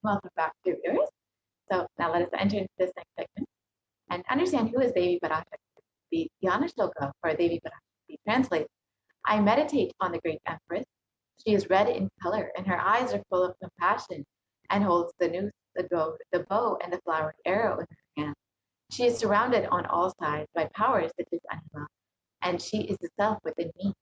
Welcome back, viewers. So now let us enter into this next segment and understand who is Devi Parashakti. The Dhyana Shloka for Devi Parashakti translates, I meditate on the great Empress. She is red in color and her eyes are full of compassion and holds the noose, the bow, and the flowered arrow in her hand. She is surrounded on all sides by powers such as Anima, and she is the self within me.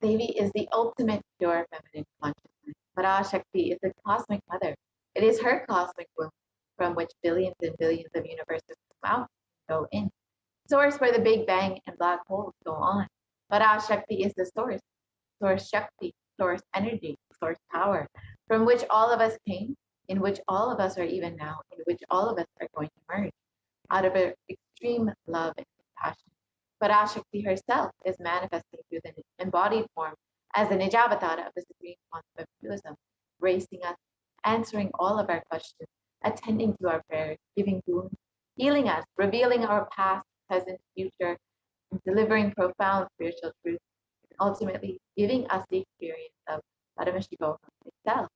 Devi is the ultimate pure feminine consciousness. Parashakti is the cosmic mother. It is her cosmic womb from which billions and billions of universes come out and go in. Source where the Big Bang and black holes go on. Parashakti is the source, source Shakti, source energy, source power, from which all of us came, in which all of us are even now, in which all of us are going to merge, out of her extreme love and compassion. Parashakti herself is manifesting through the embodied form as the Nijavatara of the Supreme Concept of Hinduism, gracing us, answering all of our questions, attending to our prayers, giving boons, healing us, revealing our past, present, future, and delivering profound spiritual truths, and ultimately giving us the experience of Paramashivoham itself.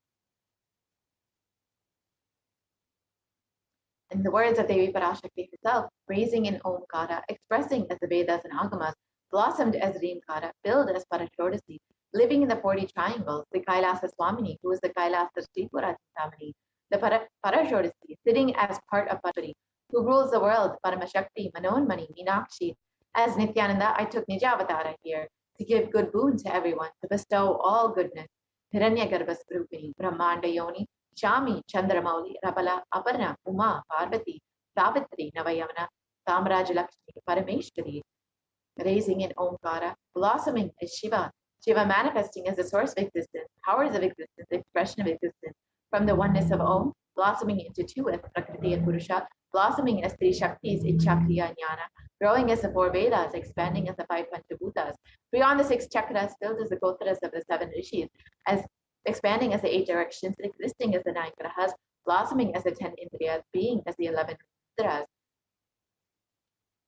In the words of Devi Parashakti herself, raising in Omkara, expressing as the Vedas and Agamas, blossomed as Reemkara, billed as Parashodasi, living in the 40 triangles, the Kailasa Swamini, who is the Kailasa Tripura Chintamani, the Parashodasi, sitting as part of Parashari, who rules the world, Paramashakti, Manonmani, Meenakshi. As Nithyananda, I took Nijavatara here to give good boon to everyone, to bestow all goodness. Hiranyagarbha Swarupini, Brahmanda Yoni, Shami, Chandramauli, Rabala, Aparna, Uma, Parvati, Savitri, Navayamana, Samrajalakshmi, Parameshwari, raising in Omkara, blossoming as Shiva, Shiva manifesting as the source of existence, powers of existence, expression of existence, from the oneness of Om, blossoming into two as Prakriti and Purusha, blossoming as three Shaktis, Ichha, Kriya, and Jnana, growing as the four Vedas, expanding as the five Panchabhutas, beyond the six chakras, filled as the Gotras of the seven Rishis, as expanding as the 8 directions, existing as the 9 grahas, blossoming as the 10 indriyas, being as the 11 mudras.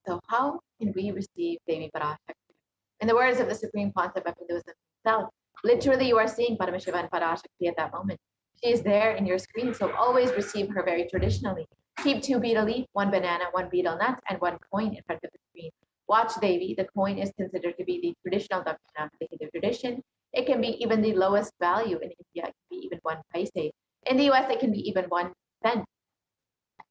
So how can we receive Devi Parashakti? In the words of the Supreme Concept of Hinduism itself, literally you are seeing Paramashiva and Parashakti at that moment. She is there in your screen, so always receive her very traditionally. Keep 2 betel leaf, 1 banana, 1 betel nut, and 1 coin in front of the screen. Watch Devi. The coin is considered to be the traditional dakshina of the Hindu tradition. It can be even the lowest value in India. It can be even 1 paise. In the US, it can be even 1 cent.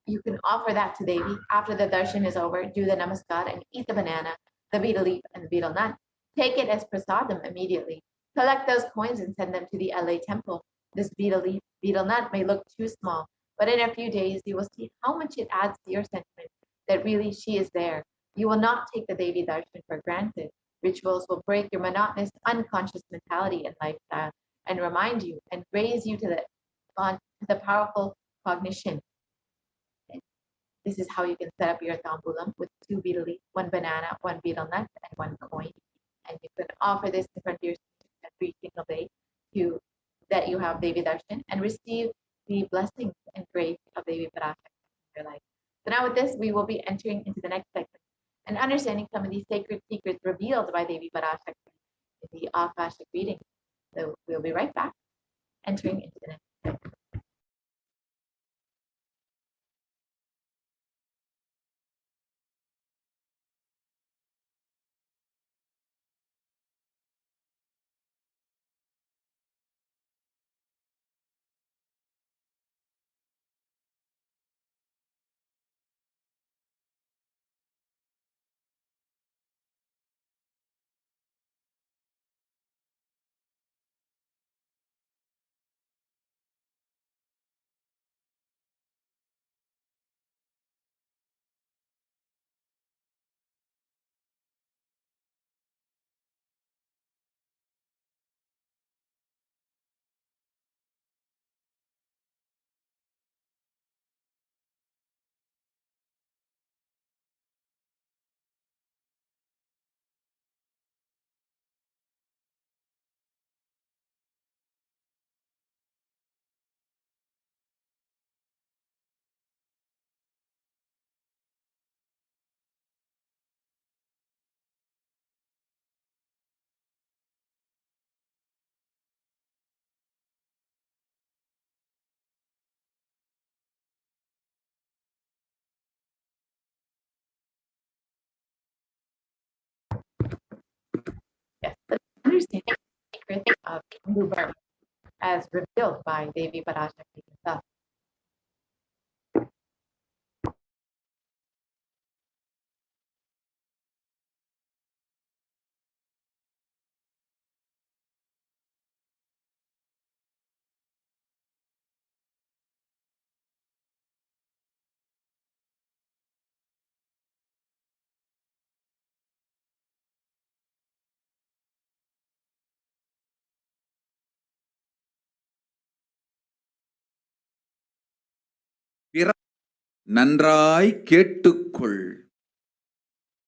You can offer that to Devi. After the darshan is over, do the namaskar and eat the banana, the betel leaf, and the betel nut. Take it as prasadam immediately. Collect those coins and send them to the LA temple. This betel leaf, betel nut may look too small, but in a few days, you will see how much it adds to your sentiment that really she is there. You will not take the Devi darshan for granted. Rituals will break your monotonous, unconscious mentality and lifestyle and remind you and raise you to the powerful cognition. This is how you can set up your tambulam with 2 betel leaf, 1 banana, 1 betel nut, and 1 coin. And you can offer this in front of your every single day that you have Devi Darshan and receive the blessings and grace of Devi Parashakti in your life. So now with this, we will be entering into the next segment and understanding some of these sacred secrets revealed by Devi Parashakti in the Akashic reading. So we'll be right back, entering into the next segment. understand the secret of Hindu birth as revealed by Devi Parashakti herself. நன்றாய் கேட்டுக்கொள்.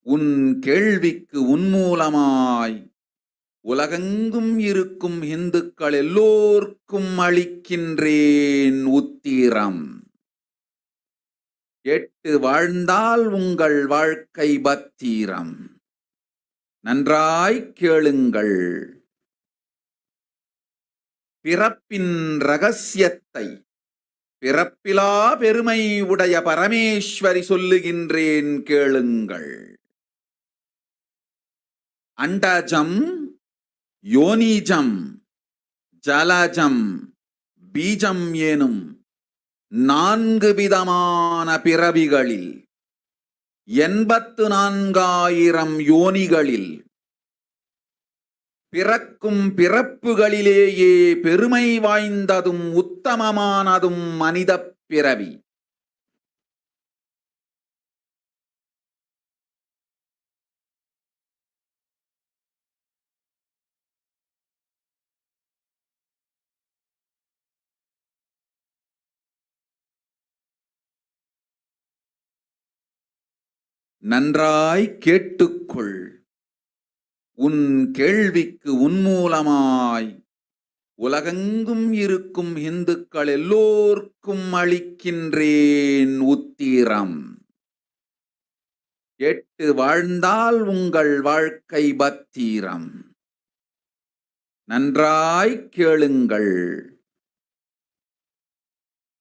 உன் கேள்விக்கு உன்மூலமாய் உலகெங்கும் இருக்கும் இந்துக்கள் எல்லோர்க்கும் அளிக்கின்றேன் உத்திரம். கேட்டு வாழ்ந்தால் உங்கள் வாழ்க்கை பத்திரம். நன்றாய் கேளுங்கள். பிறப்பின் ரகசியத்தை பிறப்பிலா பெருமை உடைய பரமேஸ்வரி சொல்லுகின்றேன் கேளுங்கள். அண்டஜம், யோனிஜம், ஜலஜம், பீஜம் எனும் 4 விதமான பிறவிகளில் 84,000 யோனிகளில் பிறக்கும் பிறப்புகளிலேயே பெருமை வாய்ந்ததும் உத்தமமானதும் மனித பிறவி. நன்றாய் கேட்டுக்கொள். உன் கேள்விக்கு உன்மூலமாய் உலகெங்கும் இருக்கும் இந்துக்கள் எல்லோர்க்கும் அளிக்கின்றேன் உத்திரம். கேட்டு வாழ்ந்தால் உங்கள் வாழ்க்கை பத்திரம். நன்றாய் கேளுங்கள்.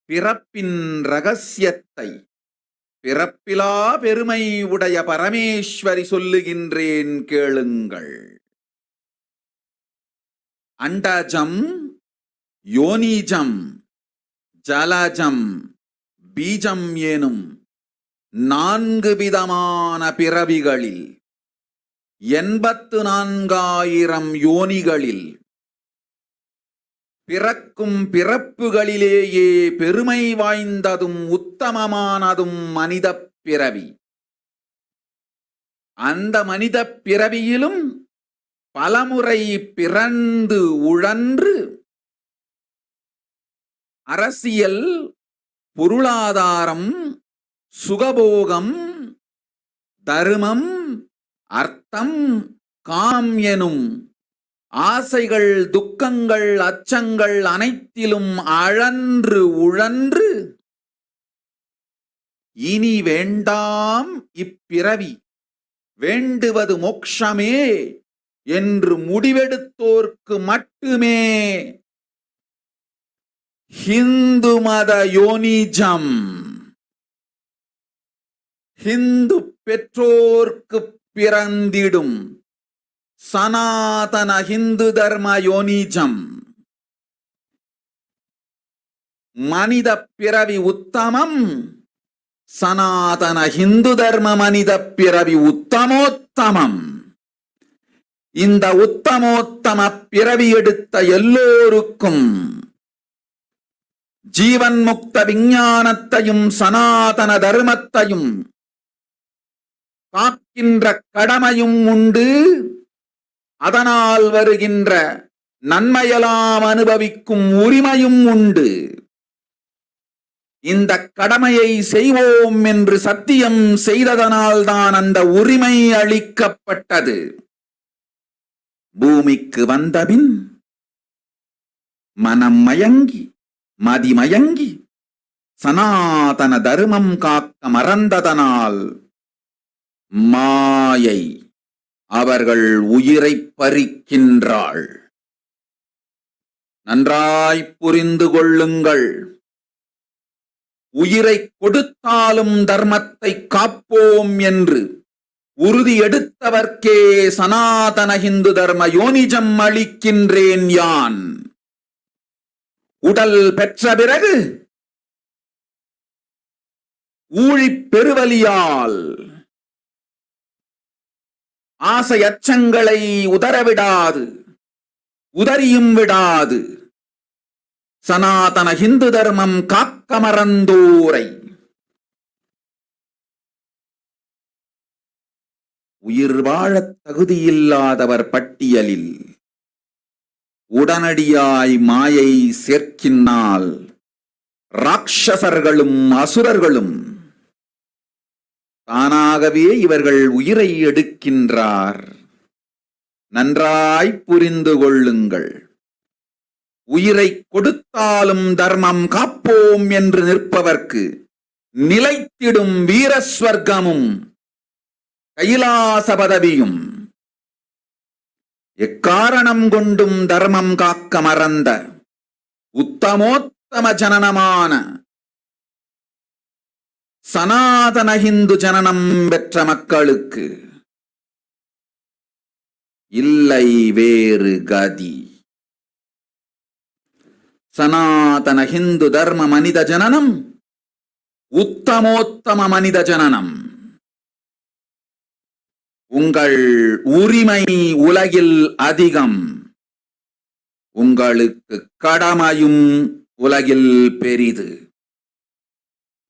பிறப்பின் ரகசியத்தை பிறப்பிலா பெருமை உடைய பரமேஸ்வரி சொல்லுகின்றேன் கேளுங்கள். அண்டஜம், யோனிஜம், ஜலஜம், பீஜம் எனும் 4 விதமான பிறவிகளில் 84,000 யோனிகளில் பிறக்கும் பிறப்புகளிலேயே பெருமை வாய்ந்ததும் உத்தமமானதும் மனித பிறவி. அந்த மனித பிறவியிலும் பலமுறை பிறந்து உழன்று அரசியல், பொருளாதாரம், சுகபோகம், தர்மம், அர்த்தம், காம் எனும் ஆசைகள், துக்கங்கள், அச்சங்கள் அனைத்திலும் அழன்று உழன்று இனி வேண்டாம் இப்பிறவி, வேண்டுவது மோட்சமே என்று முடிவெடுத்தோர்க்கு மட்டுமே ஹிந்து மத யோனிஜம், ஹிந்து பெற்றோர்க்கு பிறந்திடும் சனாதன ஹிந்து தர்ம யோனிஜம். மனித பிறவி உத்தமம், சனாதன ஹிந்து தர்ம மனித பிறவி உத்தமோத்தமம். இந்த உத்தமோத்தம பிறவி எடுத்த எல்லோருக்கும் ஜீவன் முக்த விஞ்ஞானத்தையும் சனாதன தர்மத்தையும் காக்கின்ற கடமையும் உண்டு. அதனால் வருகின்ற நன்மையெல்லாம் அனுபவிக்கும் உரிமையும் உண்டு. இந்த கடமையை செய்வோம் என்று சத்தியம் செய்ததனால்தான் அந்த உரிமை அளிக்கப்பட்டது. பூமிக்கு வந்தபின் மனம் மயங்கி மதிமயங்கி சனாதன தர்மம் காக்க மறந்ததனால் மாயை அவர்கள் உயிரை பறிக்கின்றாள். நன்றாய் புரிந்து கொள்ளுங்கள். உயிரை கொடுத்தாலும் தர்மத்தை காப்போம் என்று உறுதி எடுத்தவர்க்கே சனாதன ஹிந்து தர்ம யோனிஜம் அளிக்கின்றேன் யான். உடல் பெற்ற பிறகு ஊழிப் பெருவலியால் ஆசை அச்சங்களை உதறவிடாது, உதறியும் விடாது சனாதன ஹிந்து தர்மம் காக்க மறந்தோரை உயிர் வாழத் தகுதியில்லாதவர் பட்டியலில் உடனடியாய் மாயை சேர்க்கின்னால் ராட்சசர்களும் அசுரர்களும் தானாகவே இவர்கள் உயிரை எடுக்கின்றார். நன்றாய் புரிந்து கொள்ளுங்கள். உயிரை கொடுத்தாலும் தர்மம் காப்போம் என்று நிற்பவர்க்கு நிலைத்திடும் வீரஸ்வர்க்கமும் கைலாச பதவியும், எக்காரணம் கொண்டும் தர்மம் காக்க மறந்த உத்தமோத்தம ஜனனமான சனாதன ஹிந்து ஜனனம் பெற்ற மக்களுக்கு இல்லை வேறு கதி. சனாதன ஹிந்து தர்ம மனித ஜனனம் உத்தமோத்தம மனித ஜனனம். உங்கள் உரிமை உலகில் அதிகம், உங்களுக்கு கடமையும் உலகில் பெரிது.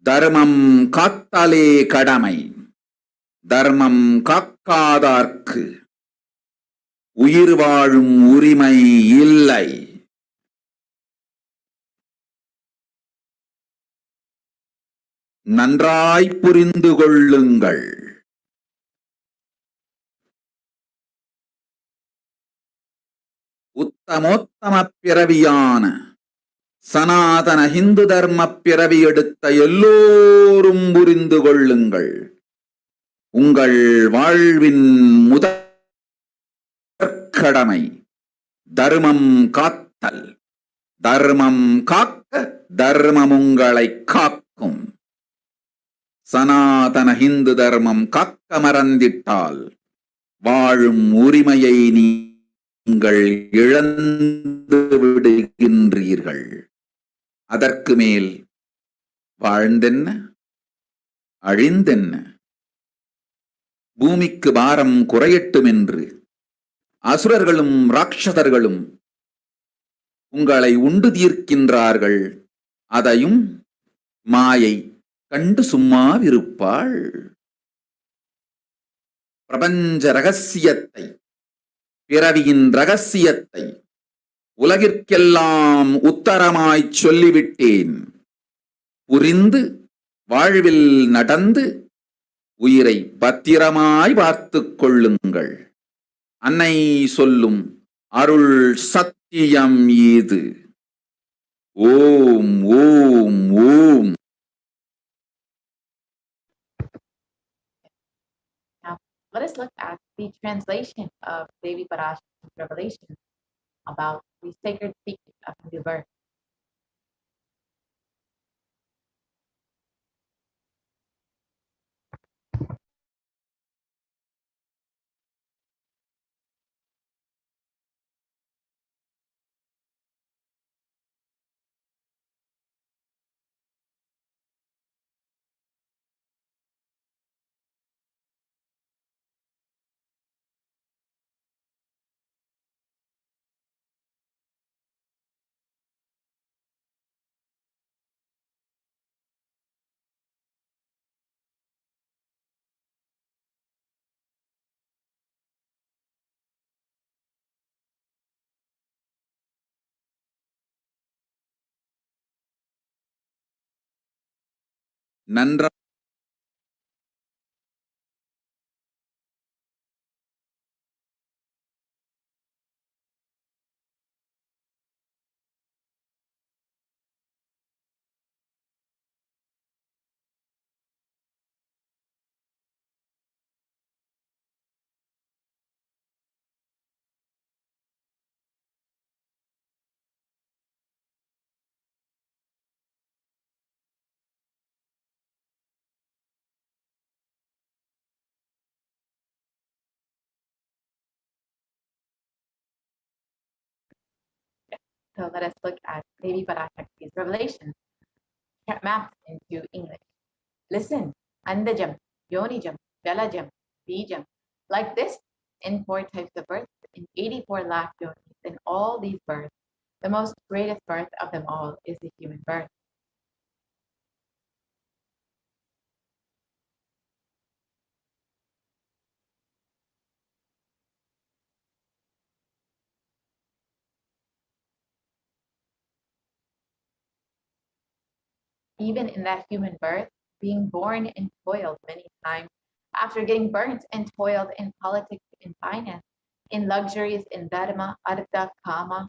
தர்மம் காத்தாலே கடமை, தர்மம் காக்காதார்க்கு உயிர் வாழும் உரிமை இல்லை. நன்றாய் புரிந்து கொள்ளுங்கள். உத்தமோத்தம பிறவியான சனாதன ஹிந்து தர்ம பிறவி எடுத்த எல்லோரும் புரிந்து கொள்ளுங்கள். உங்கள் வாழ்வின் முதற்கடமை தர்மம் காத்தல். தர்மம் காக்க தர்மம் உங்களை காக்கும். சனாதன ஹிந்து தர்மம் காக்க மறந்திட்டால் வாழும் உரிமையை நீங்கள் இழந்து விடுகின்றீர்கள். அதற்கு மேல் வாழ்ந்தென்ன, அழிந்தென்ன? பூமிக்கு பாரம் குறையட்டும் என்று அசுரர்களும் ராட்சதர்களும் உங்களை உண்டு தீர்க்கின்றார்கள். அதையும் மாயை கண்டு சும்மாவிருப்பாள். பிரபஞ்ச ரகசியத்தை, பிறவியின் ரகசியத்தை உலகிற்கெல்லாம் உத்தரமாய்ச் சொல்லிவிட்டேன். புரிந்து வாழ்வில் நடந்து உயிரை பத்திரமாய் பார்த்துக் கொள்ளுங்கள். அன்னை சொல்லும் அருள் சத்தியம் இது. ஓம் ஓம் ஓம். Now, let us look at the translation of Devi Parashakti's revelation about the sacred secret of Hindu birth. நன்றா So let us look at Devi Parashakti's revelation mapped into English. Listen, Andajam, Yonijam, Jalajam, Bijam. Like this, in 4 types of birth, in 84 lakh yonis, in all these births, the most greatest birth of them all is the human birth. Even in that human birth, being born and toiled many times, after getting burnt and toiled in politics, in finance, in luxuries, in dharma, artha, kama,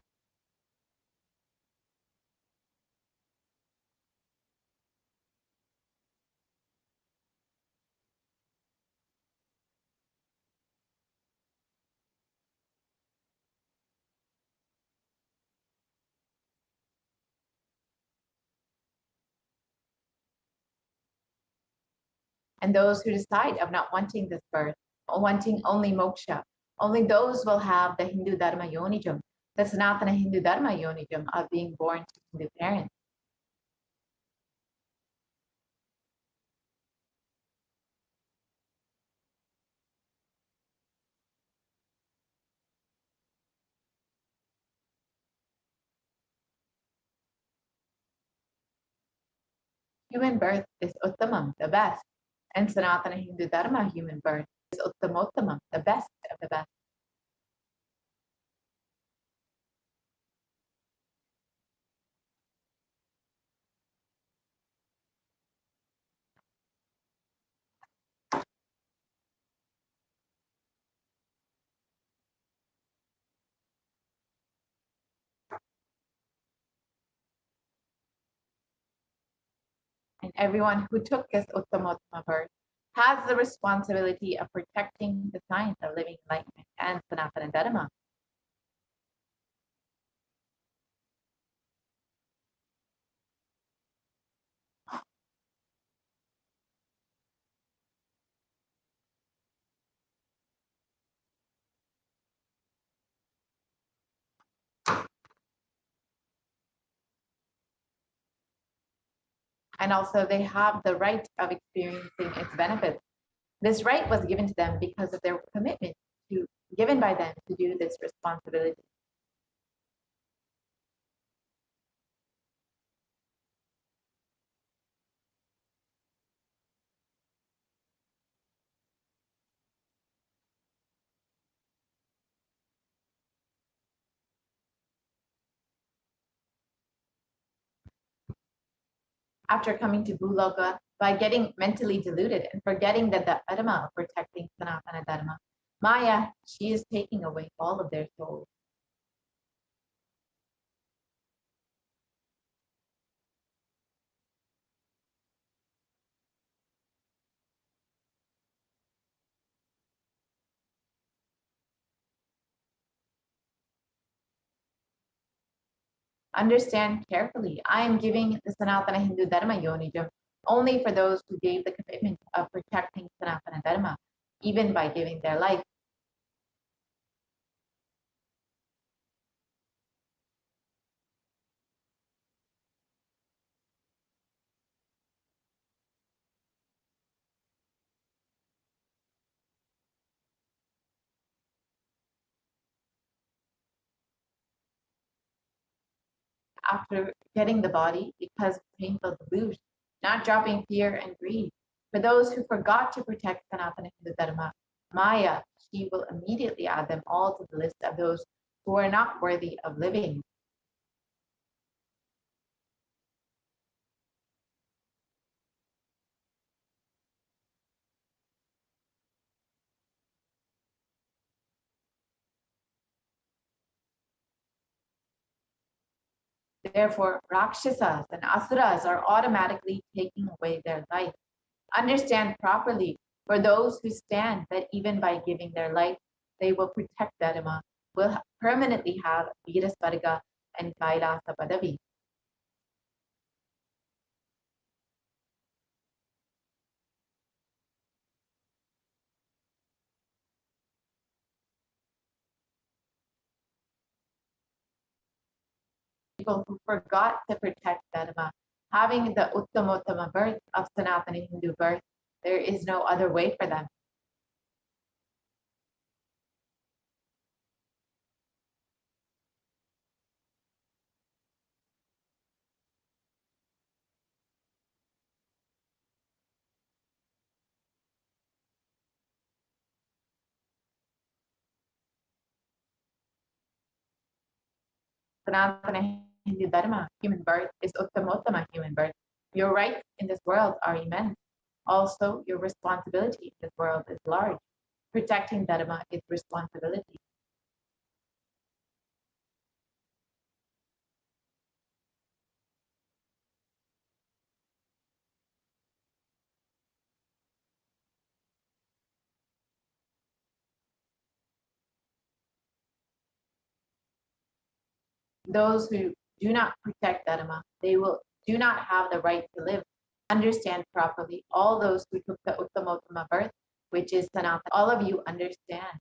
and those who decide of not wanting this birth, wanting only moksha, only those will have the Hindu dharma yonijam, the Sanatana Hindu dharma yonijam of being born to Hindu parents. Human birth is Uttamam, the best, and Sanatana Hindu Dharma human birth is Uttamottamam, the best of the best. And everyone who took this Uttamottama birth has the responsibility of protecting the science of living enlightenment and Sanatana Dharma. And also they have the right of experiencing its benefits. This right was given to them because of their commitment given by them to do this responsibility. After coming to Bhuloka, by getting mentally deluded and forgetting that the Dharma of protecting Sanatana Dharma, Maya, she is taking away all of their souls. Understand carefully, I am giving the Sanatana Hindu Dharma Yonijam only for those who gave the commitment of protecting Sanatana Dharma, even by giving their life. After getting the body because of painful delusion, not dropping fear and greed. For those who forgot to protect Sanatana Hindu Dharma, Maya, she will immediately add them all to the list of those who are not worthy of living. Therefore, Rakshasas and Asuras are automatically taking away their life. Understand properly, for those who stand that even by giving their life, they will protect Dharma, will permanently have Virasvarga and Kailasa Padavi. people who forgot to protect Dharma, having the Uttamottama birth of Sanatana Hindu birth, there is no other way for them. Sanatana Hindu Dharma, human birth, is Uttamottama human birth. Your rights in this world are immense. Also, your responsibility in this world is large. Protecting Dharma is responsibility. Those who do not protect Dharma, they do not have the right to live. Understand properly. All those who took the Uttamottama birth, which is Sanatana, all of you understand.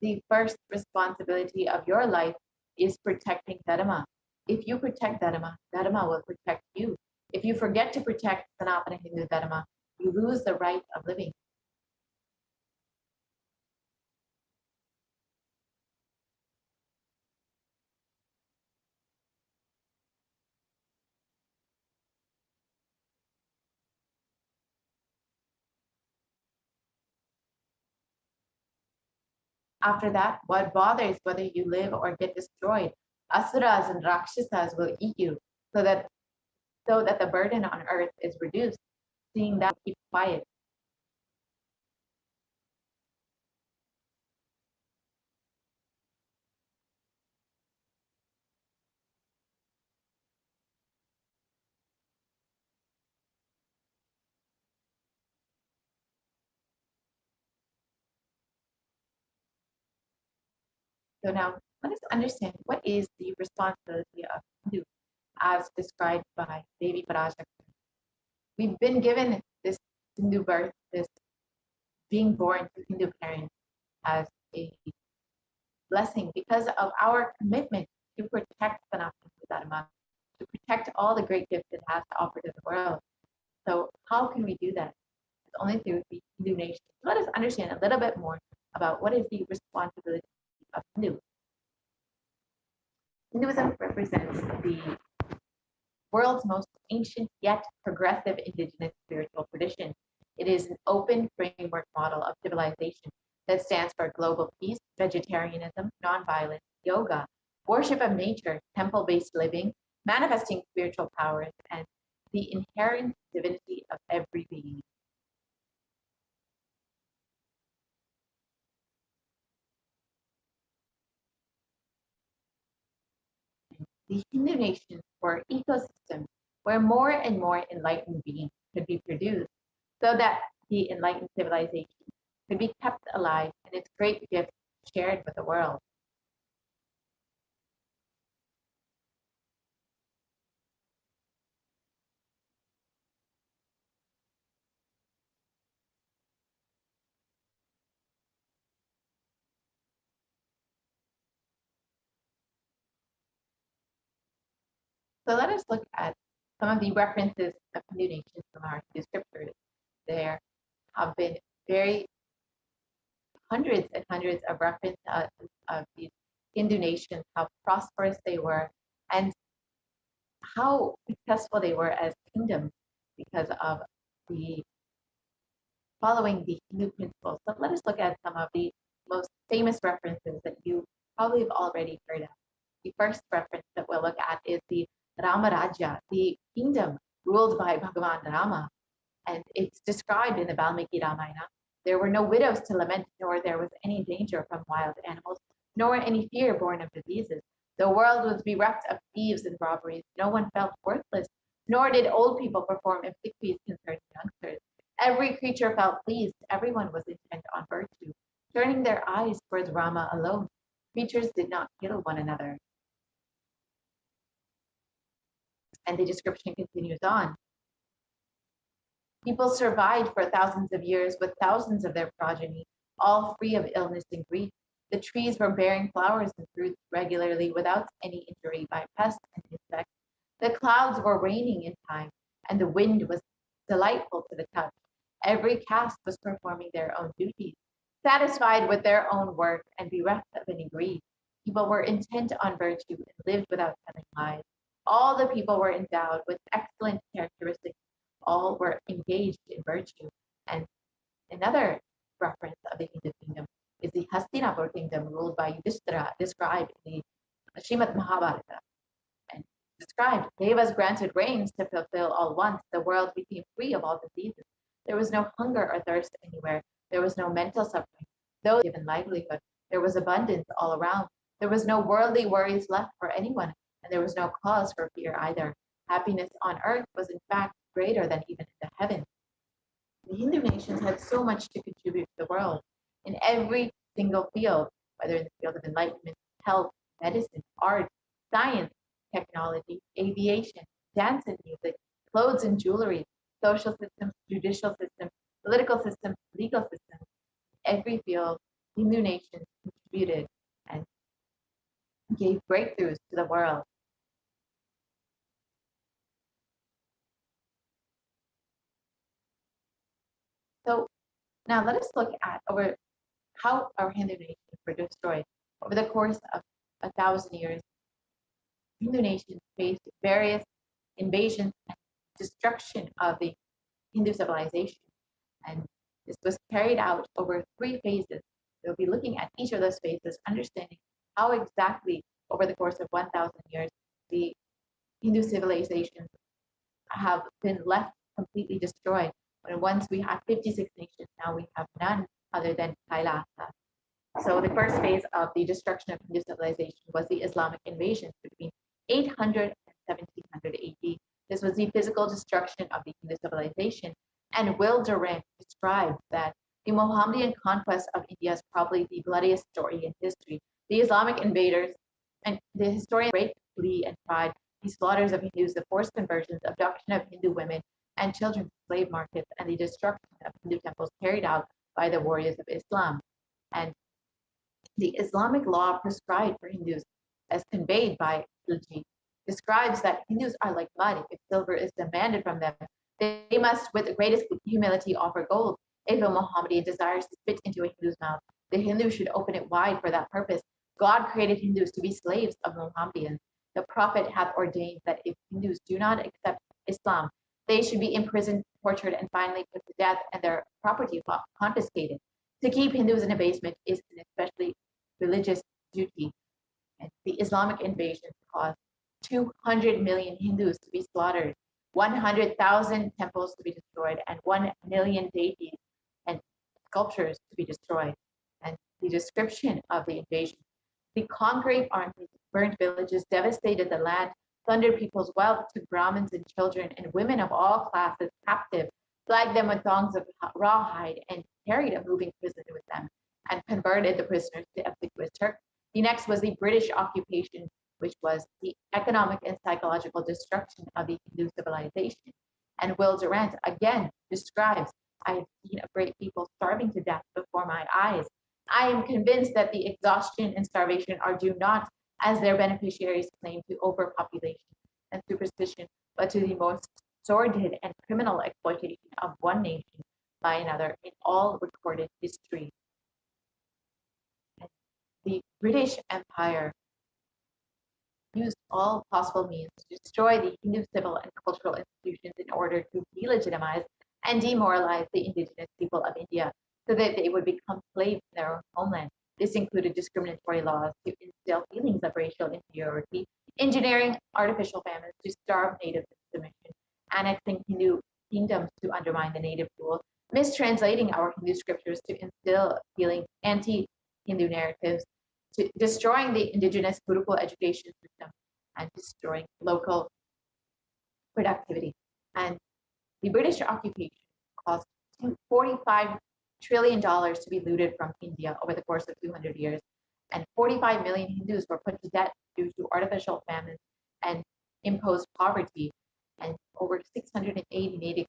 The first responsibility of your life is protecting Dharma. If you protect Dharma, Dharma will protect you. If you forget to protect Sanatana Hindu Dharma, you lose the right of living. After that, what bothers whether you live or get destroyed? Asuras and Rakshasas will eat you so that the burden on earth is reduced. Seeing that, keep quiet. So now let us understand what is the responsibility of Hindu as described by Devi Parashakti. We've been given this Hindu birth, this being born to Hindu parents as a blessing because of our commitment to protect Sanatana Dharma, to protect all the great gifts it has to offer to the world. So how can we do that? It's only through the Hindu nation. Let us understand a little bit more about what is the responsibility of Hindu. Hinduism represents the world's most ancient yet progressive indigenous spiritual tradition. It is an open framework model of civilization that stands for global peace, vegetarianism, nonviolence, yoga, worship of nature, temple-based living, manifesting spiritual powers, and the inherent divinity of every being. The Hindu nations were ecosystems where more and more enlightened beings could be produced so that the enlightened civilization could be kept alive and its great gifts shared with the world. So let us look at some of the references of Hindu nations from our Hindu scriptures. There have been hundreds and hundreds of references of these Hindu nations, how prosperous they were, and how successful they were as kingdoms because of the following the Hindu principles. So let us look at some of the most famous references that you probably have already heard of. The first reference that we'll look at is the Rama Rajya, the kingdom ruled by Bhagavan Rama. And it's described in the Valmiki Ramayana. There were no widows to lament, nor there was any danger from wild animals, nor any fear born of diseases. The world was bereft of thieves and robberies. No one felt worthless, nor did old people perform obsequies concerning youngsters. Every creature felt pleased. Everyone was intent on virtue, turning their eyes towards Rama alone. creatures did not kill one another. And the description continues on. People survived for thousands of years with thousands of their progeny, all free of illness and grief. The trees were bearing flowers and fruits regularly without any injury by pests and insects. The clouds were raining in time, and the wind was delightful to the touch. Every caste was performing their own duties, satisfied with their own work and bereft of any greed. People were intent on virtue and lived without telling lies. All the people were endowed with excellent characteristics. All were engaged in virtue. And another reference of the Hindu kingdom is the Hastinapur kingdom ruled by Yudhishthira, described in the Srimad Mahabharata. And described, Devas granted rains to fulfill all wants. The world became free of all diseases. There was no hunger or thirst anywhere. There was no mental suffering. Though given livelihood, there was abundance all around. There was no worldly worries left for anyone, and there was no cause for fear either. Happiness on earth was in fact greater than even in the heavens. The Hindu nations had so much to contribute to the world in every single field, whether in the field of enlightenment, health, medicine, art, science, technology, aviation, dance and music, clothes and jewelry, social systems, judicial systems, political systems, legal systems. Every field, Hindu nations contributed and gave breakthroughs to the world. So now let us look at over how our Hindu nations were destroyed. Over the course of 1,000 years, Hindu nations faced various invasions and destruction of the Hindu civilization. And this was carried out over 3 phases. We'll be looking at each of those phases, understanding how exactly over the course of 1,000 years, the Hindu civilizations have been left completely destroyed. When once we had 56 nations, now we have none other than Kailasa. So the first phase of the destruction of Hindu civilization was the Islamic invasion between 800 and 1700 AD. This was the physical destruction of the Hindu civilization. And Will Durant described that the Mohammedan conquest of India is probably the bloodiest story in history. The Islamic invaders, and the historian great glee and pride, the slaughters of Hindus, the forced conversions, abduction of Hindu women and children, slave markets, and the destruction of Hindu temples carried out by the warriors of Islam. And the Islamic law prescribed for Hindus, as conveyed by Khilji, describes that Hindus are like mud. If silver is demanded from them, they must, with the greatest humility, offer gold. If a Mohammedan desires to spit into a Hindu's mouth, the Hindu should open it wide for that purpose. God created Hindus to be slaves of Mohammedans. The Prophet hath ordained that if Hindus do not accept Islam, they should be imprisoned, tortured, and finally put to death, and their property confiscated. To keep Hindus in abasement is an especially religious duty. And the Islamic invasion caused 200 million Hindus to be slaughtered, 100,000 temples to be destroyed, and 1 million deities and sculptures to be destroyed. And the description of the invasion: the conquering armies burnt villages, devastated the land, plundered people's wealth, took Brahmins and children and women of all classes captive, flagged them with thongs of rawhide, and carried a moving prison with them, and converted the prisoners to obsequious Turks. The next was the British occupation, which was the economic and psychological destruction of the Hindu civilization. And Will Durant again describes, I have seen a great people starving to death before my eyes. I am convinced that the exhaustion and starvation are due not, as their beneficiaries claim, to overpopulation and superstition, but to the most sordid and criminal exploitation of one nation by another in all recorded history. And the British Empire used all possible means to destroy the Hindu civil and cultural institutions in order to delegitimize and demoralize the indigenous people of India so that they would become slaves in their own homeland. This included discriminatory laws to instill feelings of racial inferiority, engineering artificial famines to starve natives into submission, annexing Hindu kingdoms to undermine the native rule, mistranslating our Hindu scriptures to instill feeling anti-Hindu narratives, to destroying the indigenous Gurukul education system, and destroying local productivity. And the British occupation caused $45 trillion to be looted from India over the course of 200 years. and 45 million Hindus were put to death due to artificial famines and imposed poverty, and over 680 native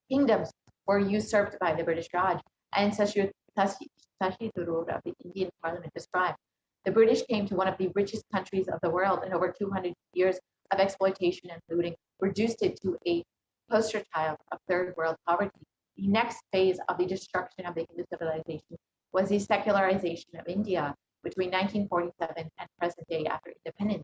kingdoms were usurped by the British Raj. And Sashi Tharoor of the Indian Parliament described, the British came to one of the richest countries of the world, and over 200 years of exploitation and looting reduced it to a poster child of third world poverty. The next phase of the destruction of the Hindu civilization was the secularization of India between 1947 and present day after independence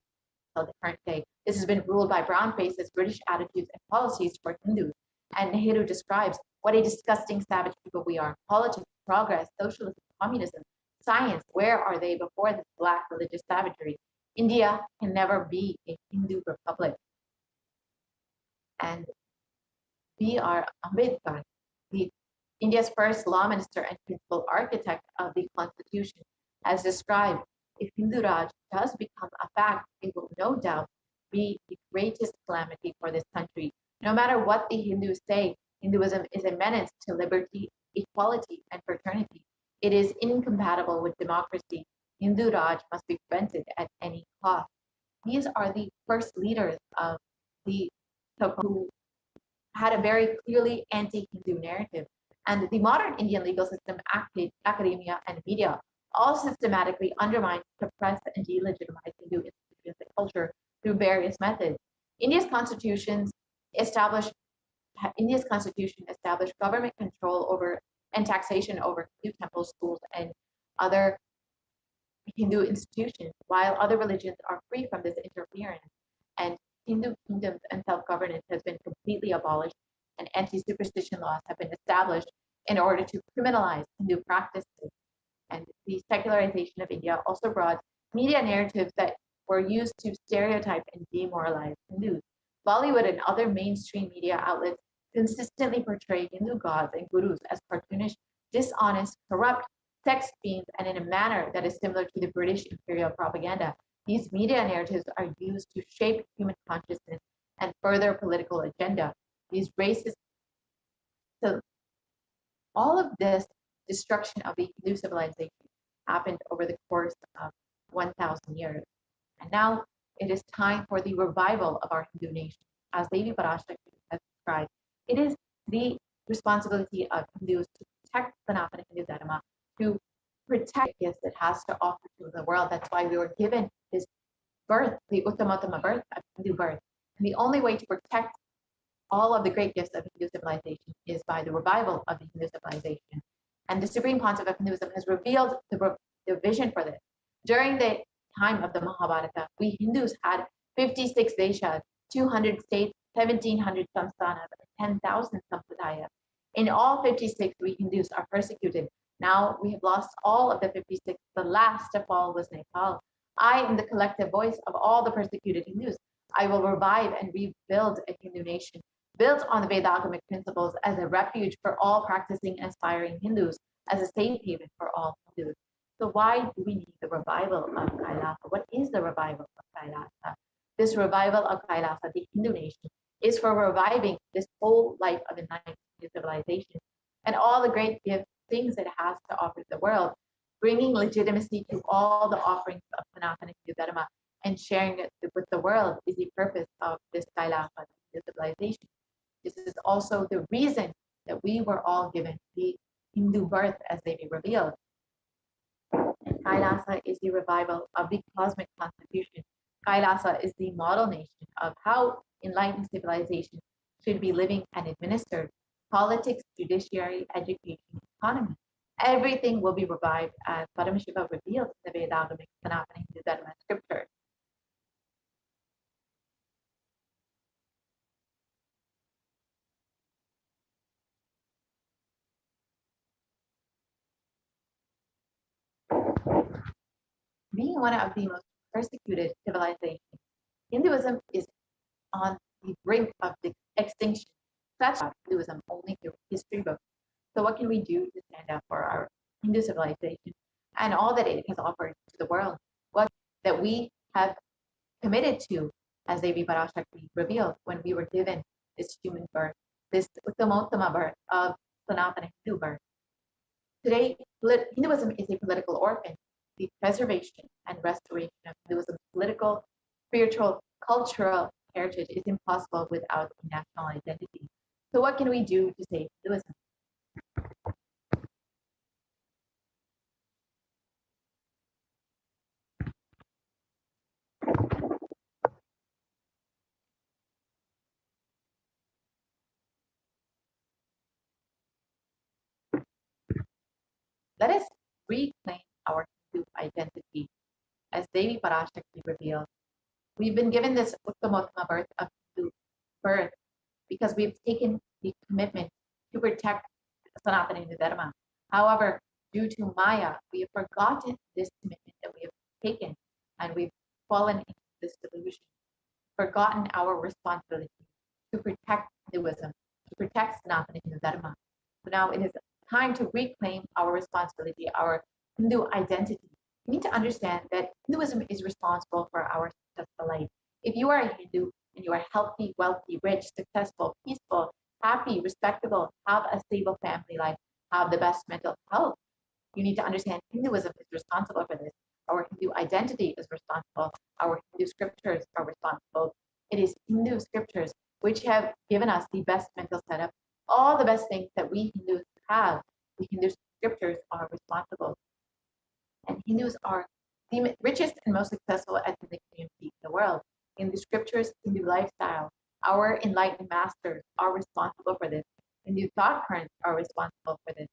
until the current day. This has been ruled by brown faces, British attitudes and policies toward Hindus. And Nehru describes what a disgusting savage people we are. Politics, progress, socialism, communism, science, where are they before this black religious savagery? India can never be a Hindu republic. And B.R. Ambedkar, India's first law minister and principal architect of the Constitution, has described, if Hindu Raj does become a fact, it will no doubt be the greatest calamity for this country. No matter what the Hindus say, Hinduism is a menace to liberty, equality, and fraternity. It is incompatible with democracy. Hindu Raj must be prevented at any cost. These are the first leaders of the who had a very clearly anti-Hindu narrative. And the modern Indian legal system, academia, and media all systematically undermine, suppress, and delegitimize Hindu institutions and culture through various methods. India's constitution established government control over and taxation over Hindu temples, schools, and other Hindu institutions, while other religions are free from this interference. And Hindu kingdoms and self-governance has been completely abolished, and anti-superstition laws have been established in order to criminalize Hindu practices. And the secularization of India also brought media narratives that were used to stereotype and demoralize Hindus. Bollywood and other mainstream media outlets consistently portray Hindu gods and gurus as cartoonish, dishonest, corrupt, sex fiends, and in a manner that is similar to the British imperial propaganda. These media narratives are used to shape human consciousness and further political agenda. These racist, so all of this destruction of the Hindu civilization happened over the course of 1,000 years. And now it is time for the revival of our Hindu nation. As Devi Parashakti has described, it is the responsibility of Hindus to protect Sanatana Hindu Dharma, to protect gifts it has to offer to the world. That's why we were given this birth, the Uttamatama birth of Hindu birth. And the only way to protect all of the great gifts of Hindu civilization is by the revival of the Hindu civilization. And the Supreme Pontiff of Hinduism has revealed the vision for this. During the time of the Mahabharata, we Hindus had 56 deshas, 200 states, 1,700 samsthanas, and 10,000 sampradayas. In all 56, we Hindus are persecuted. Now we have lost all of the 56. The last to fall was Nepal. I am the collective voice of all the persecuted Hindus. I will revive and rebuild a Hindu nation built on the Vedagamic principles as a refuge for all practicing and aspiring Hindus, as a safe haven for all Hindus. So why do we need the revival of Kailasa? What is the revival of Kailasa? This revival of Kailasa, the Hindu nation, is for reviving this whole life of enlightened civilization and all the great things it has to offer the world, bringing legitimacy to all the offerings of Sanatana Hindu Dharma and sharing it with the world is the purpose of this Kailasa, the civilization. This is also the reason that we were all given the Hindu birth as they be revealed. And Kailasa is the revival of the cosmic constitution. Kailasa is the model nation of how enlightened civilization should be living and administered. Politics, judiciary, education, economy. Everything will be revived as Paramashiva revealed in the Vedagamic Sanatana Hindu Dharma scripture. Being one of the most persecuted civilizations, Hinduism is on the brink of the extinction. Such Hinduism only through history books. So what can we do to stand up for our Hindu civilization and all that it has offered to the world? What that we have committed to, as Devi Parashakti revealed when we were given this human birth, this Uttamottama birth of Sanatana Hindu birth. Today, Hinduism is a political orphan. the preservation and restoration of Hinduism's political, spiritual, cultural heritage is impossible without a national identity. So what can we do to save Hinduism? Let us reclaim our Hindu identity. As Devi Parashakti revealed, we've been given this Uttamottama birth of Hindu birth because we've taken the commitment to protect Sanatana Hindu Dharma. However, due to Maya, we have forgotten this commitment that we have taken, and we've fallen into this delusion, forgotten our responsibility to protect Hinduism, to protect Sanatana Hindu Dharma. So now it is time to reclaim our responsibility, our Hindu identity. We need to understand that Hinduism is responsible for our successful life. If you are a Hindu and you are healthy, wealthy, rich, successful, peaceful, happy, respectable, have a stable family life, have the best mental health, you need to understand Hinduism is responsible for this. Our Hindu identity is responsible. Our Hindu scriptures are responsible. It is Hindu scriptures which have given us the best mental setup. All the best things that we Hindus have, the Hindu scriptures are responsible. And Hindus are the richest and most successful ethnic community in the world. In the scriptures, Hindu lifestyle, our enlightened masters are responsible for this. Hindu thought currents are responsible for this.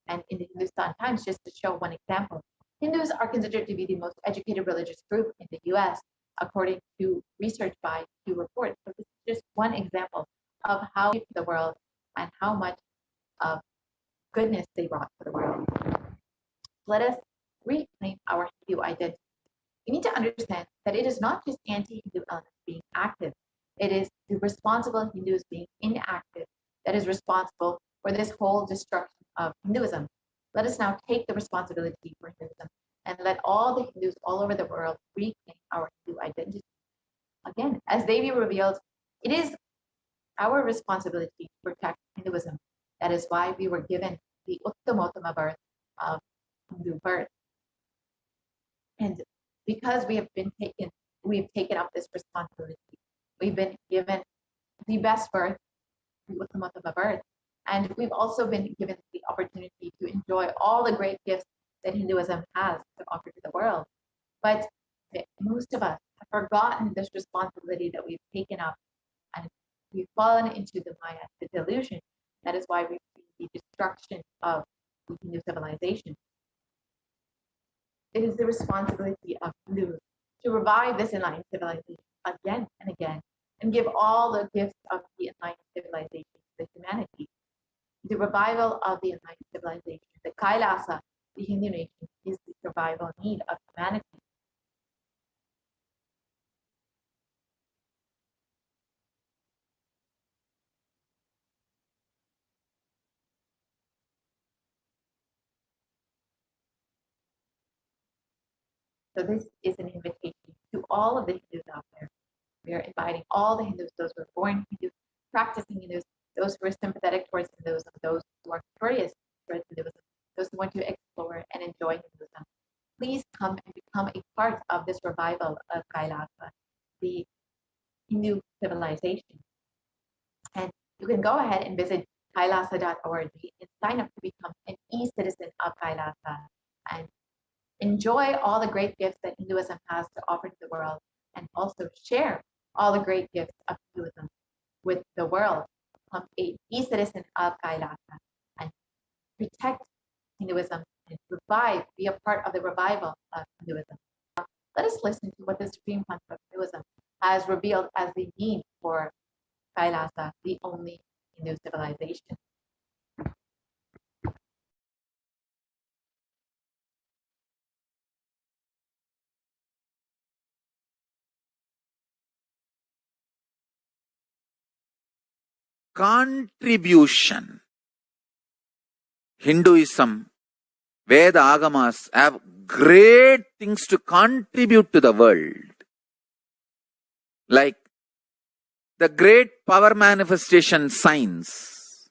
And in the Hindustan Times, just to show one example, Hindus are considered to be the most educated religious group in the US, according to research by Pew Reports. So this is just one example of how the world and how much of goodness they brought to the world. Let us reclaim our Hindu identity. We need to understand that it is not just anti-Hindu elements being active. It is the responsible Hindus being inactive that is responsible for this whole destruction of Hinduism. Let us now take the responsibility for Hinduism and let all the Hindus all over the world reclaim our Hindu identity. Again, as Devi revealed, it is our responsibility to protect Hinduism. That is why we were given the Uttamottama birth of Hindu birth. And because we've taken up this responsibility. We've been given the best birth, the Uttamottama birth, and we've also been given the opportunity to enjoy all the great gifts that Hinduism has to offer to the world. But most of us have forgotten this responsibility that we've taken up, and we've fallen into the Maya, the delusion. That is why we see the destruction of the Hindu civilization. It is the responsibility of Hindus to revive this enlightened civilization again and again, and give all the gifts of the enlightened civilization to humanity. The revival of the enlightened civilization, the Kailasa, the Hindu nation, is the survival need of humanity. So this is an invitation to all of the Hindus out there. We are inviting all the Hindus, those who are born Hindus, practicing Hindus, those who are sympathetic towards Hinduism, those who are curious towards Hinduism, those who want to explore and enjoy Hinduism. Please come and become a part of this revival of Kailasa, the Hindu civilization. And you can go ahead and visit kailasa.org and sign up to become an e-citizen of Kailasa and enjoy all the great gifts that Hinduism has to offer to the world, and also share all the great gifts of Hinduism with the world. Become an e-citizen of Kailasa and protect Hinduism and revive, be a part of the revival of Hinduism. Let us listen to what the Supreme Concept of Hinduism has revealed as the need for Kailasa, the only Hindu civilization. Contribution. Hinduism, Veda Agamas have great things to contribute to the world. Like the great power manifestation science,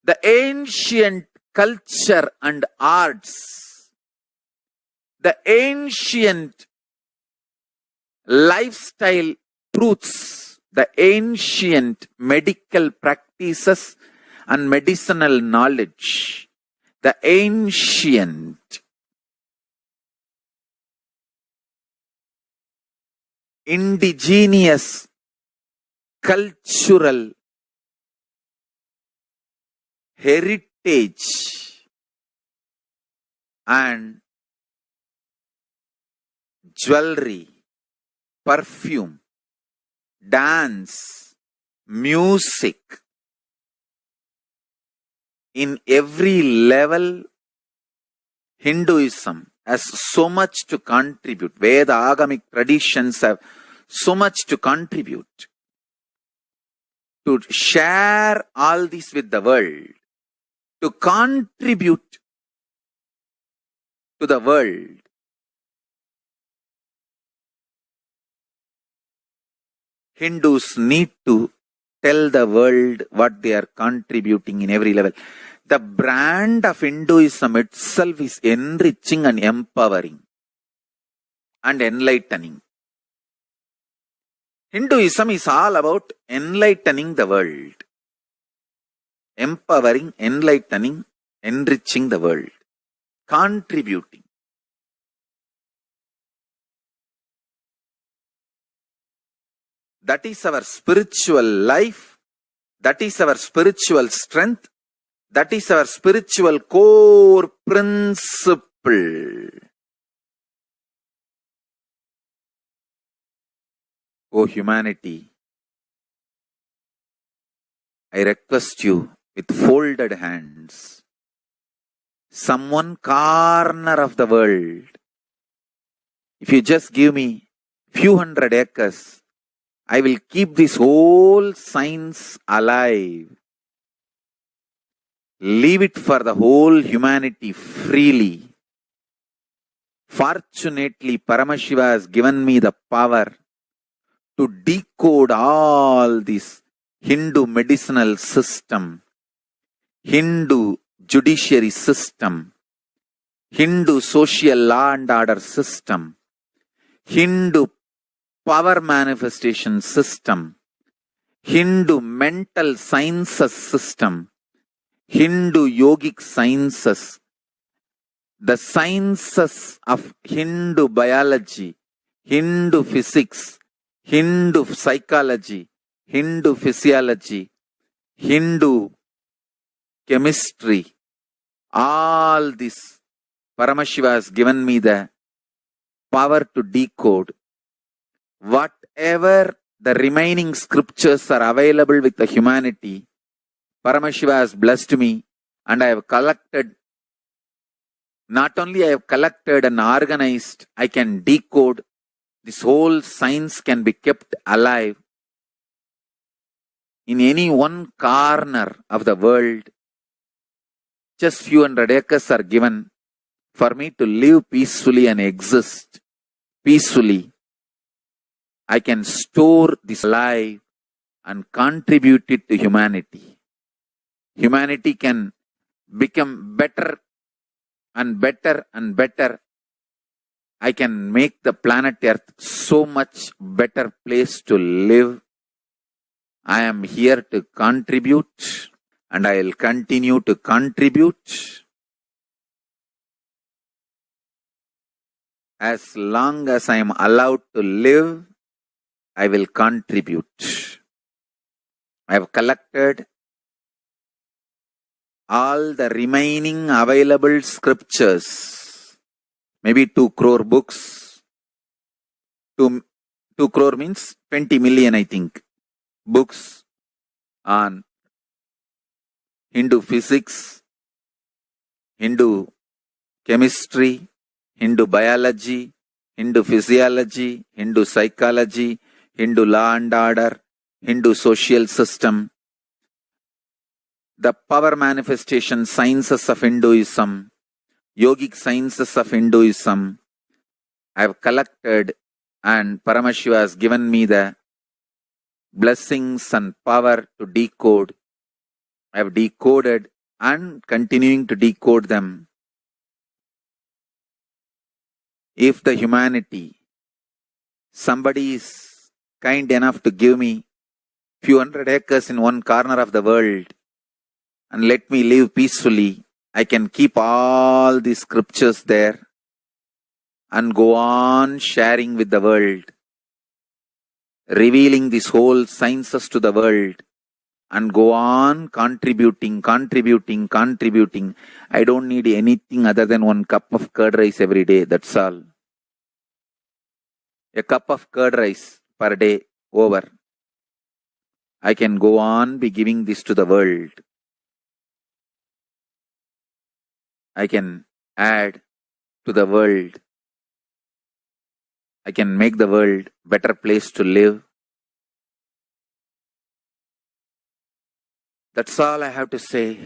the ancient culture and arts, the ancient lifestyle truths, the ancient medical practices and medicinal knowledge, the ancient indigenous cultural heritage and jewelry, perfume, dance, music, in every level, Hinduism has so much to contribute. Veda Agamic traditions have so much to contribute to share all this with the world, to contribute to the world. Hindus need to tell the world what they are contributing in every level. The brand of Hinduism itself is enriching and empowering and enlightening. Hinduism is all about enlightening the world, empowering, enlightening, enriching the world, contributing. That is our spiritual life. That is our spiritual strength. That is our spiritual core principle. O humanity, I request you with folded hands, some one corner of the world, if you just give me few hundred acres, I will keep this whole science alive. Leave it for the whole humanity freely. Fortunately, Paramashiva has given me the power to decode all this Hindu medicinal system, Hindu judiciary system, Hindu social law and order system, Hindu power manifestation system, Hindu mental sciences system, Hindu yogic sciences, the sciences of Hindu biology, Hindu physics, Hindu psychology, Hindu physiology, Hindu chemistry, all this Paramashiva has given me the power to decode. Whatever the remaining scriptures are available with the humanity, Paramashiva has blessed me, and I have collected, not only I have collected and organized, I can decode. This whole science can be kept alive in any one corner of the world. Just few hundred acres are given for me to live peacefully and exist peacefully. I can store this alive and contribute it to humanity. Humanity can become better and better and better. I can make the planet Earth so much better place to live. I am here to contribute, and I will continue to contribute. As long as I am allowed to live, I will contribute. I have collected all the remaining available scriptures, maybe 2 crore books. 2 crore means 20 million, I think, books on Hindu physics, Hindu chemistry, Hindu biology, Hindu physiology, Hindu psychology, Hindu law and order, Hindu social system, the power manifestation sciences of Hinduism, yogic sciences of Hinduism. I have collected, and Paramashiva has given me the blessings and power to decode. I have decoded and continuing to decode them. If the humanity, somebody is kind enough to give me few hundred acres in one corner of the world and let me live peacefully, I can keep all the scriptures there and go on sharing with the world, revealing this whole sciences to the world, and go on contributing. I don't need anything other than one cup of curd rice every day, that's all. A cup of curd rice per day, over. I can go on be giving this to the world. I can add to the world. I can make the world a better place to live. That's all I have to say.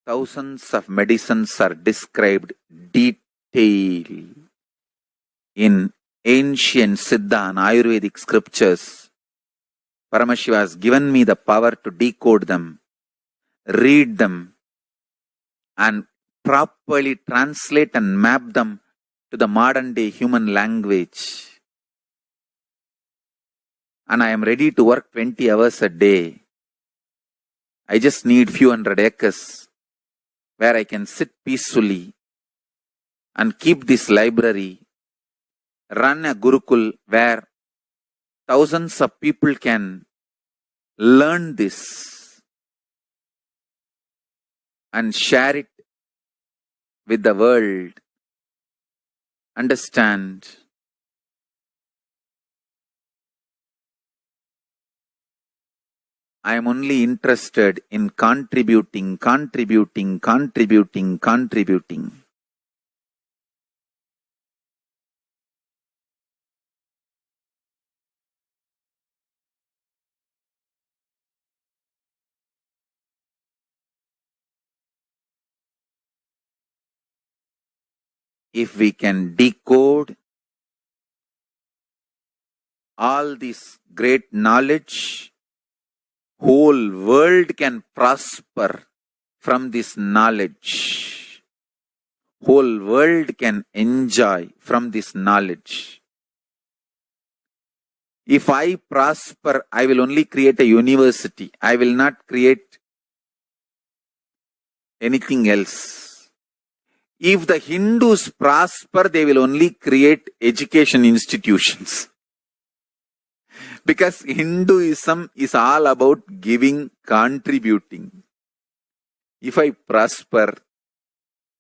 Thousands of medicines are described detail in ancient Siddha and Ayurvedic scriptures. Paramashiva has given me the power to decode them, read them, and properly translate and map them to the modern day human language. And I am ready to work 20 hours a day. I just need few hundred acres where I can sit peacefully and keep this library, run a Gurukul where thousands of people can learn this and share it with the world. Understand? I am only interested in contributing. If we can decode all this great knowledge, whole world can prosper from this knowledge. Whole world can enjoy from this knowledge. If I prosper, I will only create a university. I will not create anything else. If the Hindus prosper, they will only create education institutions. Because Hinduism is all about giving, contributing. If I prosper,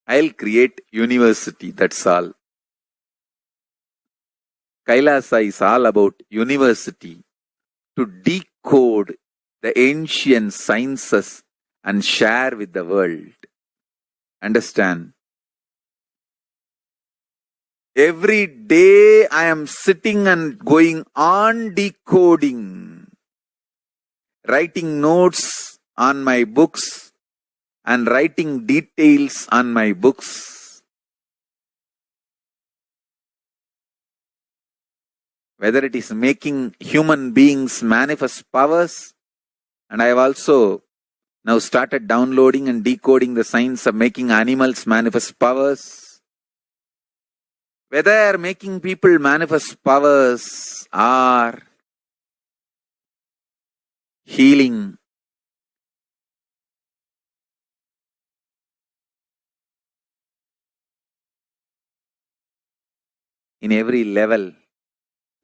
I'll create university, that's all. Kailasa is all about university, to decode the ancient sciences and share with the world. Understand? Every day I am sitting and going on decoding, writing notes on my books and writing details on my books. Whether it is making human beings manifest powers, and I have also now started downloading and decoding the science of making animals manifest powers. Whether making people manifest powers or healing, in every level,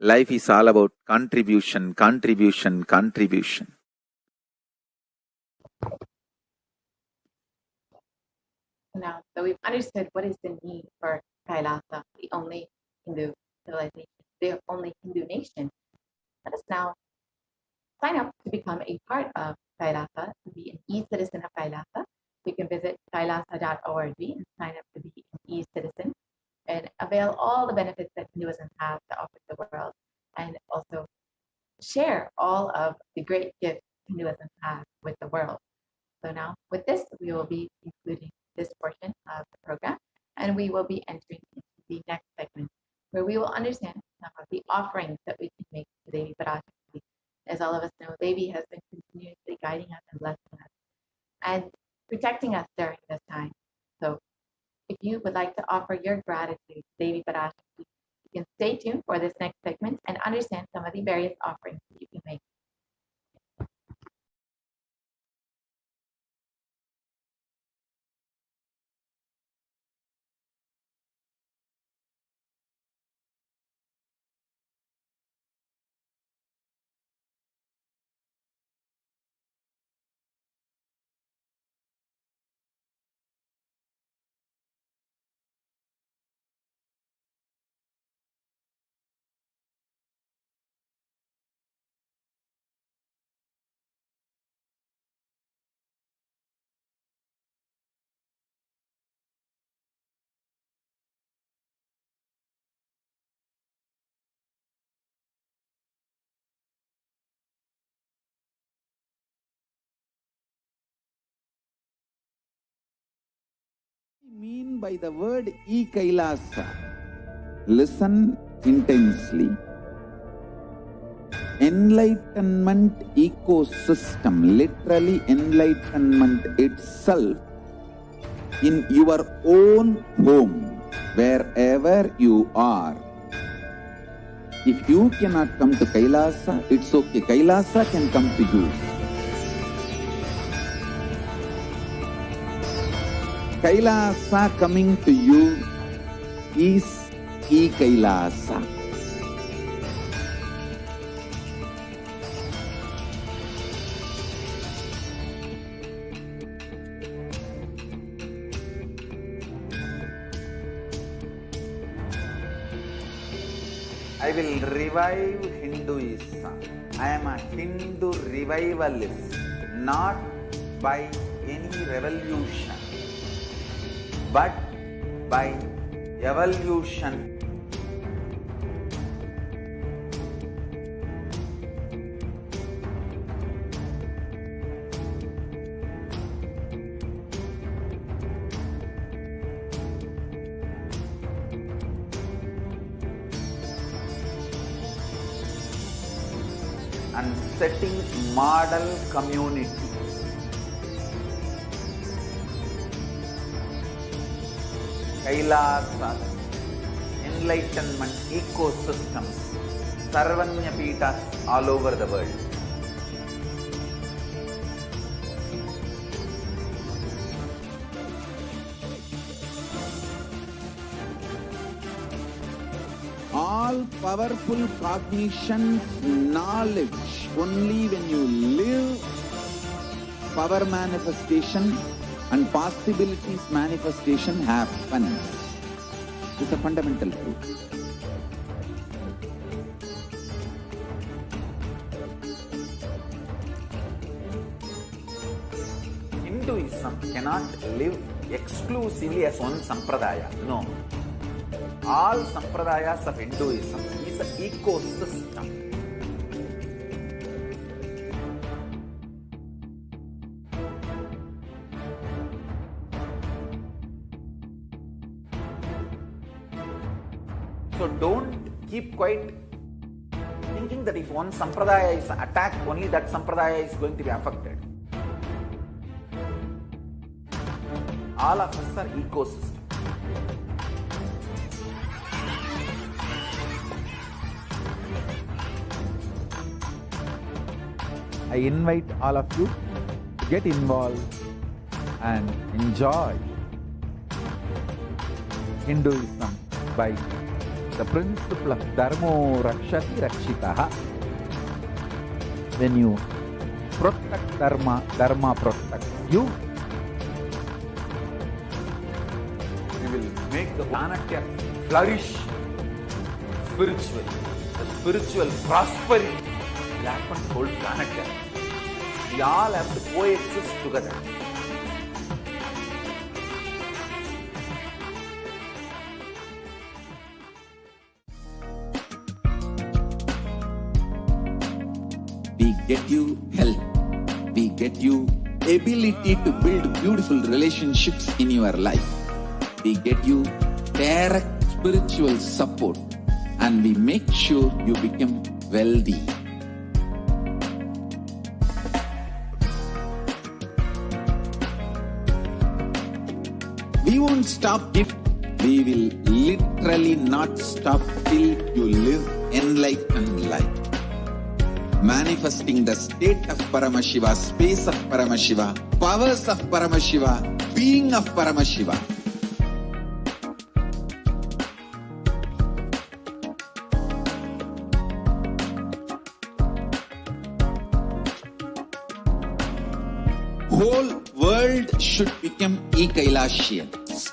life is all about contribution. Now, so we've understood what is the need for Kailasa, the only Hindu civilization, the only Hindu nation. Let us now sign up to become a part of Kailasa, to be an e-citizen of Kailasa. You can visit kailasa.org and sign up to be an e-citizen and avail all the benefits that Hinduism has to offer the world, and also share all of the great gifts Hinduism has with the world. So now with this, we will be concluding this portion of the program, and we will be entering into the next segment where we will understand the offerings that we can make to Devi Parashakti Devi Parashakti. You can stay tuned for this next segment and understand some of the various offerings that you can make. I mean by the word e-Kailasa? Listen intensely. Enlightenment ecosystem, literally enlightenment itself, in your own home, wherever you are. If you cannot come to Kailasa, it's okay. Kailasa can come to you. Kailasa coming to you is e-Kailasa. I will revive Hinduism. I am a Hindu revivalist, not by any revolution, but by evolution. And setting model community. Kailasas, enlightenment ecosystems, Sarvanya Pitas all over the world. All powerful cognition, knowledge, only when you live, power manifestation and possibilities manifestation happens. It's a fundamental truth. Hinduism cannot live exclusively as one sampradaya. No. All sampradayas of Hinduism is an ecosystem. So don't keep quiet thinking that if one sampradaya is attacked, only that sampradaya is going to be affected. All of us are ecosystem. I invite all of you to get involved and enjoy Hinduism by the principle of Dharmo Rakshati Rakshitaha. When you protect Dharma, Dharma protects you. You will make the planet flourish spiritually. The spiritual prosperity will happen to the whole planet. We all have to coexist together. We get you health. We get you ability to build beautiful relationships in your life. We get you direct spiritual support, and we make sure you become wealthy. We won't stop giving we will literally not stop till you live enlightened life. Manifesting the state of Paramashiva, space of Paramashiva, powers of Paramashiva, being of Paramashiva. Whole world should become e-Kailashians.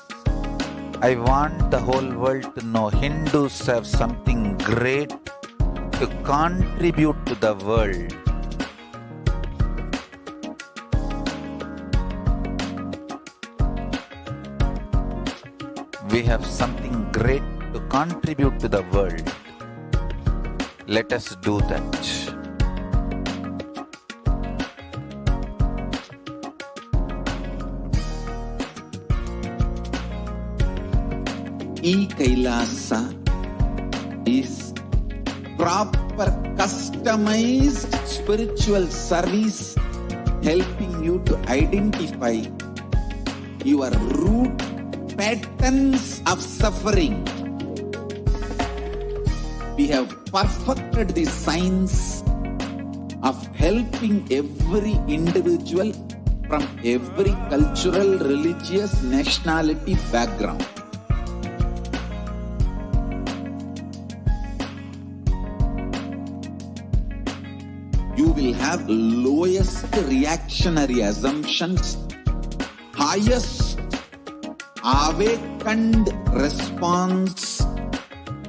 I want the whole world to know Hindus have something great to contribute to the world. We have something great to contribute to the world. Let us do that. E-Kailasa is proper customized spiritual service helping you to identify your root patterns of suffering. We have perfected the science of helping every individual from every cultural, religious, nationality background. You will have lowest reactionary assumptions, highest awakened response,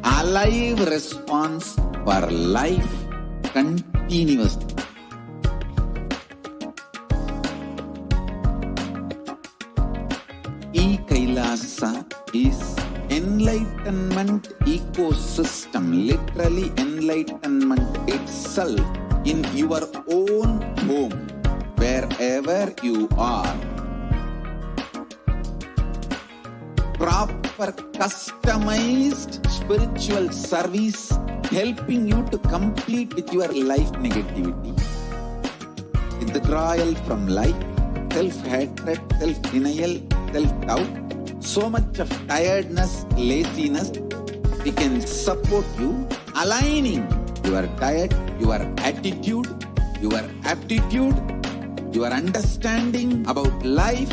alive response for life continuously. E-Kailasa is enlightenment ecosystem, literally enlightenment itself in your own home, wherever you are. Proper customized spiritual service helping you to complete with your life negativity, withdrawal from life, self-hatred, self-denial, self-doubt, so much of tiredness, laziness. We can support you aligning your diet, your attitude, your aptitude, your understanding about life.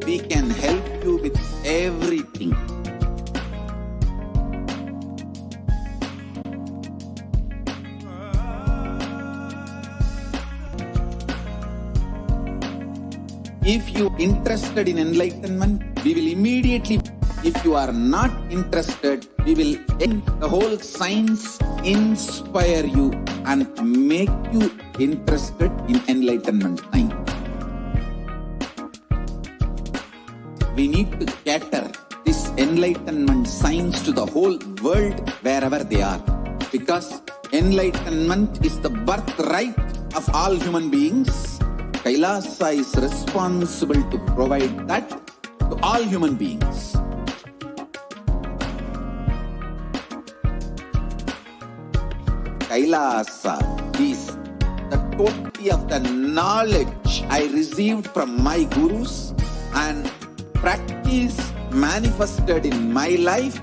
We can help you with everything. If you are interested in enlightenment, we will immediately. If you are not interested, we will end the whole science, inspire you and make you interested in enlightenment science. We need to cater this enlightenment science to the whole world wherever they are, because enlightenment is the birthright of all human beings. Kailasa is responsible to provide that to all human beings. Kailasa is the totality of the knowledge I received from my gurus and practice manifested in my life,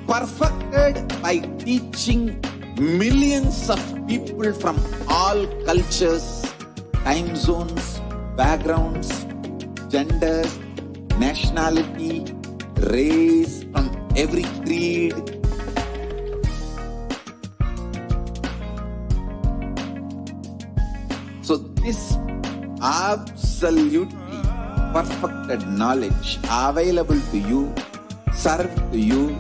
perfected by teaching millions of people from all cultures, time zones, backgrounds, genders, nationality, race, from every creed. So this absolutely perfected knowledge available to you, served to you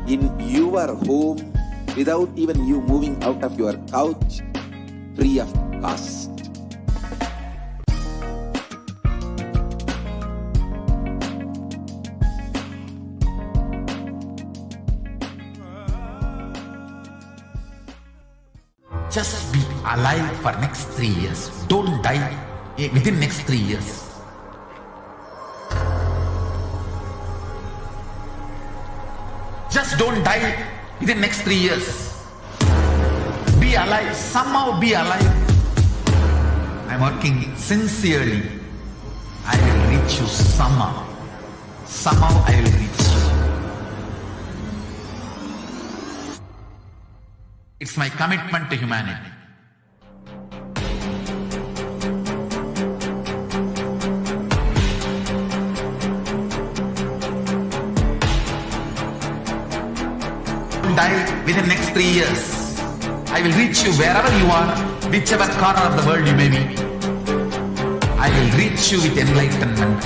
in your home without even you moving out of your couch, free of cost. Just be alive for next 3 years. Don't die within next 3 years. Just don't die within next 3 years. Be alive. Somehow be alive. I'm working sincerely. I will reach you somehow. Somehow I will reach you. It's my commitment to humanity. Die within next 3 years. I will reach you wherever you are, whichever corner of the world you may be. I will reach you with enlightenment.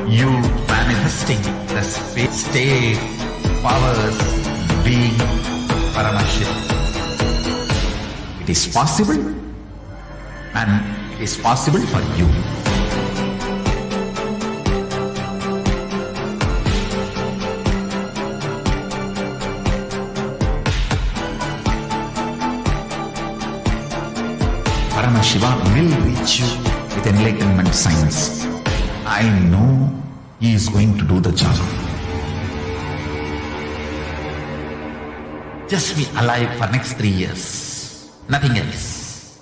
You manifesting the state, powers, being Paramashivoham. It is possible, and it is possible for you. Paramashivoham will reach you with enlightenment science. I know he is going to do the job. Just be alive for next 3 years. Nothing else.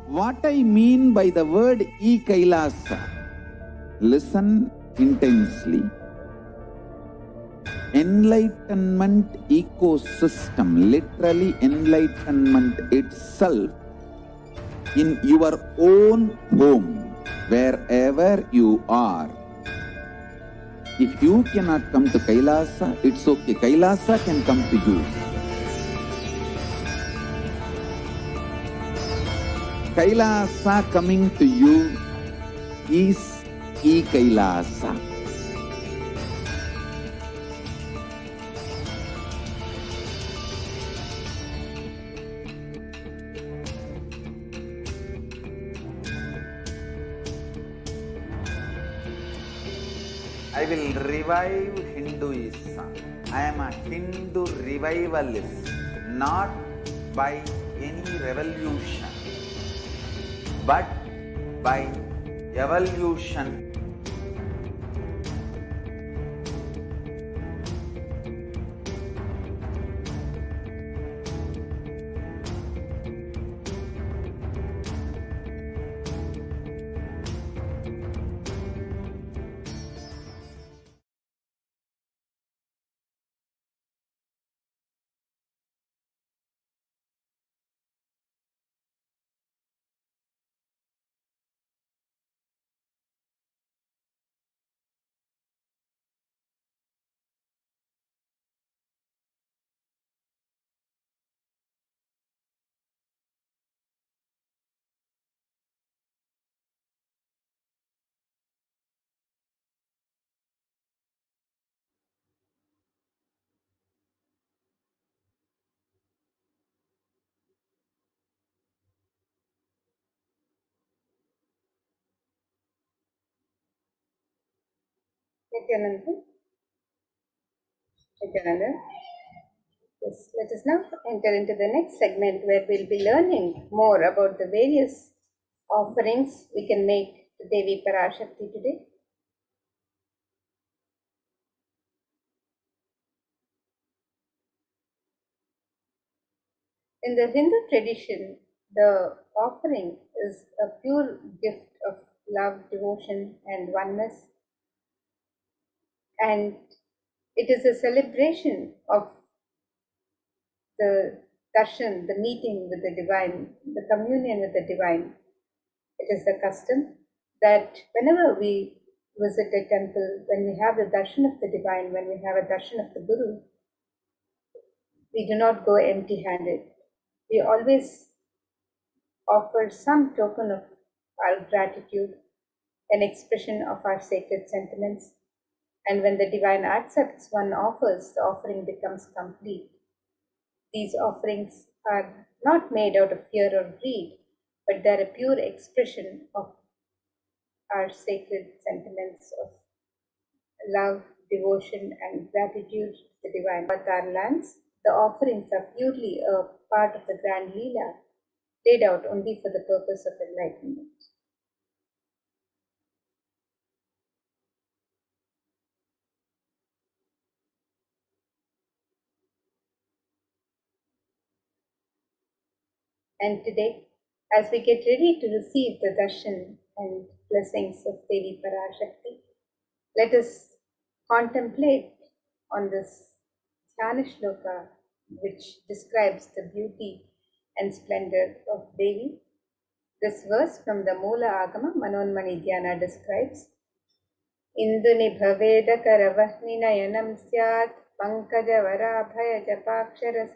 What I mean by the word e-Kailasa, listen intensely. Enlightenment ecosystem, literally enlightenment itself, in your own home, wherever you are. If you cannot come to Kailasa, it's okay. Kailasa can come to you. Kailasa coming to you is e-Kailasa. I will revive Hinduism. I am a Hindu revivalist, not by any revolution, but by evolution. Nithyananda. Yes, let us now enter into the next segment where we'll be learning more about the various offerings we can make to Devi Parashakti today. In the Hindu tradition, the offering is a pure gift of love, devotion, and oneness, and it is a celebration of the darshan, the meeting with the divine, the communion with the divine. It is the custom that whenever we visit a temple, when we have the darshan of the divine, when we have a darshan of the Guru, we do not go empty-handed. We always offer some token of our gratitude, an expression of our sacred sentiments. And when the divine accepts one offers, the offering becomes complete. These offerings are not made out of fear or greed, but they're a pure expression of our sacred sentiments of love, devotion, and gratitude to the divine. But our lands, the offerings are purely a part of the grand Leela, laid out only for the purpose of enlightenment. And today, as we get ready to receive the darshan and blessings of Devi Parashakti, let us contemplate on this Sthana Shloka, which describes the beauty and splendor of Devi. This verse from the Moola Agama Manonmani Dhyana describes Indunibhavedakaravatninayanam syat pankajavaraabhayajapakshara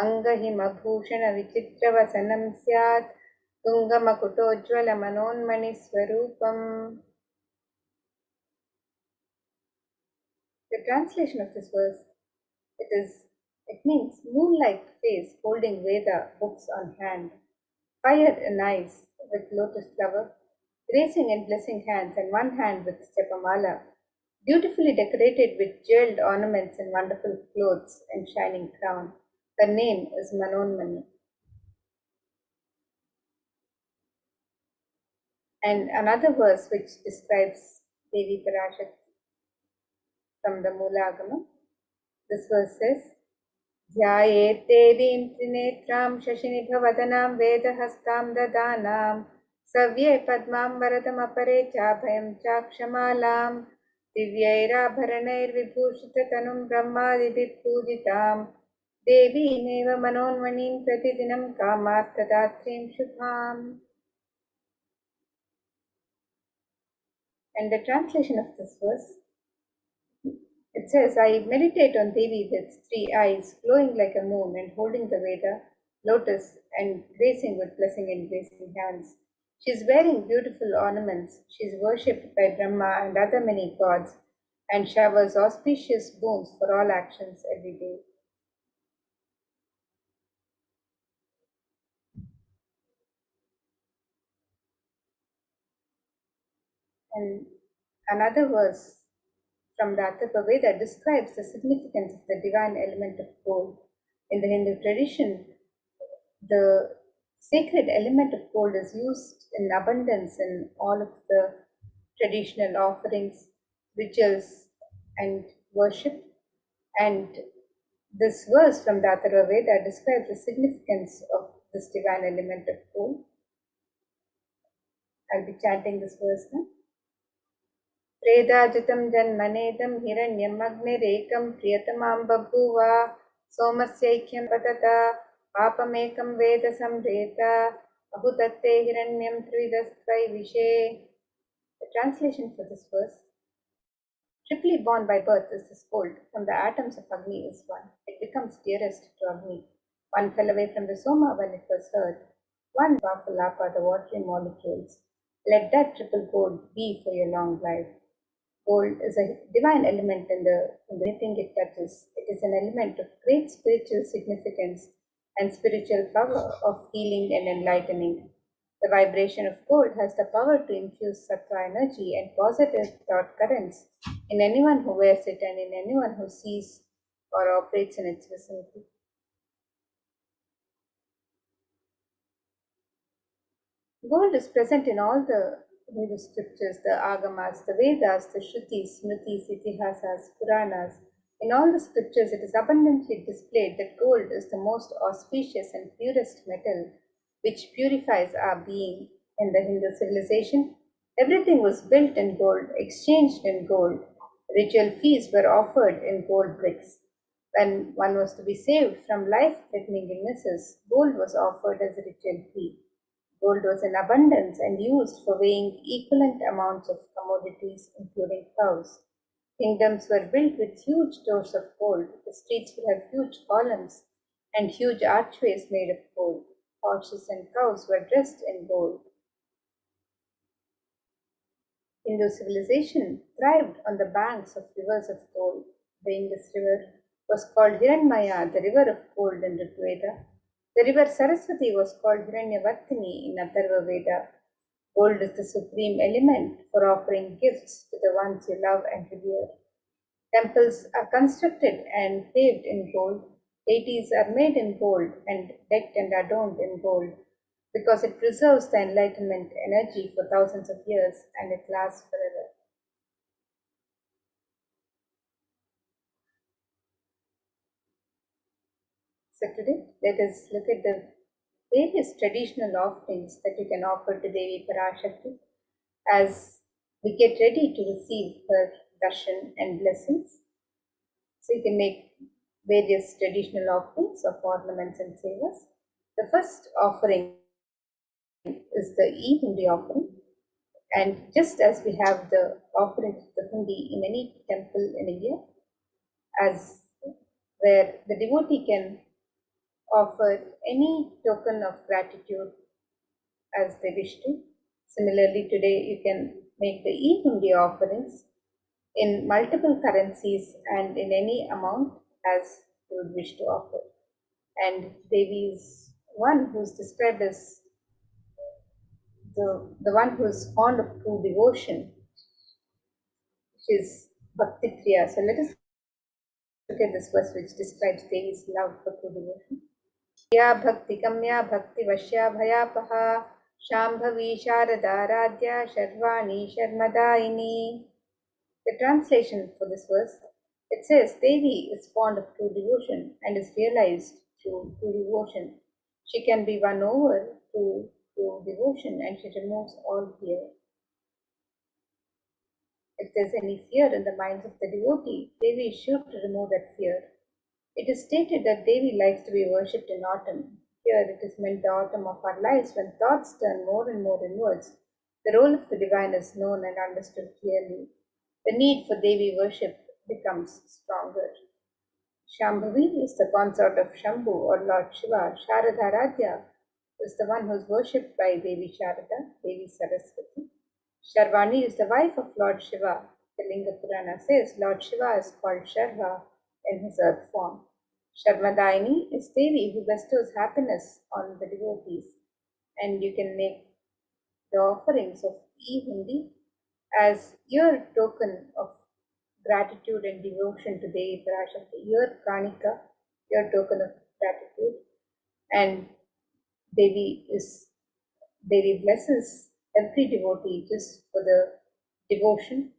Angahimabhushana-vichitravasanam syat Tungamakutojjvala-manonmani-swarupam. The translation of this verse, it means moon-like face holding Veda books on hand, fire in eyes with lotus flower, gracing and blessing hands, and one hand with Japamala, beautifully decorated with jeweled ornaments and wonderful clothes and shining crown. Her name is Manonmani. And another verse which describes Devi Parashakti from the Moolagama. This verse says, Jayet Devim Trinetram Shashinibhavadanam Vedahastam Dadanam Savye Padmam Varadam Apare Chabhayam Chakshamalam Divyairabharanair Vibhushitatanum Brahmadibhit Pujitam Devi Neva Manonmanim Pratidinam Kamartadatrim Shubham. And the translation of this verse, it says, I meditate on Devi with 3 eyes, glowing like a moon and holding the Veda, lotus, and gracing with blessing and gracing hands. She is wearing beautiful ornaments. She is worshipped by Brahma and other many gods and showers auspicious boons for all actions every day. And another verse from the Atharva Veda describes the significance of the divine element of gold. In the Hindu tradition, the sacred element of gold is used in abundance in all of the traditional offerings, rituals, and worship. And this verse from the Atharva Veda describes the significance of this divine element of gold. I'll be chanting this verse now. Predajitam janmanedam hiranyam agnirekam priyatamam babhuva somasyaikyam patata papamekam veda samreta ahutatte hiranyam trividastvai vishe. The translation for this verse, triply born by birth is this gold, from the atoms of Agni is one. It becomes dearest to Agni. One fell away from the Soma when it was heard. One powerful Apa, the watery molecules. Let that triple gold be for your long life. Gold is a divine element in anything it touches. It is an element of great spiritual significance and spiritual power of healing and enlightening. The vibration of gold has the power to infuse sattva energy and positive thought currents in anyone who wears it and in anyone who sees or operates in its vicinity. Gold is present in all the Hindu scriptures, the Agamas, the Vedas, the Shrutis, Smritis, Itihasas, Puranas. In all the scriptures, it is abundantly displayed that gold is the most auspicious and purest metal which purifies our being. In the Hindu civilization, everything was built in gold, exchanged in gold. Ritual feasts were offered in gold bricks. When one was to be saved from life-threatening illnesses, gold was offered as a ritual fee. Gold was in abundance and used for weighing equivalent amounts of commodities, including cows. Kingdoms were built with huge stores of gold. The streets would have huge columns and huge archways made of gold. Horses and cows were dressed in gold. Hindu civilization thrived on the banks of rivers of gold. The Indus River was called Hiranmaya, the river of gold in Rigveda. The river Saraswati was called Hiranyavartini in Atharva Veda. Gold is the supreme element for offering gifts to the ones you love and revere. Temples are constructed and paved in gold. Deities are made in gold and decked and adorned in gold because it preserves the enlightenment energy for thousands of years and it lasts forever. So today, let us look at the various traditional offerings that you can offer to Devi Parashakti as we get ready to receive her darshan and blessings. So you can make various traditional offerings of ornaments and sevas. The first offering is the e-hundi offering. And just as we have the offering of the hundi in any temple in India, as where the devotee can offer any token of gratitude as they wish to. Similarly, today you can make the e-hundi offerings in multiple currencies and in any amount as you would wish to offer. And Devi is one who is described as the one who is fond of true devotion. She is Bhakti Priya. So let us look at this verse which describes Devi's love for true devotion. या भक्ति कम्या भक्ति वश्या भयापहा Shambhavi शारदाराध्या Sharvani शर्मदायिनी. The translation for this verse, it says Devi is fond of true devotion and is realized through true devotion. She can be won over through devotion and she removes all fear. If there's any fear in the minds of the devotee, Devi is sure to remove that fear. It is stated that Devi likes to be worshipped in autumn. Here it is meant the autumn of our lives when thoughts turn more and more inwards. The role of the divine is known and understood clearly. The need for Devi worship becomes stronger. Shambhavi is the consort of Shambhu or Lord Shiva. Sharadharadhya is the one who is worshipped by Devi Sharada, Devi Saraswati. Sharvani is the wife of Lord Shiva. The Linga Purana says Lord Shiva is called Sharva in his earth form. Sharmadaini is Devi who bestows happiness on the devotees. And you can make the offerings of e-hundi as your token of gratitude and devotion to Devi Parashakti, your kanika, your token of gratitude. And Devi blesses every devotee just for the devotion.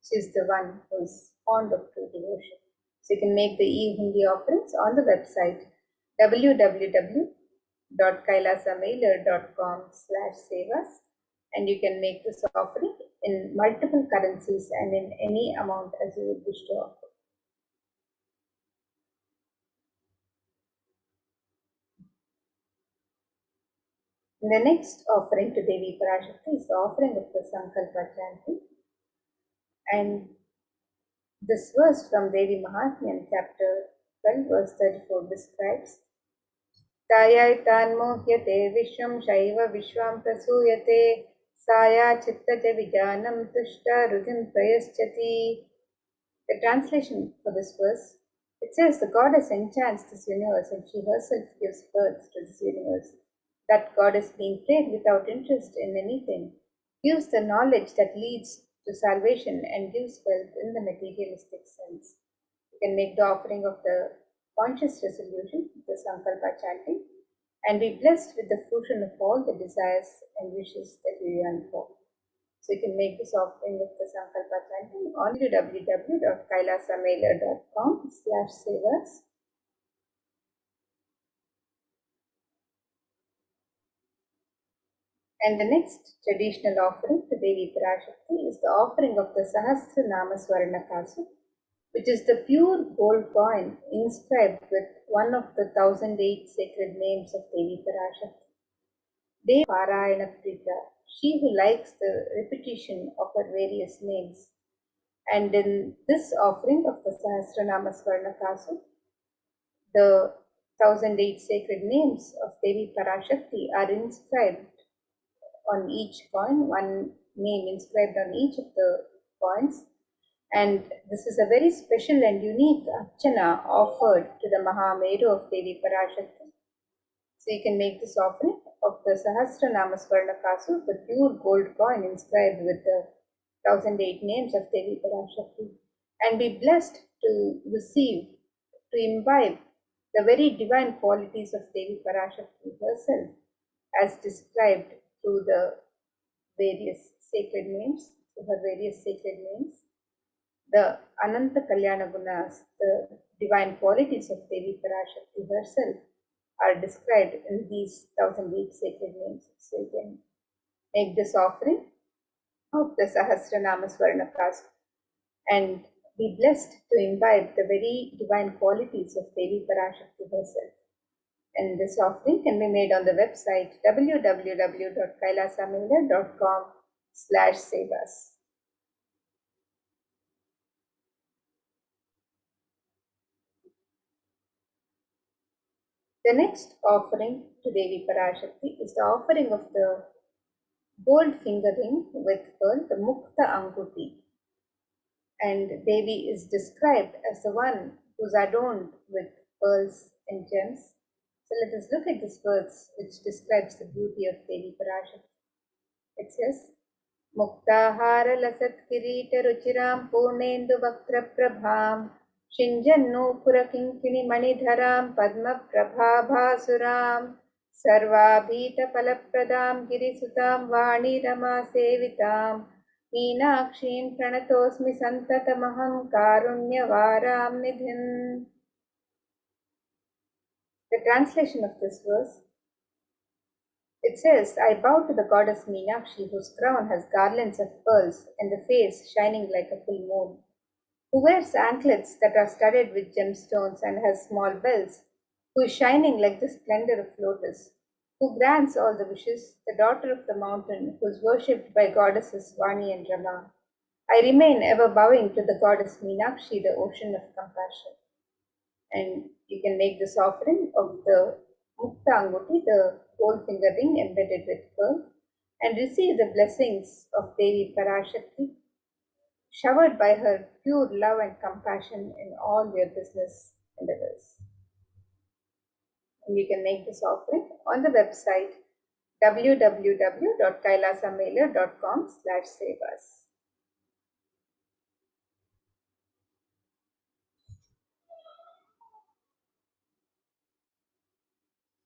She is the one who is fond of true devotion. So you can make the e-hundi offerings on the website www.kailasamailer.com/sevas, and you can make this offering in multiple currencies and in any amount as you would wish to offer. And the next offering to Devi Parashakti is the offering of the Sankalpa chanting. And this verse from Devi Mahatmyam, chapter 12, verse 34 describes Tayai tanmohyate vishwam shaiva vishwam prasuyate saya chittaja vijanam tushta rudim prayaschati. The translation for this verse, it says the goddess enchants this universe and she herself gives birth to this universe. That goddess being prayed without interest in anything gives the knowledge that leads to salvation and gives wealth in the materialistic sense. You can make the offering of the conscious resolution, the Sankalpa chanting, and be blessed with the fruition of all the desires and wishes that you yearn for. So you can make this offering of the Sankalpa chanting on www.kailasamailer.com/sevas. And the next traditional offering to Devi Parashakti is the offering of the Sahasranama Swarnakasu, which is the pure gold coin inscribed with one of the 1008 sacred names of Devi Parashakti. Devi Parayana Prita, she who likes the repetition of her various names. And in this offering of the Sahasranama Swarnakasu, the 1008 sacred names of Devi Parashakti are inscribed on each coin, one name inscribed on each of the coins. And this is a very special and unique archana offered to the Mahameru of Devi Parashakti. So you can make this offering of the Sahasranama Swarnakasu, the pure gold coin inscribed with the 1008 names of Devi Parashakti, and be blessed to receive, to imbibe the very divine qualities of Devi Parashakti herself as described through the various sacred names, through her various sacred names. The Ananta Kalyana Gunas, the divine qualities of Devi Parashakti herself, are described in these 1008 sacred names. So you can make this offering of the Sahasranama Swarnakasu and be blessed to imbibe the very divine qualities of Devi Parashakti herself. And this offering can be made on the website www.kailasamela.com/sevas. The next offering to Devi Parashakti is the offering of the gold finger ring with pearl, the Mukta Anguti. And Devi is described as the one who's adorned with pearls and gems. So let us look at this verse which describes the beauty of Devi Parashakti. It says, Muktahara lasat kirita ruchiram purnendu vaktra prabham Shinjannu kinkini manidharam padma prabhabhasuram Sarvabhita palapradam girisutam vani rama sevitam Meenakshim pranatosmi santatamaham karunyavaram nidhin. The translation of this verse, it says, I bow to the goddess Meenakshi, whose crown has garlands of pearls and the face shining like a full moon, who wears anklets that are studded with gemstones and has small bells, who is shining like the splendor of lotus, who grants all the wishes, the daughter of the mountain, who is worshipped by goddesses Vani and Rama. I remain ever bowing to the goddess Meenakshi, the ocean of compassion. And you can make this offering of the Mukta Anguti, the gold finger ring embedded with pearl, and receive the blessings of Devi Parashakti, showered by her pure love and compassion in all your business endeavors. And you can make this offering on the website www.kailasamela.com/sevas.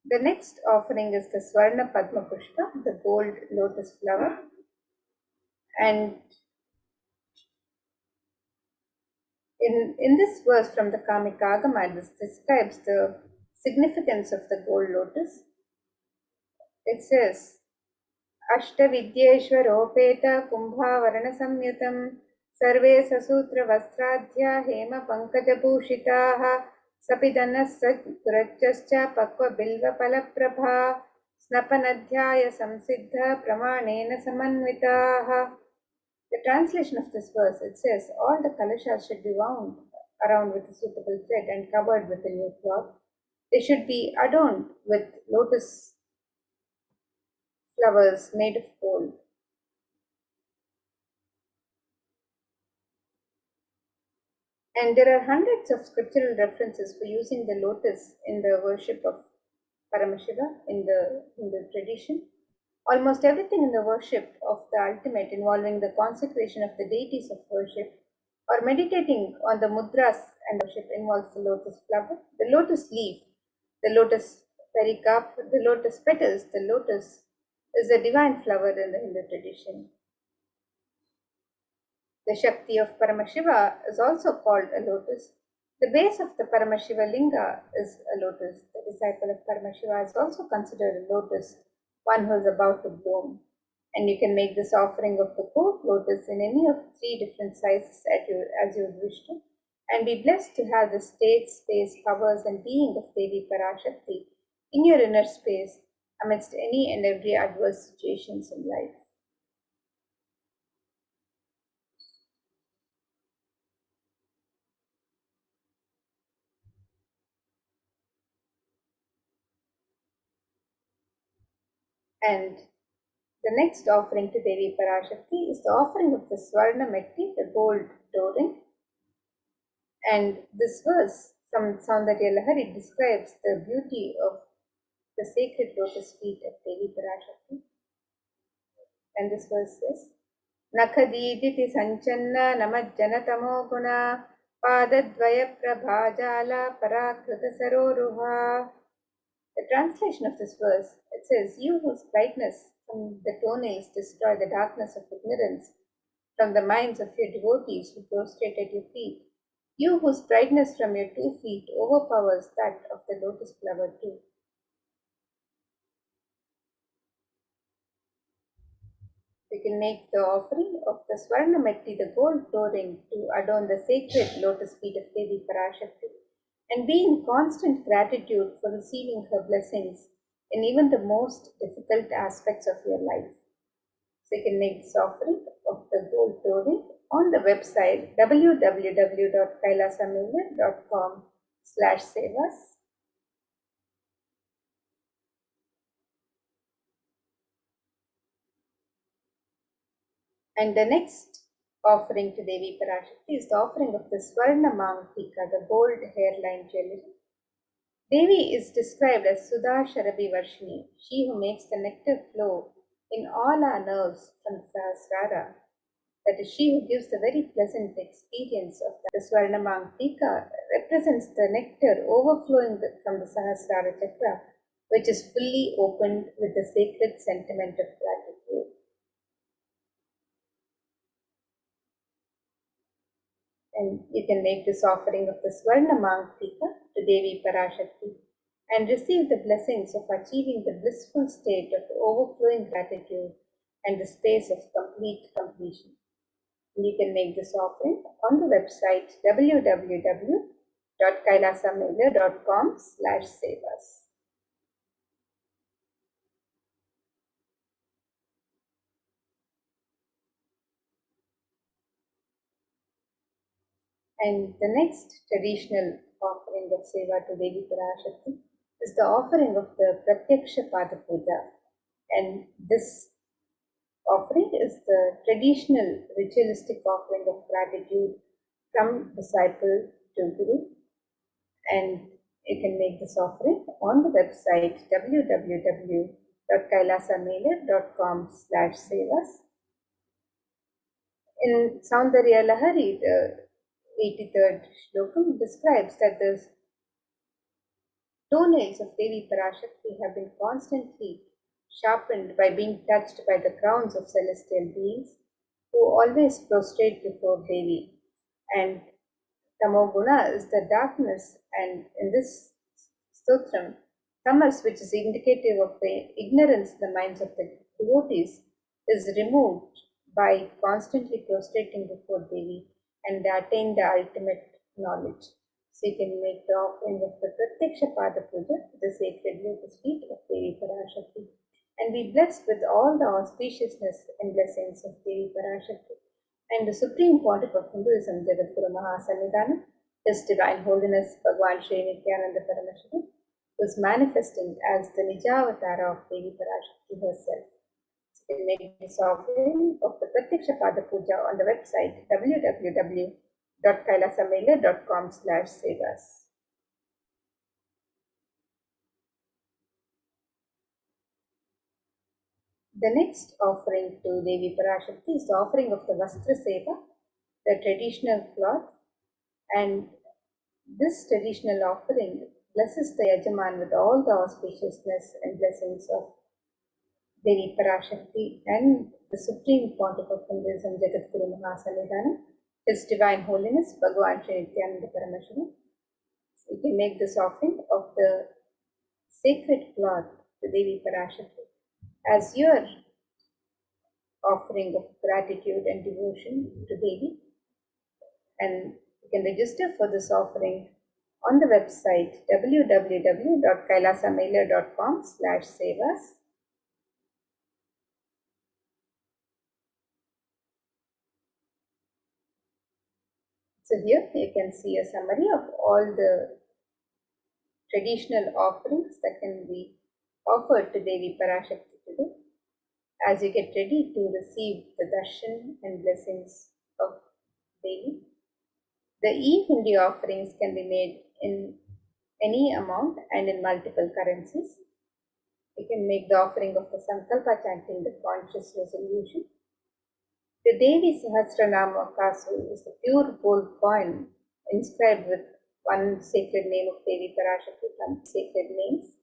The next offering is the Swarna Padma Pushpa, the gold lotus flower. And in this verse from the Kamika Agama, this describes the significance of the gold lotus. It says, Ashtavidyeshwaropeta kumbhavarana samyutam sarve sasutra vastradhya hema pankajabhushitaha sapidanas satpurachascha pakva bilva palaprabha snapanadhyaya samsiddha pramanena samanvitaha. The translation of this verse, it says, all the kalashas should be wound around with a suitable thread and covered with a new cloth. They should be adorned with lotus flowers made of gold. And there are hundreds of scriptural references for using the lotus in the worship of Paramashiva in the Hindu tradition. Almost everything in the worship of the ultimate involving the consecration of the deities of worship or meditating on the mudras and worship involves the lotus flower, the lotus leaf, the lotus pericarp, the lotus petals. The lotus is a divine flower in the Hindu tradition. The Shakti of Paramashiva is also called a lotus. The base of the Paramashiva linga is a lotus. The disciple of Paramashiva is also considered a lotus, one who is about to bloom. And you can make this offering of the gold lotus in any of 3 different sizes as you would wish to, and be blessed to have the state, space, powers, and being of Devi Parashakti in your inner space amidst any and every adverse situations in life. And the next offering to Devi Parashakti is the offering of the Swarna Metti, the gold dooring. And this verse from Saundarya Lahari describes the beauty of the sacred lotus feet of Devi Parashakti. And this verse says, Nakhadiditi Sanchanna Namajjana Tamoguna Padadvaya Prabhajala Parakrita Saroruha. The translation of this verse, it says, you whose brightness from the toenails destroy the darkness of ignorance from the minds of your devotees who prostrate at your feet, you whose brightness from your 2 feet overpowers that of the lotus flower too. We can make the offering of the Swarnamatti, the gold flooring, to adorn the sacred lotus feet of Devi Parashakti, and be in constant gratitude for receiving her blessings in even the most difficult aspects of your life. So you can make this offering of the gold flooring on the website www.kailasamula.com/sevas. And the next offering to Devi Parashakti is the offering of the Swarna Mangtika, the gold hairline jewelry. Devi is described as Sudha Sharabi Varshini, she who makes the nectar flow in all our nerves from the Sahasrara. That is, she who gives the very pleasant experience of the Swarna Mangtika represents the nectar overflowing from the Sahasrara Chakra, which is fully opened with the sacred sentiment of gratitude. And you can make this offering of the Swarna Mangtika to Devi Parashakti and receive the blessings of achieving the blissful state of overflowing gratitude and the space of complete completion. And you can make this offering on the website www.kailasamela.com/sevas. And the next traditional offering of Seva to Devi Parashakti is the offering of the Pratyaksha Pada Puja. And this offering is the traditional ritualistic offering of gratitude from disciple to Guru. And you can make this offering on the website www.kailasamela.com/sevas. In Saundarya Lahari, the 83rd Shlokam describes that the toenails of Devi Parashakti have been constantly sharpened by being touched by the crowns of celestial beings who always prostrate before Devi. And Tamoguna is the darkness, and in this stotram, tamas, which is indicative of the ignorance in the minds of the devotees, is removed by constantly prostrating before Devi and attain the ultimate knowledge. So you can make the offering of the Pratyaksha Pada Puja, the sacred lotus feet of Devi Parashakti, and be blessed with all the auspiciousness and blessings of Devi Parashakti. And the Supreme Pontiff of Hinduism, Jagadguru Mahasannidhanam, His Divine Holiness Bhagwan Sri Nithyananda Paramashivam, was manifesting as the Nijavatara of Devi Parashakti herself. So you can make this offering of the Pratyaksha Pada Puja on the website www.kailasamela.com/sevas. The next offering to Devi Parashakti is the offering of the Vastra Seva, the traditional cloth, and this traditional offering blesses the Yajaman with all the auspiciousness and blessings of Devi Parashakti and the Supreme Pontiff of Hinduism, Jagadguru Mahasannidhanam, His Divine Holiness Bhagwan Sri Nithyananda Paramashivam. So you can make this offering of the sacred cloth to Devi Parashakti as your offering of gratitude and devotion to Devi. And you can register for this offering on the website www.kailasamela.com/sevas. So here you can see a summary of all the traditional offerings that can be offered to Devi Parashakti today. As you get ready to receive the darshan and blessings of Devi, the e-hundi offerings can be made in any amount and in multiple currencies. You can make the offering of the Sankalpa chanting, the conscious resolution. The Devi Sahasranama Kasu is the pure gold coin inscribed with one sacred name of Devi Parashakti from sacred names.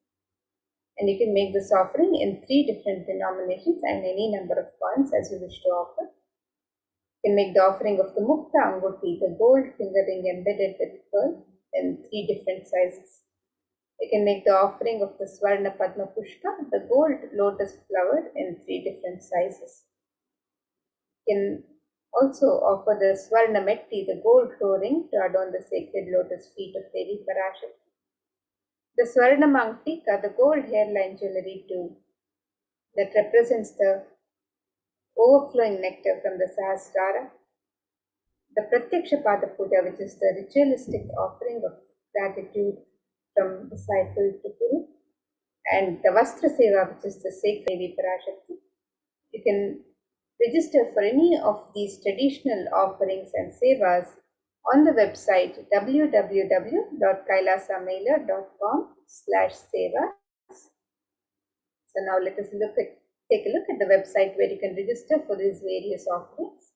And you can make this offering in 3 different denominations and any number of coins as you wish to offer. You can make the offering of the Mukta Anguti, the gold finger ring embedded with pearl, in 3 different sizes. You can make the offering of the Swarna Padma Pushpa, the gold lotus flower, in 3 different sizes. can also offer the Swarnametti, the gold flooring, to adorn the sacred lotus feet of Devi Parashakti. The Swarnamangtika, the gold hairline jewelry too, that represents the overflowing nectar from the Sahasrara. The Pratyaksha Pada Puja, which is the ritualistic offering of gratitude from disciple to Guru, and the Vastra Seva, which is the sacred Devi Parashakti. You can register for any of these traditional offerings and sevas on the website www.kailasamailer.com/sevas. So now let us take a look at the website where you can register for these various offerings.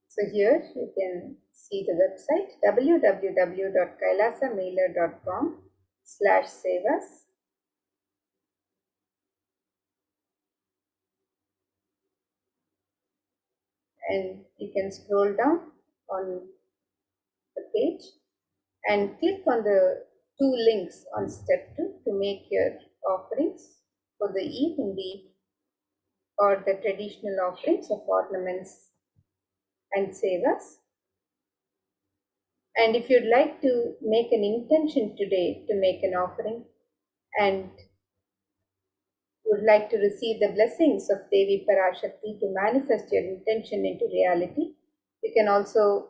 So here you can see the website www.kailasamailer.com/sevas. And you can scroll down on the page and click on the two links on step 2 to make your offerings for the e-hundi or the traditional offerings of ornaments and sevas. And if you'd like to make an intention today to make an offering and would like to receive the blessings of Devi Parashakti to manifest your intention into reality, you can also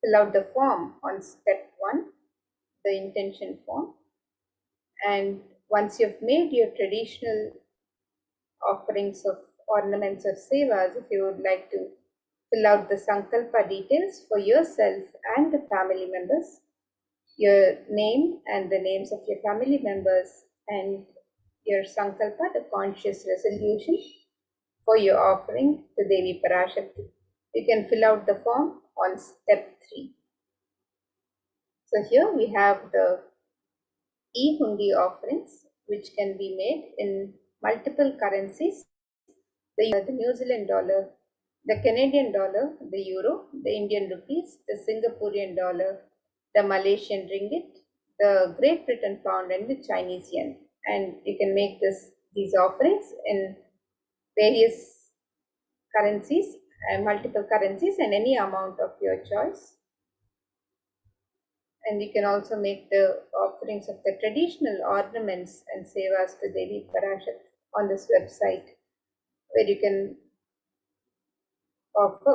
fill out the form on step 1, the intention form. And once you've made your traditional offerings of ornaments or sevas, if you would like to fill out the Sankalpa details for yourself and the family members, your name and the names of your family members, and your Sankalpa, the conscious resolution for your offering to Devi Parashakti. You can fill out the form on step 3. So here we have the e-hundi offerings, which can be made in multiple currencies: the New Zealand dollar, the Canadian dollar, the euro, the Indian rupees, the Singaporean dollar, the Malaysian ringgit, the Great Britain pound, and the Chinese yen. And you can make these offerings in various currencies, multiple currencies, and any amount of your choice. And you can also make the offerings of the traditional ornaments and sevas to Devi Parashakti on this website, where you can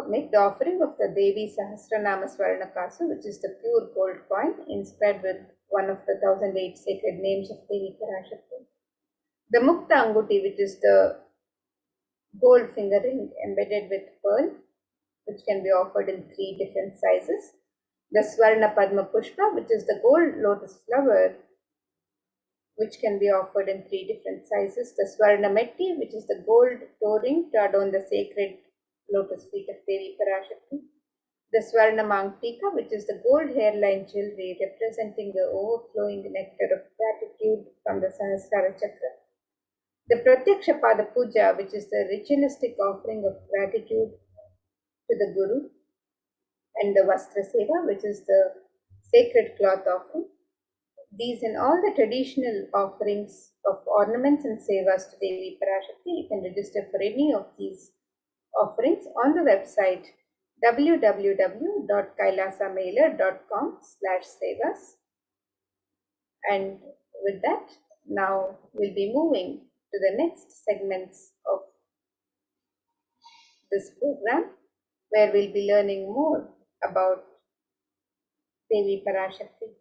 make the offering of the Devi Sahasranama Swarnakasu, which is the pure gold coin inscribed with one of the 1008 sacred names of Devi Parashakti. The Mukta Anguti, which is the gold finger ring embedded with pearl, which can be offered in 3 different sizes. The Swarna Padma Pushpa, which is the gold lotus flower, which can be offered in 3 different sizes. The Swarna Metti, which is the gold toe ring to adorn the sacred lotus feet of Devi Parashakti. The Swarna Mangtika, which is the gold hairline jewelry representing the overflowing nectar of gratitude from the Sahasrara Chakra. The Pratyaksha Pada Puja, which is the ritualistic offering of gratitude to the Guru. And the Vastra Seva, which is the sacred cloth offering. These and all the traditional offerings of ornaments and sevas to Devi Parashakti, you can register for any of these offerings on the website www.kailasamailer.com/sevas. And with that, now we'll be moving to the next segments of this program, where we'll be learning more about Devi Parashakti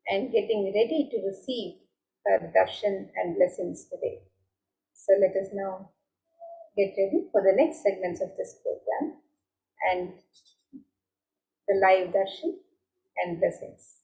and getting ready to receive her darshan and blessings today. So let us now get ready for the next segments of this program and the live darshan and blessings.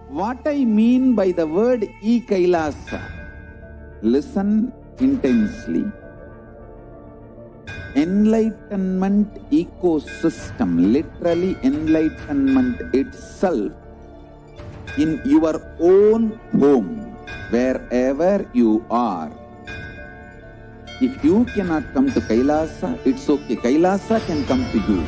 What I mean by the word e-Kailasa, listen intensely. Enlightenment ecosystem, literally enlightenment itself, in your own home, wherever you are. If you cannot come to Kailasa, it's okay. Kailasa can come to you.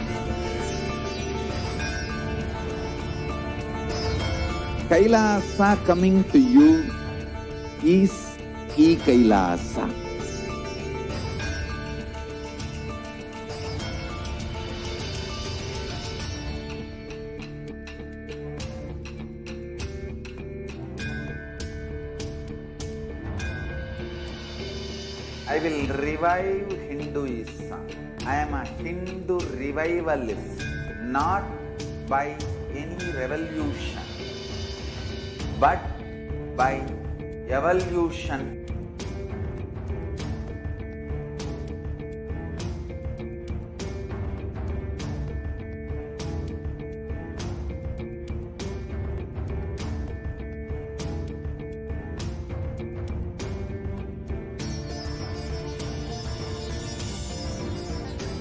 Kailasa coming to you is e-Kailasa. I will revive Hinduism. I am a Hindu revivalist, not by any revolution, but by evolution.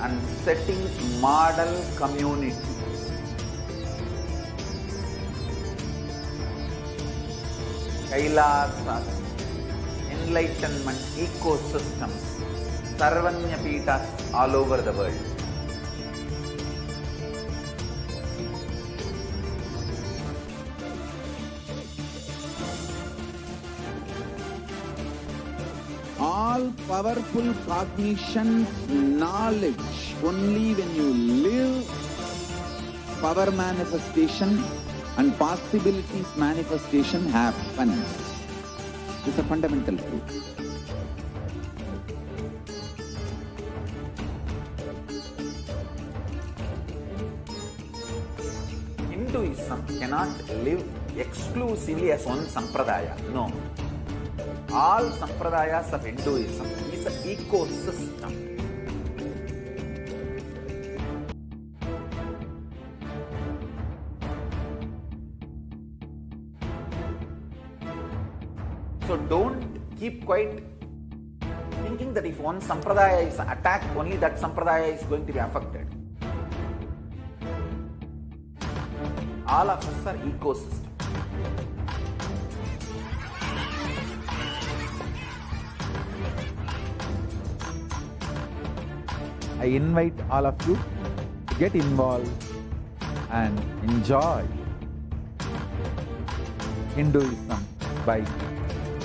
And setting model community. Kailasas, enlightenment ecosystems, Sarvanya Pitas all over the world. All powerful cognition, knowledge, only when you live, power manifestation and possibilities manifestation happens. This is a fundamental truth. Hinduism cannot live exclusively as one sampradaya. No. All sampradayas of Hinduism is an ecosystem. So don't keep quiet thinking that if one sampradaya is attacked, only that sampradaya is going to be affected. All of us are ecosystem. I invite all of you to get involved and enjoy Hinduism by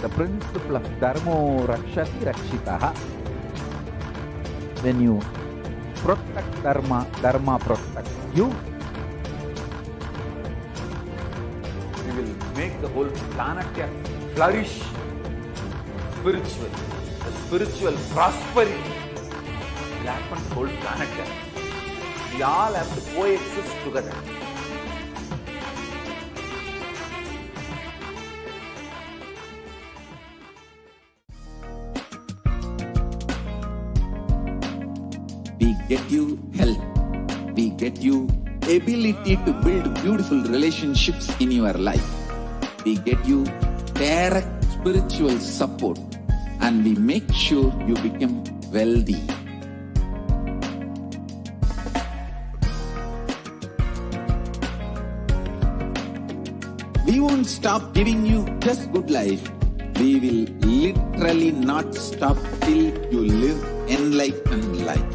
the principle of Dharmo Rakshati Rakshitaha. When you protect Dharma, Dharma protects you. We will make the whole planet flourish spiritually. The spiritual prosperity will happen to the whole planet. We all have to coexist together. We get you health. We get you ability to build beautiful relationships in your life. We get you direct spiritual support, and we make sure you become wealthy. We won't stop giving you just good life. We will literally not stop till you live enlightened life.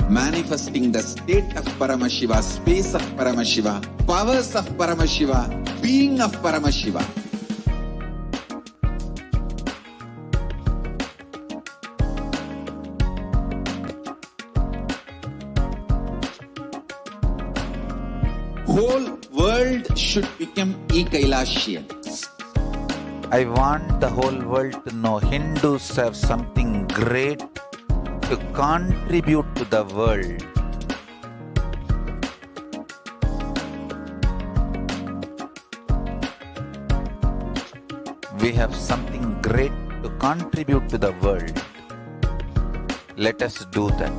Manifesting the state of Paramashiva, space of Paramashiva, powers of Paramashiva, being of Paramashiva. Whole world should become e-Kailasians. I want the whole world to know Hindus have something great to contribute to the world. We have something great to contribute to the world. Let us do that.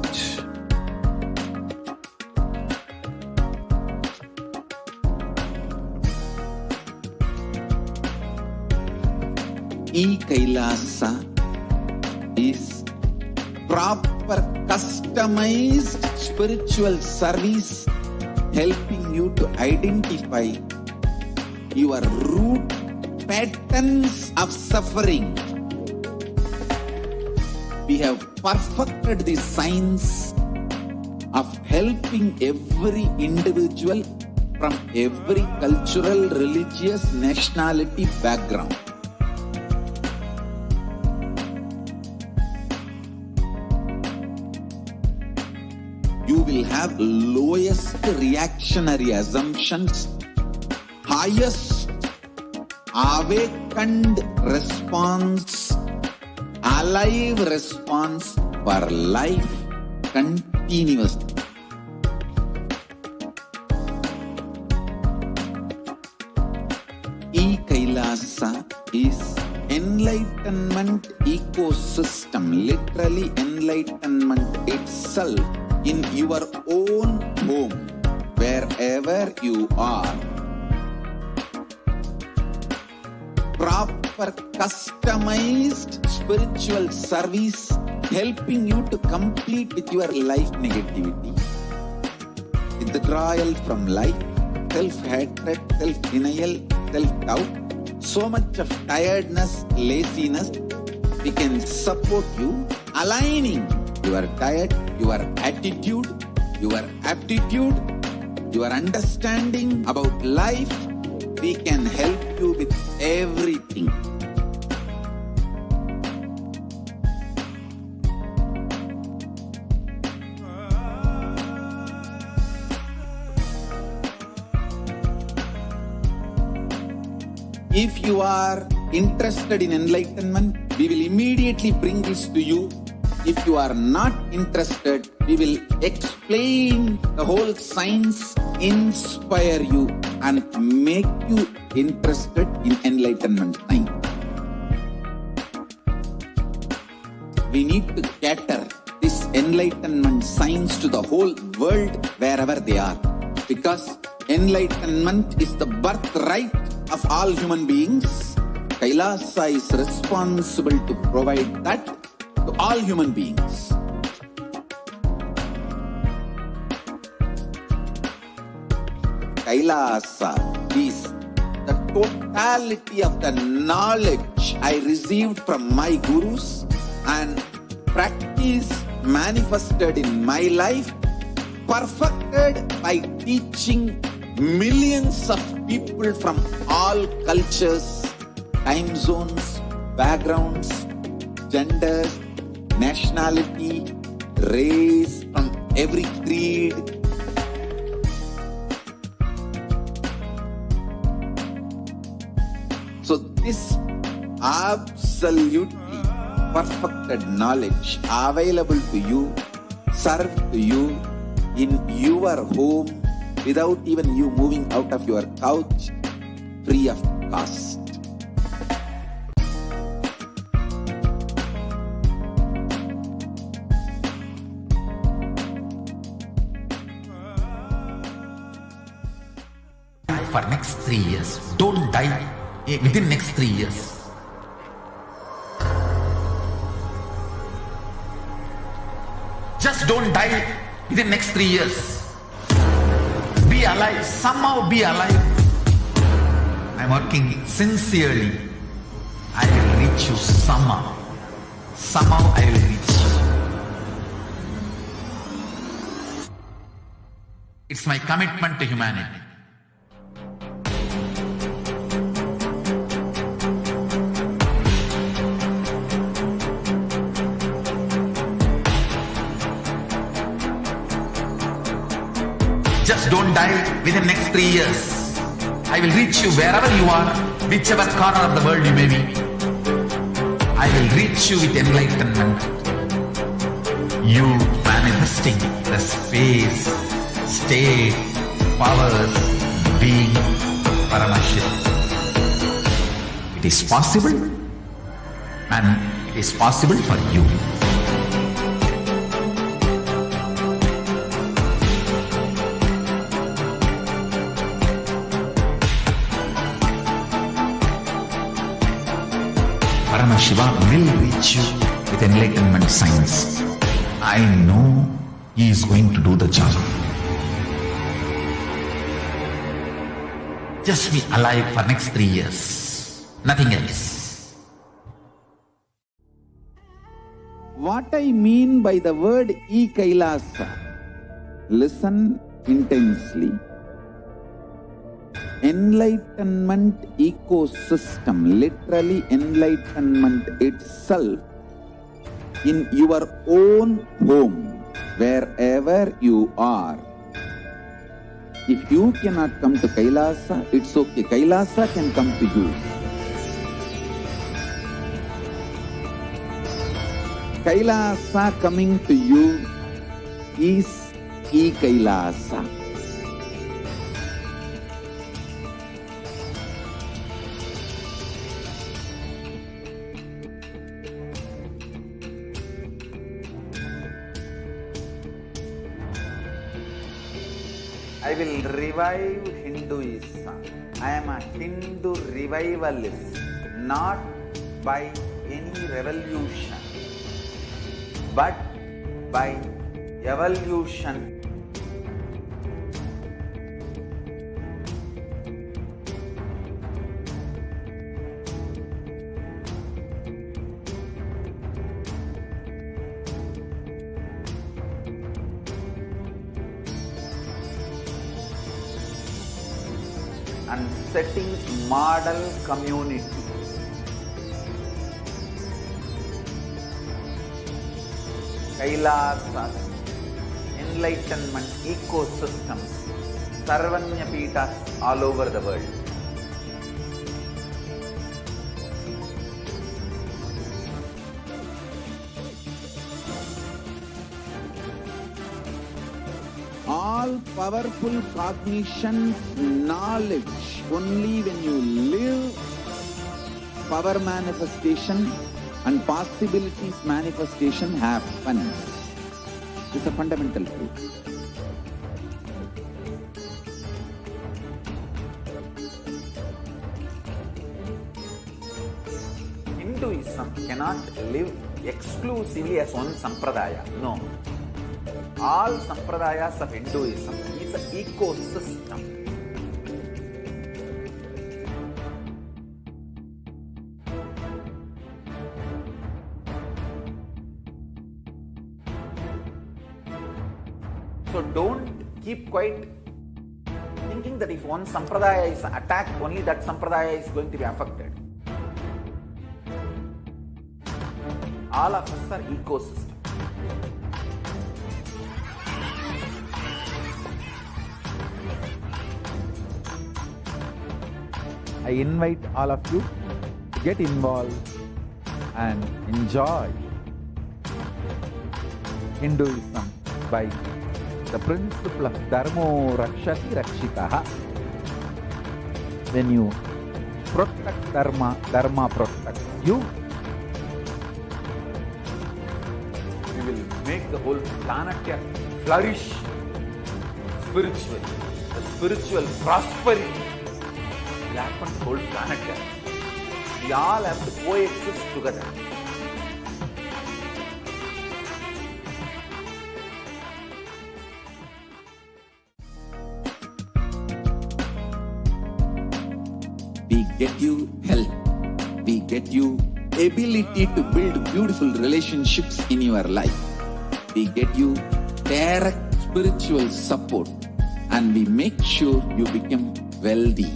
E-Kailasa is proper customized spiritual service helping you to identify your root patterns of suffering. We have perfected the science of helping every individual from every cultural, religious, nationality background. You will have lowest reactionary assumptions, highest awakened response, alive response for life continuously. E-Kailasa is enlightenment ecosystem, literally enlightenment itself in your own home, wherever you are. Proper customized spiritual service helping you to complete with your life negativity, withdrawal from life, self-hatred, self-denial, self-doubt, so much of tiredness, laziness. We can support you aligning your diet, your attitude, your aptitude, your understanding about life. We can help you with everything. If you are interested in enlightenment, we will immediately bring this to you. If you are not interested, we will explain the whole science, inspire you and make you interested in enlightenment science. We need to cater this enlightenment science to the whole world wherever they are, because enlightenment is the birthright of all human beings. Kailasa is responsible to provide that to all human beings. Kailasa is the totality of the knowledge I received from my gurus and practice manifested in my life, perfected by teaching millions of people from all cultures, time zones, backgrounds, genders, nationality, race, from every creed. So this absolutely perfected knowledge available to you, served to you in your home without even you moving out of your couch, free of cost. For next 3 years. Don't die within next 3 years. Just don't die within next 3 years. Be alive, somehow be alive. I'm working sincerely. I will reach you somehow. Somehow I will reach you. It's my commitment to humanity. Just don't die within the next 3 years. I will reach you wherever you are, whichever corner of the world you may be. I will reach you with enlightenment. You manifesting the space, state, powers, being Paramashivoham. It is possible, and it is possible for you. Paramashiva will reach you with enlightenment science. I know he is going to do the job. Just be alive for next 3 years. Nothing else. What I mean by the word e-Kailasa, listen intensely. Enlightenment ecosystem, literally enlightenment itself, in your own home, wherever you are. If you cannot come to Kailasa, it's okay. Kailasa can come to you. Kailasa coming to you is e-Kailasa. I will revive Hinduism. I am a Hindu revivalist, not by any revolution, but by evolution. And setting model community. Kailasas, enlightenment ecosystems, Sarvanya Peethas all over the world. All powerful cognition, knowledge, only when you live, power manifestation and possibilities manifestation happens. This is a fundamental truth. Hinduism cannot live exclusively as one sampradaya. No. All sampradayas of Hinduism is an ecosystem. So don't keep quiet thinking that if one sampradaya is attacked, only that sampradaya is going to be affected. All of us are ecosystem. I invite all of you to get involved and enjoy Hinduism by the principle of Dharmo Rakshati Rakshitaha. When you protect Dharma, Dharma protects you. We will make the whole planet flourish spiritually. The spiritual prosperity will happen to the whole planet. We all have to coexist together. We get you health. We get you ability to build beautiful relationships in your life. We get you direct spiritual support, and we make sure you become wealthy.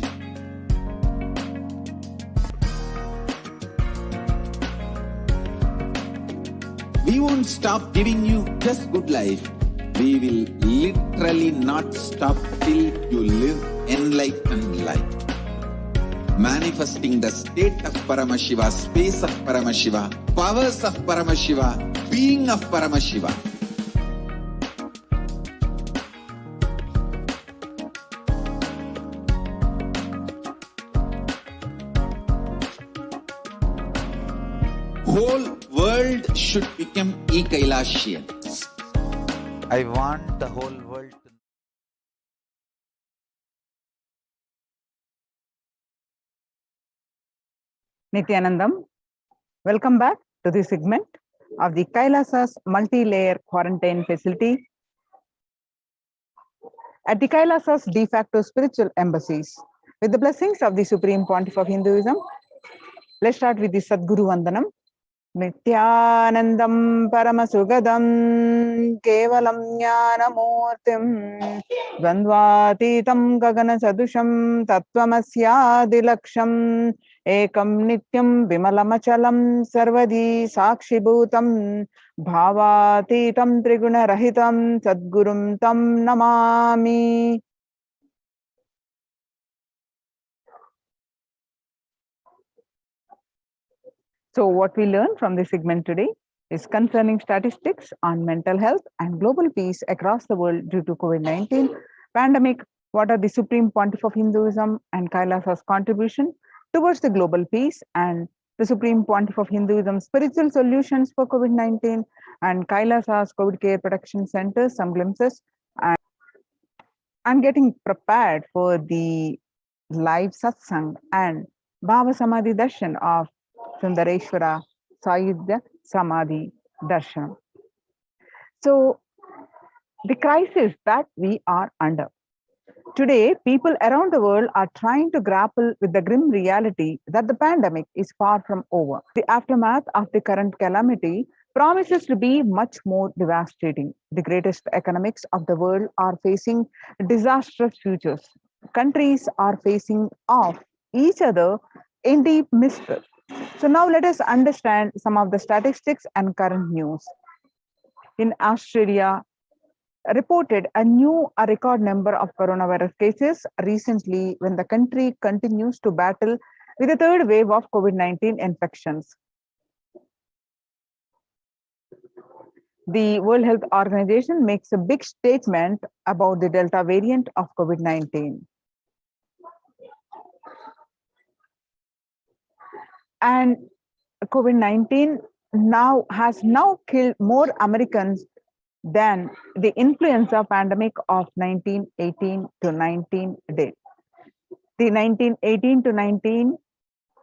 We won't stop giving you just good life. We will literally not stop till you live enlightened life. Manifesting the state of Paramashiva, space of Paramashiva, powers of Paramashiva, being of Paramashiva. Whole world should become e-Kailasians. I want the whole world to Nithyanandam, Welcome back to this segment of the Kailasa's multi-layer quarantine facility at the Kailasa's de facto spiritual embassies. With the blessings of the Supreme Pontiff of Hinduism, let's start with the Sadguru Vandanam. Nithyanandam Paramasugadam Kevalam Jnanamurtim Dvandvatitam Gagana Sadusham Tattvamasya Ekam Nityam Vimalamachalam Sarvadi Sakshibhutam Bhavatitam Triguna Rahitam Sadgurum Tam Namami. So what we learned from this segment today is concerning statistics on mental health and global peace across the world due to COVID-19 pandemic. What are the Supreme Pontiff of Hinduism and Kailasa's contribution towards the global peace, and the Supreme Pontiff of Hinduism spiritual solutions for COVID-19 and Kailasa's COVID care protection centers, some glimpses, and getting prepared for the live satsang and Bhava Samadhi Darshan of Sundareshwara Sayudya Samadhi Darshan. So, the crisis that we are under. Today, people around the world are trying to grapple with the grim reality that the pandemic is far from over. The aftermath of the current calamity promises to be much more devastating. The greatest economics of the world are facing disastrous futures. Countries are facing off each other in deep mistrust. So now let us understand some of the statistics and current news. In Australia, reported a record number of coronavirus cases recently when the country continues to battle with the third wave of COVID-19 infections. The World Health Organization makes a big statement about the Delta variant of COVID-19. And COVID-19 has killed more Americans than the influenza pandemic of 1918 to 19 did. The 1918 to 19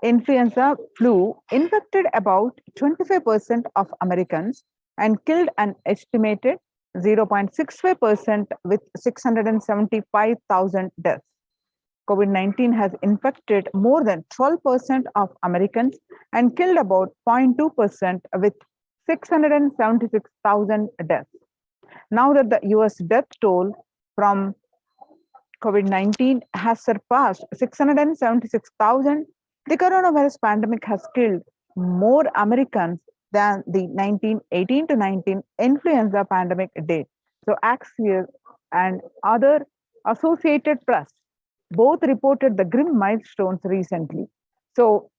influenza flu infected about 25% of Americans and killed an estimated 0.65% with 675,000 deaths. COVID-19 has infected more than 12% of Americans and killed about 0.2% with 676,000 deaths. Now that the US death toll from COVID-19 has surpassed 676,000, the coronavirus pandemic has killed more Americans than the 1918 to 19 influenza pandemic did. So Axios and other Associated Press both reported the grim milestones recently. So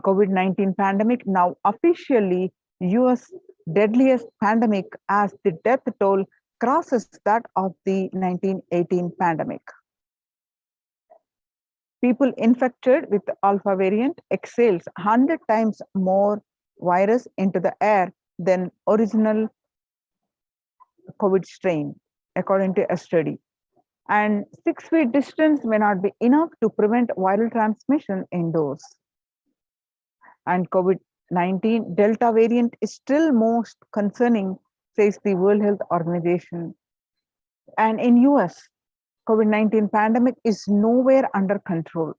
COVID-19 pandemic now officially US deadliest pandemic as the death toll crosses that of the 1918 pandemic. People infected with the alpha variant exhales 100 times more virus into the air than original COVID strain, according to a study. And 6 feet distance may not be enough to prevent viral transmission indoors. And COVID-19 Delta variant is still most concerning, says the World Health Organization. And in US, COVID-19 pandemic is nowhere under control,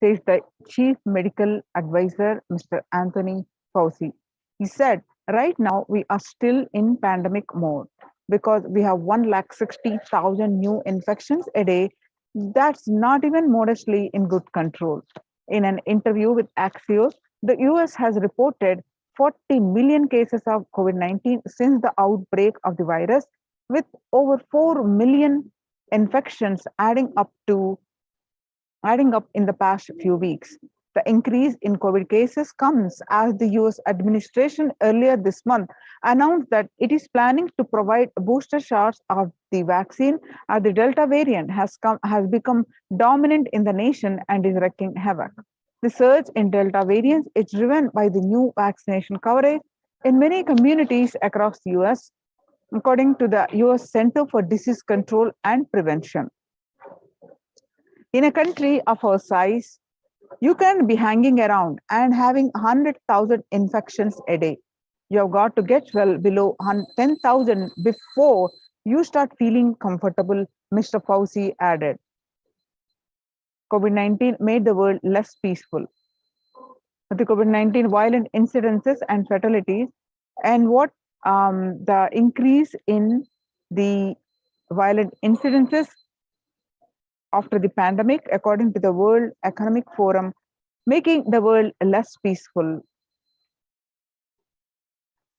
says the Chief Medical Advisor, Mr. Anthony Fauci. He said, right now we are still in pandemic mode because we have 160,000 new infections a day. That's not even modestly in good control. In an interview with Axios, the US has reported 40 million cases of COVID-19 since the outbreak of the virus, with over 4 million infections adding up in the past few weeks. The increase in COVID cases comes as the US administration earlier this month announced that it is planning to provide booster shots of the vaccine as the Delta variant has become dominant in the nation and is wreaking havoc. The surge in Delta variants is driven by the new vaccination coverage in many communities across the US, according to the US Center for Disease Control and Prevention. In a country of our size, You can be hanging around and having 100,000 infections a day. You have got to get well below 10,000 before you start feeling comfortable, Mr. Fauci added. COVID-19 made the world less peaceful. The COVID-19 violent incidences and fatalities, and what the increase in the violent incidences after the pandemic, according to the World Economic Forum, making the world less peaceful.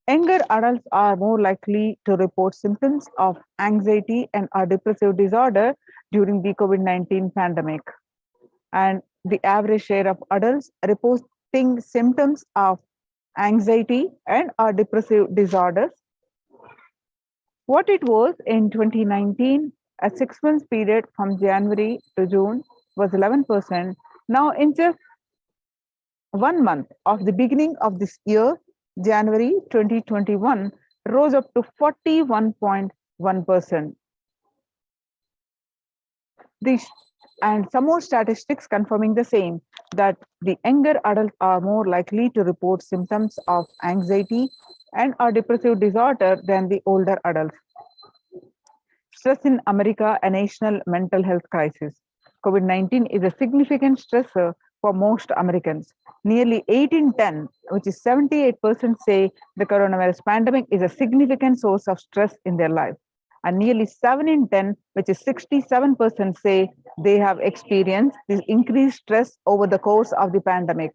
Younger adults are more likely to report symptoms of anxiety and or depressive disorder during the COVID-19 pandemic. And the average share of adults reporting symptoms of anxiety and or depressive disorders, what it was in 2019, a 6 month period from January to June was 11%. Now in just 1 month of the beginning of this year, January 2021, rose up to 41.1%. And some more statistics confirming the same, that the younger adults are more likely to report symptoms of anxiety and or depressive disorder than the older adults. Stress in America, a national mental health crisis. COVID-19 is a significant stressor for most Americans. Nearly 8 in 10, which is 78%, say the coronavirus pandemic is a significant source of stress in their life. And nearly 7 in 10, which is 67%, say they have experienced this increased stress over the course of the pandemic.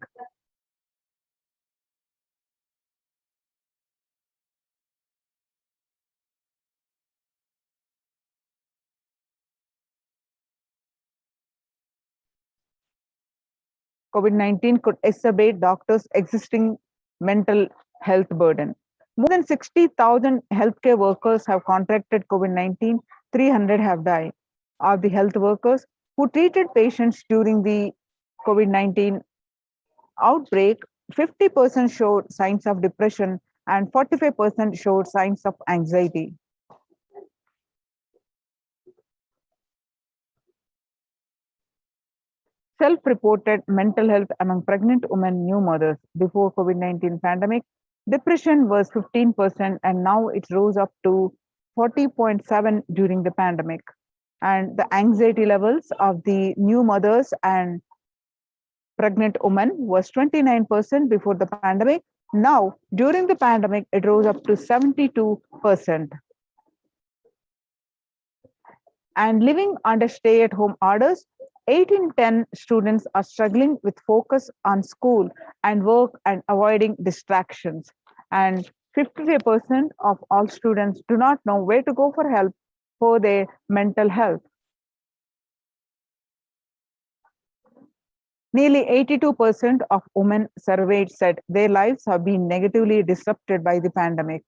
COVID-19 could exacerbate doctors' existing mental health burden. More than 60,000 healthcare workers have contracted COVID-19, 300 have died. Of the health workers who treated patients during the COVID-19 outbreak, 50% showed signs of depression and 45% showed signs of anxiety. Self-reported mental health among pregnant women, new mothers. Before COVID-19 pandemic, depression was 15% and now it rose up to 40.7 during the pandemic. And the anxiety levels of the new mothers and pregnant women was 29% before the pandemic. Now, during the pandemic, it rose up to 72%. And living under stay-at-home orders, 8 in 10 students are struggling with focus on school and work and avoiding distractions. And 53% of all students do not know where to go for help for their mental health. Nearly 82% of women surveyed said their lives have been negatively disrupted by the pandemic.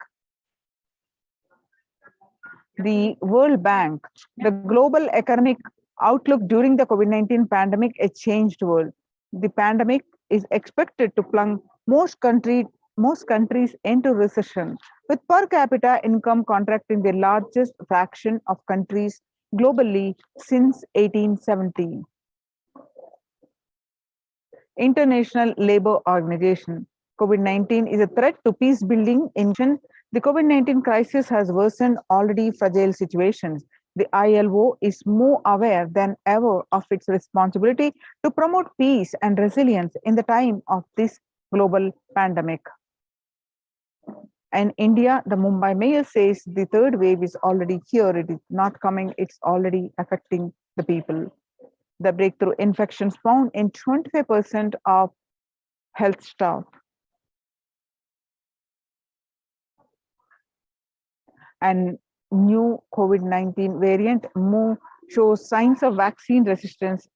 The World Bank, the global economic outlook during the COVID-19 pandemic, a changed world. The pandemic is expected to plunge most countries into recession, with per capita income contracting the largest fraction of countries globally since 1870. International Labour Organization. COVID-19 is a threat to peace building in the COVID-19 crisis has worsened already fragile situations. The ILO is more aware than ever of its responsibility to promote peace and resilience in the time of this global pandemic. In India, the Mumbai mayor says the third wave is already here. It is not coming, it's already affecting the people. The breakthrough infections found in 25% of health staff. And new COVID-19 variant more shows signs of vaccine resistance.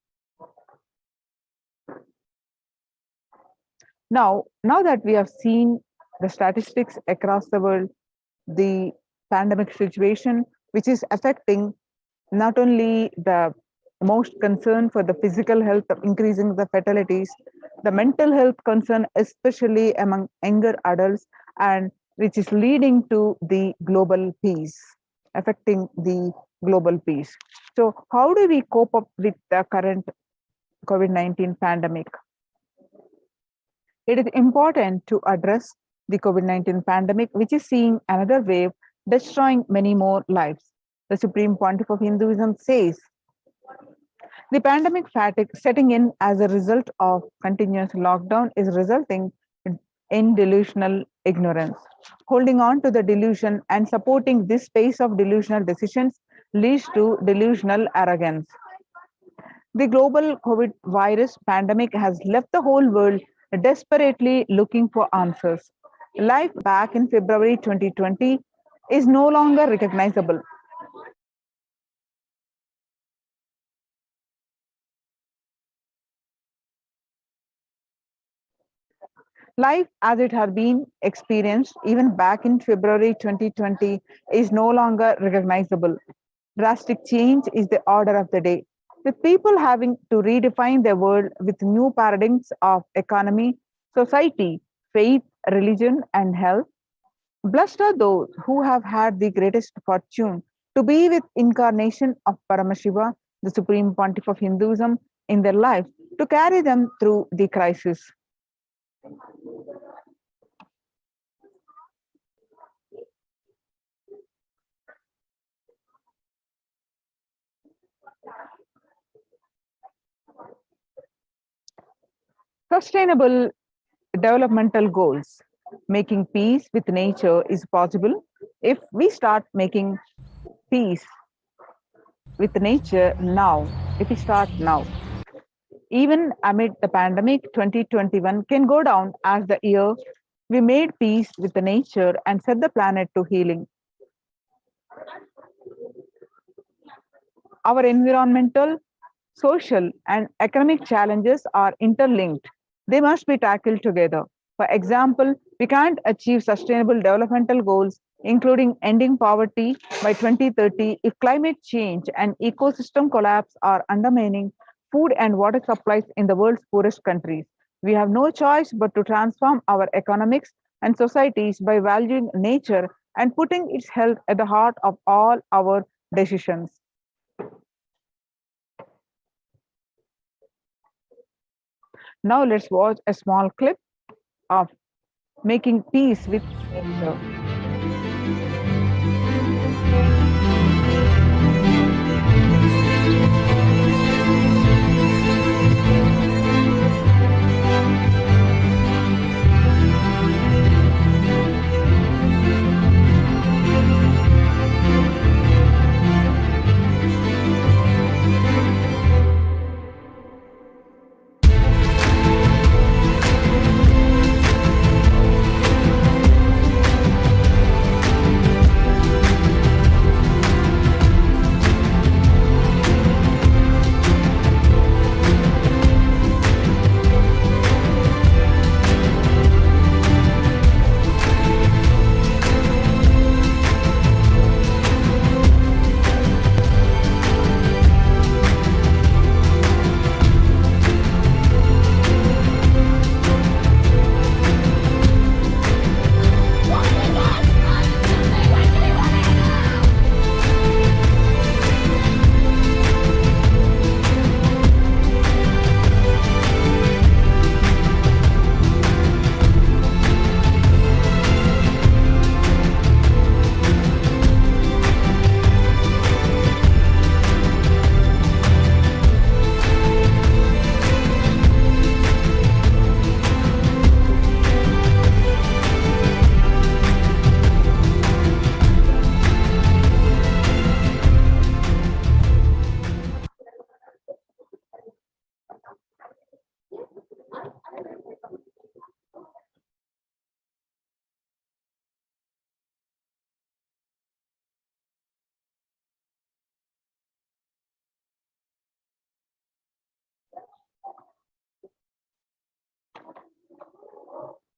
Now that we have seen the statistics across the world, the pandemic situation, which is affecting not only the most concern for the physical health of increasing the fatalities, the mental health concern, especially among younger adults, and which is leading to the global peace, affecting the global peace. So how do we cope up with the current COVID-19 pandemic? It is important to address the COVID-19 pandemic, which is seeing another wave destroying many more lives. The Supreme Pontiff of Hinduism says the pandemic fatigue setting in as a result of continuous lockdown is resulting in delusional ignorance. Holding on to the delusion and supporting this space of delusional decisions leads to delusional arrogance. The global COVID virus pandemic has left the whole world desperately looking for answers. Life back in February 2020 is no longer recognizable. Life as it had been experienced even back in February 2020 is no longer recognizable. Drastic change is the order of the day, with people having to redefine their world with new paradigms of economy, society, faith, religion, and health. Blessed are those who have had the greatest fortune to be with incarnation of Paramashiva, the Supreme Pontiff of Hinduism, in their life to carry them through the crisis. Sustainable developmental goals. Making peace with nature is possible if we start making peace with nature now, if we start now. Even amid the pandemic, 2021 can go down as the year we made peace with the nature and set the planet to healing. Our environmental, social, and economic challenges are interlinked. They must be tackled together. For example, we can't achieve sustainable developmental goals, including ending poverty by 2030, if climate change and ecosystem collapse are undermining food and water supplies in the world's poorest countries. We have no choice but to transform our economics and societies by valuing nature and putting its health at the heart of all our decisions. Now let's watch a small clip of making peace with nature.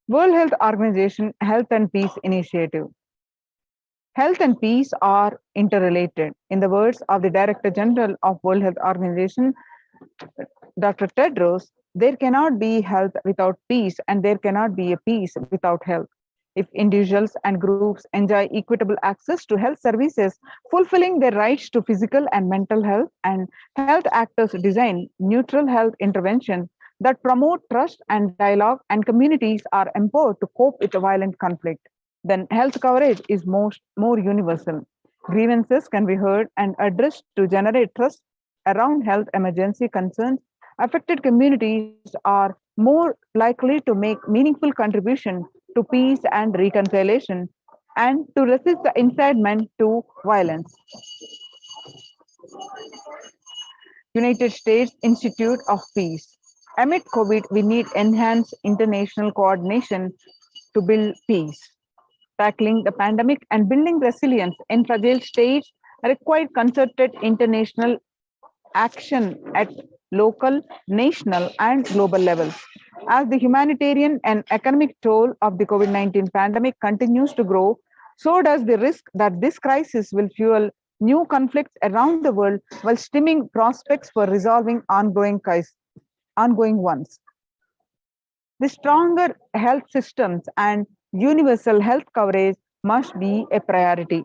World Health Organization Health and Peace Initiative. Health and peace are interrelated. In the words of the Director General of World Health Organization, Dr. Tedros, there cannot be health without peace, and there cannot be a peace without health. If individuals and groups enjoy equitable access to health services, fulfilling their rights to physical and mental health, and health actors design neutral health intervention, that promote trust and dialogue, and communities are empowered to cope with violent conflict, then health coverage is more universal. Grievances can be heard and addressed to generate trust around health emergency concerns. Affected communities are more likely to make meaningful contribution to peace and reconciliation and to resist the incitement to violence. United States Institute of Peace. Amid COVID, we need enhanced international coordination to build peace. Tackling the pandemic and building resilience in fragile states required concerted international action at local, national, and global levels. As the humanitarian and economic toll of the COVID 19 pandemic continues to grow, so does the risk that this crisis will fuel new conflicts around the world while stemming prospects for resolving ongoing ones. The stronger health systems and universal health coverage must be a priority.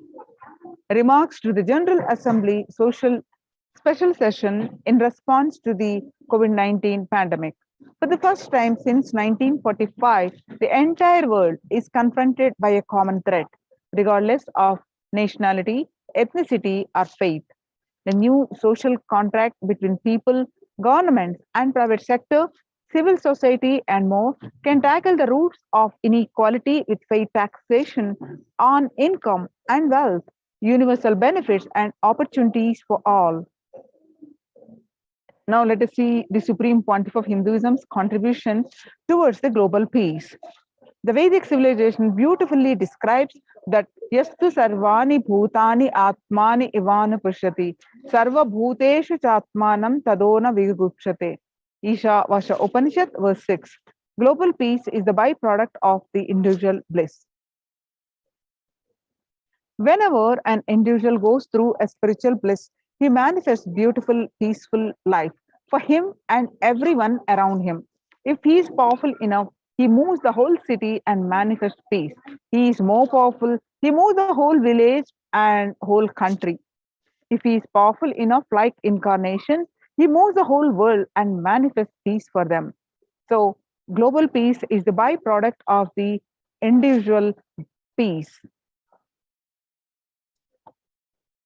Remarks to the General Assembly special session in response to the COVID-19 pandemic. For the first time since 1945, the entire world is confronted by a common threat, regardless of nationality, ethnicity, or faith. The new social contract between people, governments, and private sector, civil society, and more can tackle the roots of inequality with fair taxation on income and wealth, universal benefits, and opportunities for all. Now let us see the Supreme Pontiff of Hinduism's contribution towards the global peace. The Vedic civilization beautifully describes that yastu sarvani bhutani atmani ivana pushati sarva bhuteshu chatmanam tadona vigupshate. Isha Vasha Upanishad verse 6. Global peace is the byproduct of the individual bliss. Whenever an individual goes through a spiritual bliss, he manifests beautiful, peaceful life for him and everyone around him. If he is powerful enough, he moves the whole city and manifests peace. He is more powerful, he moves the whole village and whole country. If he is powerful enough, like incarnation, he moves the whole world and manifests peace for them. So, global peace is the byproduct of the individual peace.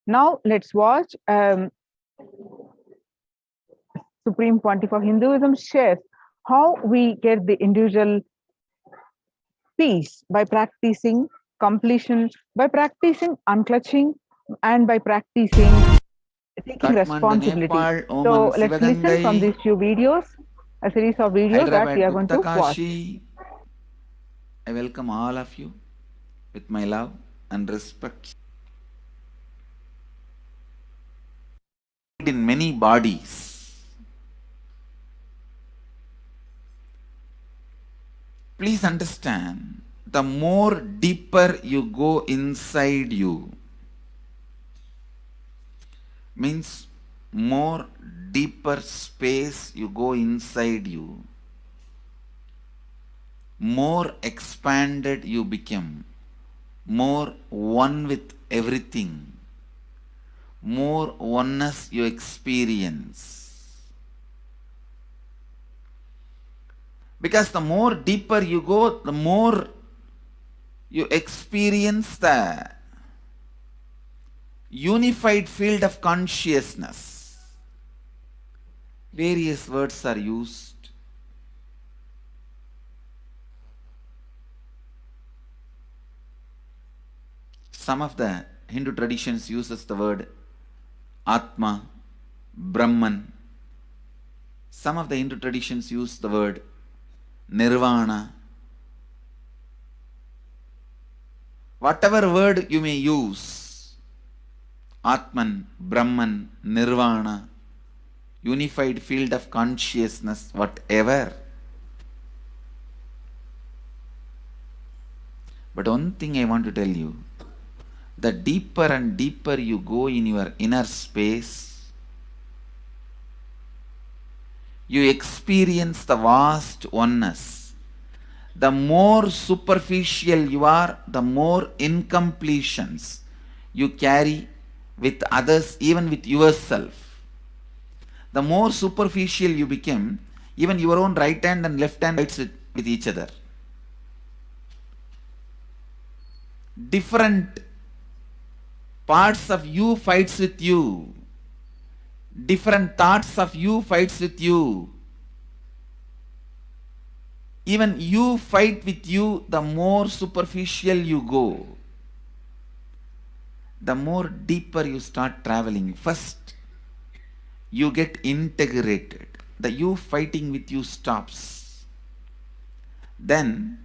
Now, let's watch Supreme Pontiff of Hinduism shares how we get the individual peace by practicing completion, by practicing unclutching, and by practicing taking responsibility. So let's listen from these few videos, a series of videos that we are going to watch. I welcome all of you with my love and respect. In many bodies, please understand, the more deeper you go inside you, means more deeper space you go inside you, more expanded you become, more one with everything, more oneness you experience. Because the more deeper you go, the more you experience the unified field of consciousness. Various words are used. Some of the Hindu traditions uses the word Atma, Brahman. Some of the Hindu traditions use the word Nirvana. Whatever word you may use, Atman, Brahman, Nirvana, unified field of consciousness, whatever. But one thing I want to tell you, the deeper and deeper you go in your inner space, you experience the vast oneness. The more superficial you are, the more incompletions you carry with others, even with yourself. The more superficial you become, Even your own right hand and left hand fights with each other. Different parts of you fights with you. Different thoughts of you fights with you. Even you fight with you, the more superficial you go, the more deeper you start traveling. First, you get integrated. The you fighting with you stops. Then,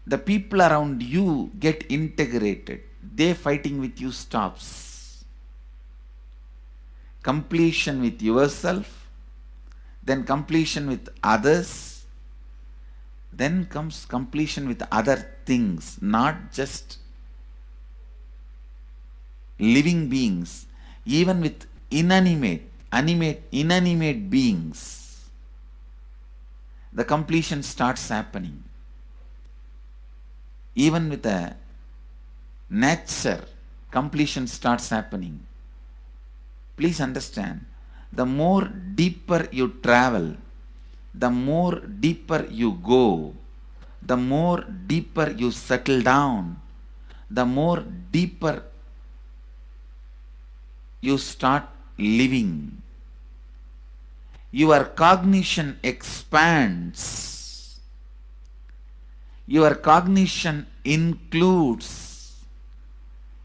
the people around you get integrated. They fighting with you stops. Completion with yourself, then completion with others, then comes completion with other things, not just living beings, even with inanimate beings. The completion starts happening. Even with a nature, completion starts happening. Please understand, the more deeper you travel, the more deeper you go, the more deeper you settle down, the more deeper you start living. Your cognition expands. Your cognition includes.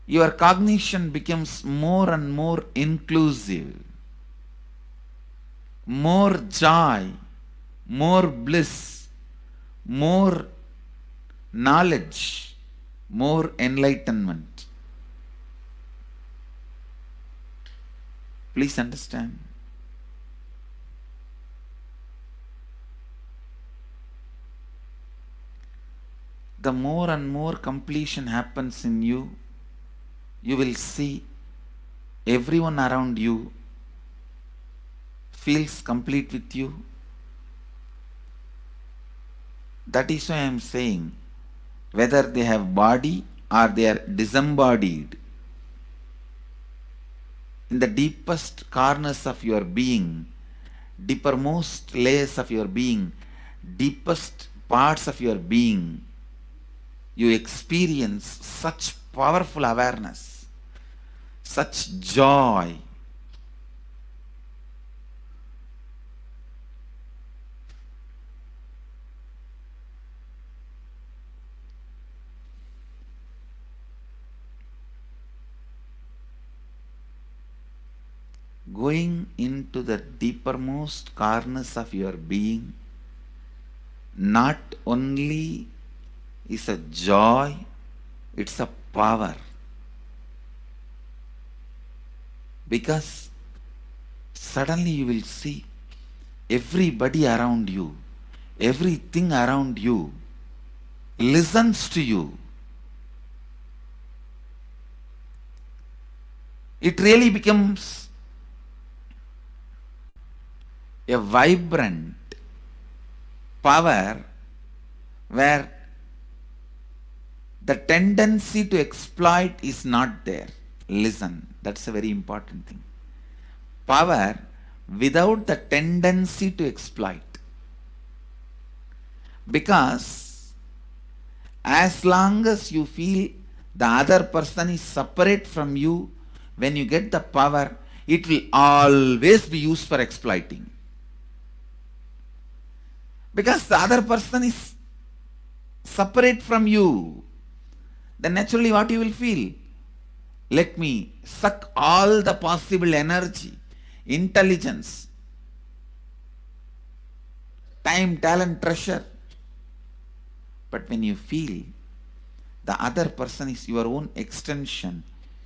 Your cognition becomes more and more inclusive. More joy, more bliss, more knowledge, more enlightenment. Please understand. The more and more completion happens in you, you will see everyone around you feels complete with you. That is why I am saying, whether they have body or they are disembodied, in the deepest corners of your being, deepermost layers of your being, deepest parts of your being, you experience such powerful awareness, such joy. Going into the deepermost corners of your being not only is a joy, it's a power. Because suddenly you will see everybody around you, everything around you listens to you. It really becomes a vibrant power where the tendency to exploit is not there. Listen, that's a very important thing. Power without the tendency to exploit. Because as long as you feel the other person is separate from you, when you get the power, it will always be used for exploiting. Because the other person is separate from you, then naturally what you will feel? Let me suck all the possible energy, intelligence, time, talent, treasure. But when you feel the other person is your own extension,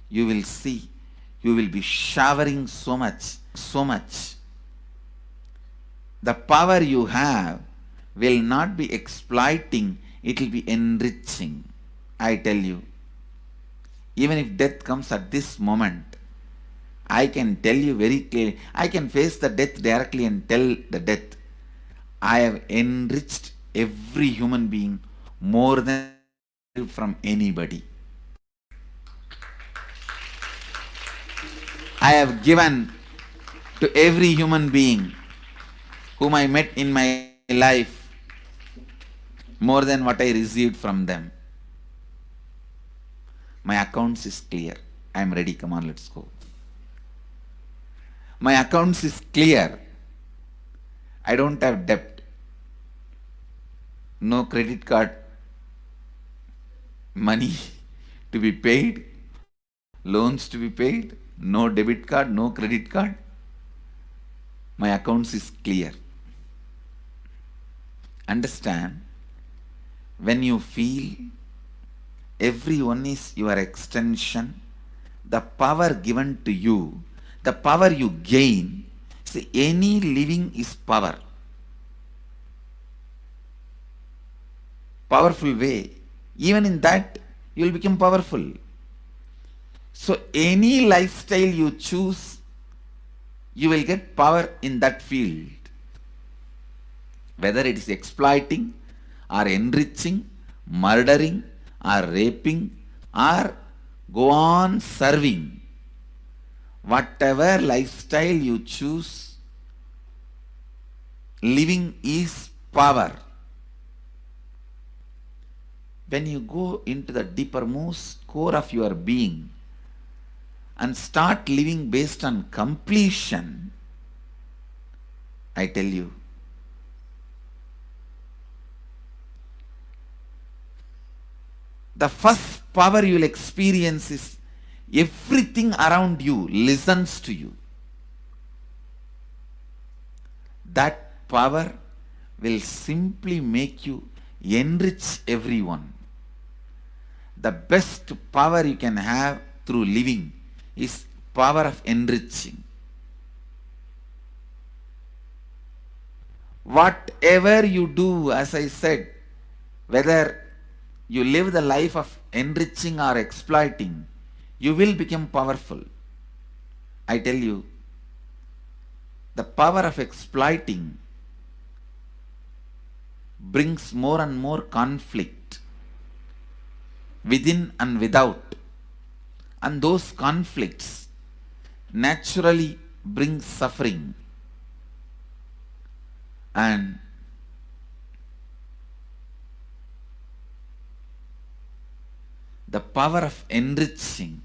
you will see, you will be showering so much. The power you have will not be exploiting, it will be enriching. I tell you, even if death comes at this moment, I can tell you very clearly, I can face the death directly and tell the death, I have enriched every human being more than from anybody. I have given to every human being whom I met in my life more than what I received from them. My accounts is clear. I am ready. Come on, let's go. My accounts is clear. I don't have debt. No credit card money to be paid, loans to be paid, no debit card, no credit card. My accounts is clear. Understand, when you feel everyone is your extension, the power given to you, the power you gain, see, any living is power. Powerful way. Even in that, you will become powerful. So any lifestyle you choose, you will get power in that field. Whether it is exploiting or enriching, murdering or raping or go on serving. Whatever lifestyle you choose, living is power. When you go into the deepermost core of your being and start living based on completion, I tell you, the first power you will experience is everything around you listens to you. That power will simply make you enrich everyone. The best power you can have through living is power of enriching. Whatever you do, as I said, whether you live the life of enriching or exploiting, you will become powerful. I tell you, the power of exploiting brings more and more conflict within and without. And those conflicts naturally bring suffering. And the power of enriching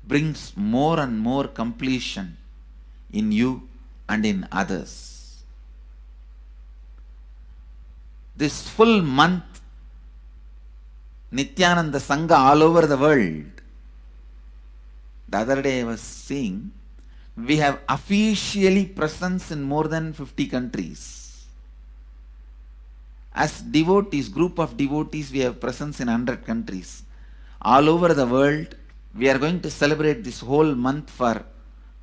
brings more and more completion in you and in others. This full month, Nithyananda Sangha all over the world. The other day I was seeing, we have officially presence in more than 50 countries. As devotees, group of devotees, we have presence in 100 countries. All over the world, we are going to celebrate this whole month for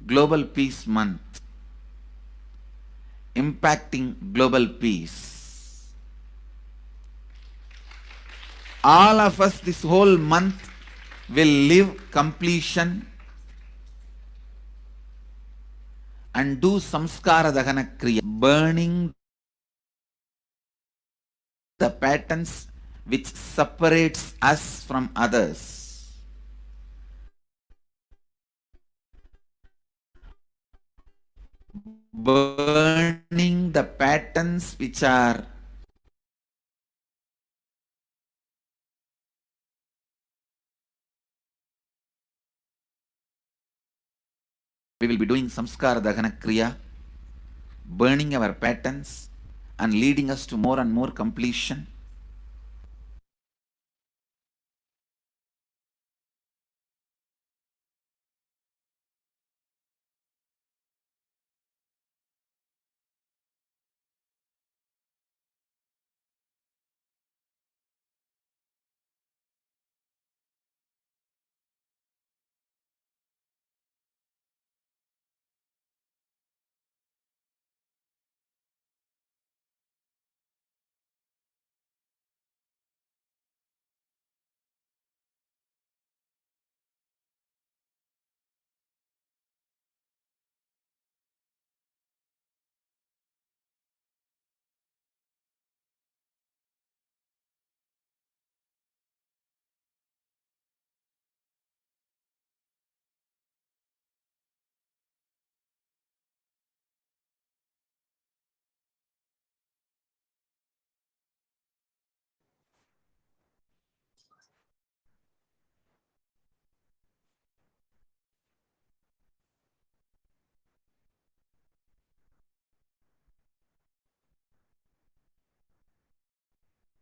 Global Peace Month, impacting global peace. All of us this whole month will live completion and do samskara dahana kriya, burning the patterns which separates us from others. Burning the patterns which are we will be doing samskara dahana kriya, burning our patterns and leading us to more and more completion.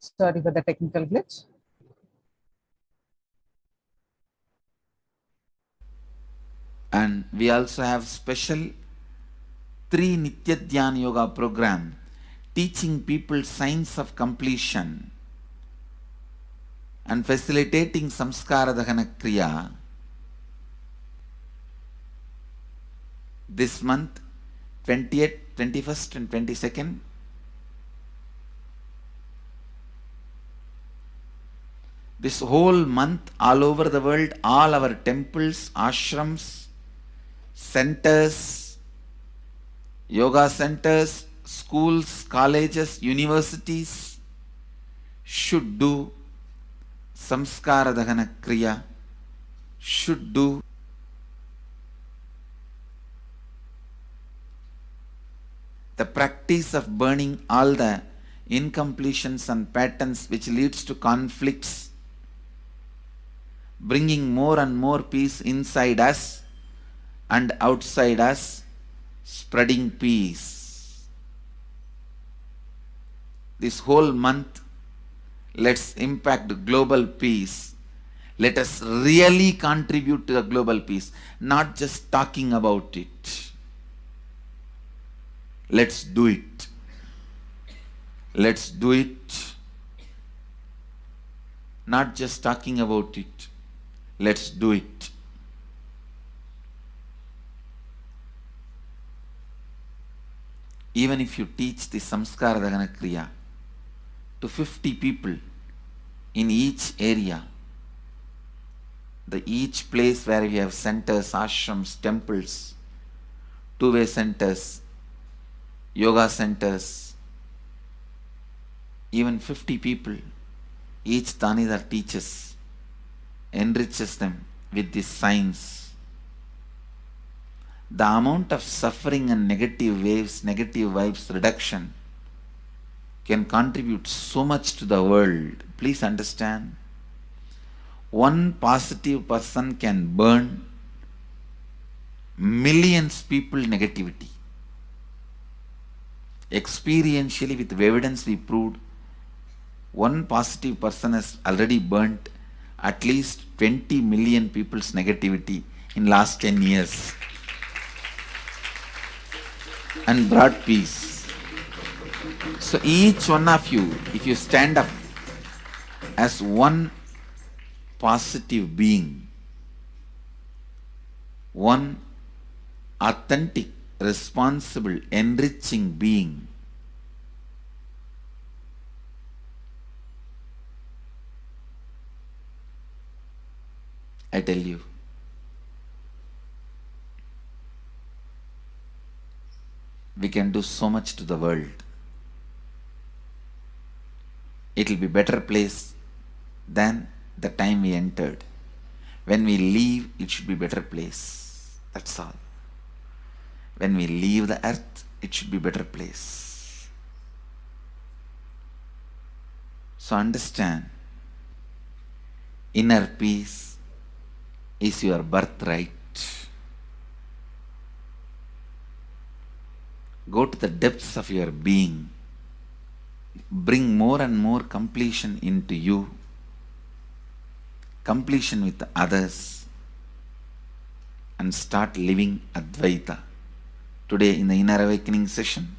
Sorry for the technical glitch. And we also have special 3 Nitya Dhyana Yoga program teaching people science of completion and facilitating Samskara Dahana Kriya. This month, 20th, 21st and 22nd, this whole month, all over the world, all our temples, ashrams, centers, yoga centers, schools, colleges, universities should do Samskara Dahana Kriya, should do the practice of burning all the incompletions and patterns which leads to conflicts, bringing more and more peace inside us and outside us, spreading peace. This whole month, let's impact global peace. Let us really contribute to the global peace, not just talking about it. Let's do it. Let's do it. Not just talking about it. Let's do it. Even if you teach the Samskara Dahana Kriya to 50 people in each area, each place where we have centers, ashrams, temples, two-way centers, yoga centers, even 50 people, each Tanidar teaches, enriches them with this science. The amount of suffering and negative waves, negative vibes reduction can contribute so much to the world. Please understand. One positive person can burn millions people negativity. Experientially, with evidence we proved, one positive person has already burnt at least 20 million people's negativity in last 10 years and brought peace. So each one of you, if you stand up as one positive being, one authentic, responsible, enriching being, I tell you, we can do so much to the world. It will be a better place than the time we entered. When we leave, it should be a better place. That's all. When we leave the earth, it should be a better place. So understand, inner peace is your birthright. Go to the depths of your being. Bring more and more completion into you. Completion with others. And start living Advaita. Today in the Inner Awakening session,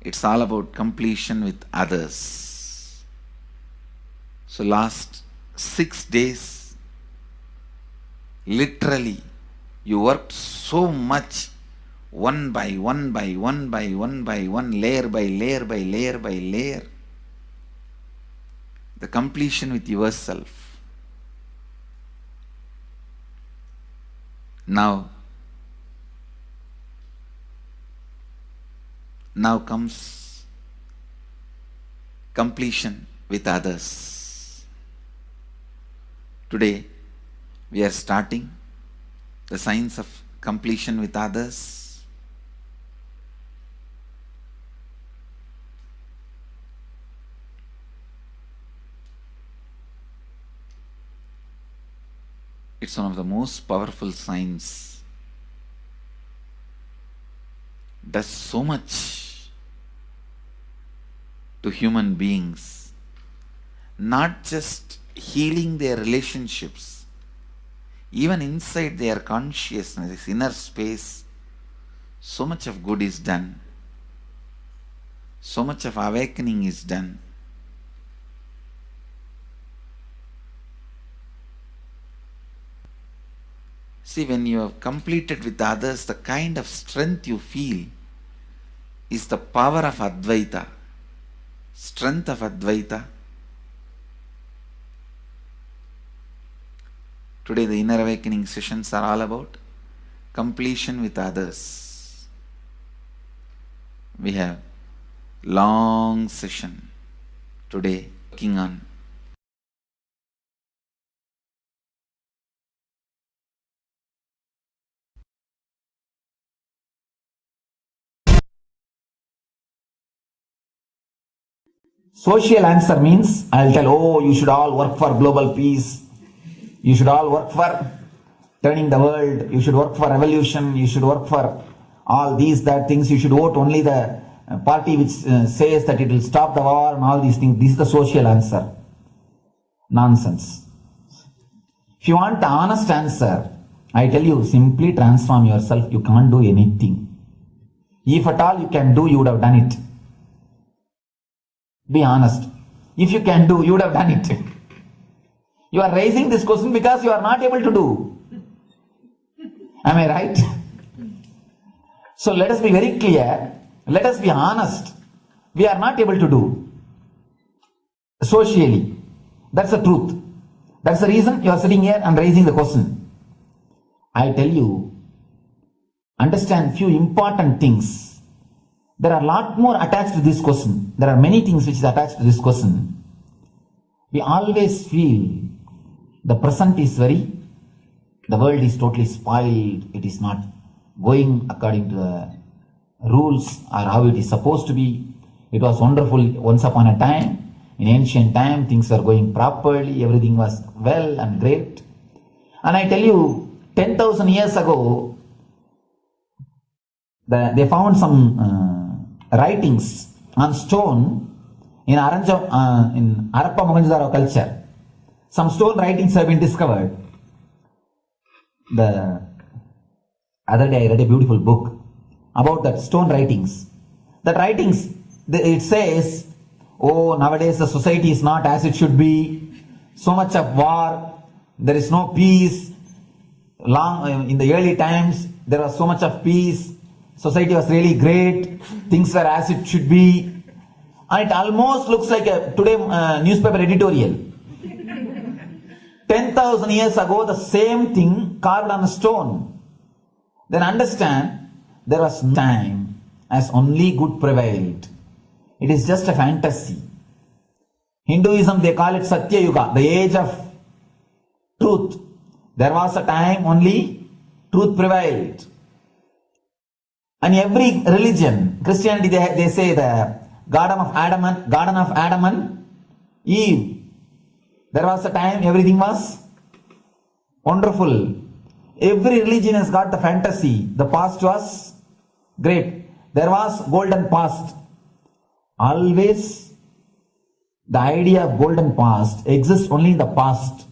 it's all about completion with others. So last 6 days, literally, you worked so much, one by one by one by one by one, layer by layer by layer by layer. The completion with yourself. Now comes completion with others. Today, we are starting the science of completion with others. It's one of the most powerful science. Does so much to human beings not just healing their relationships, even inside their consciousness, this inner space, so much of good is done. So much of awakening is done. See, when you have completed with others, the kind of strength you feel is the power of Advaita, strength of Advaita. Today the inner awakening sessions are all about completion with others. We have long session today working on social answer means I'll tell, oh, you should all work for global peace. You should all work for turning the world. You should work for revolution. You should work for all these, that things. You should vote only the party which says that it will stop the war and all these things. This is the social answer. Nonsense. If you want the honest answer, I tell you, simply transform yourself. You can't do anything. If at all you can do, you would have done it. Be honest. If you can do, you would have done it. You are raising this question because you are not able to do. Am I right? So let us be very clear. Let us be honest. We are not able to do. Socially. That's the truth. That's the reason you are sitting here and raising the question. I tell you, understand few important things. There are a lot more attached to this question. There are many things which is attached to this question. We always feel the present is the world is totally spoiled. It is not going according to the rules or how it is supposed to be. It was wonderful once upon a time. In ancient time, things were going properly. Everything was well and great. And I tell you, 10,000 years ago, they found some writings on stone in Harappa Mohenjo-daro culture. Some stone writings have been discovered. The other day I read a beautiful book about that stone writings. That writings, it says, oh, nowadays the society is not as it should be. So much of war. There is no peace. In the early times, there was so much of peace. Society was really great. Things were as it should be. And it almost looks like a today newspaper editorial. 10,000 years ago, the same thing carved on a stone. Then understand, there was no time as only good prevailed. It is just a fantasy. Hinduism, they call it Satya Yuga, the age of truth. There was a time only truth prevailed. And every religion, Christianity, they say the Garden of Adam and Eve. There was a time everything was wonderful. Every religion has got the fantasy. The past was great. There was golden past. Always the idea of golden past exists only in the past.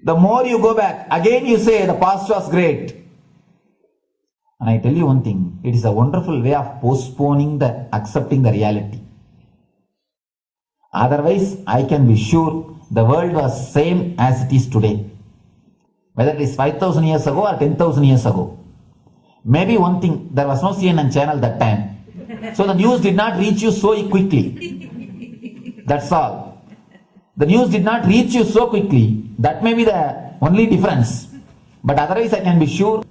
The more you go back, again you say the past was great. And I tell you one thing, it is a wonderful way of postponing accepting the reality. Otherwise, I can be sure the world was same as it is today. Whether it is 5,000 years ago or 10,000 years ago. Maybe one thing, there was no CNN channel that time. So the news did not reach you so quickly. That's all. The news did not reach you so quickly. That may be the only difference. But otherwise, I can be sure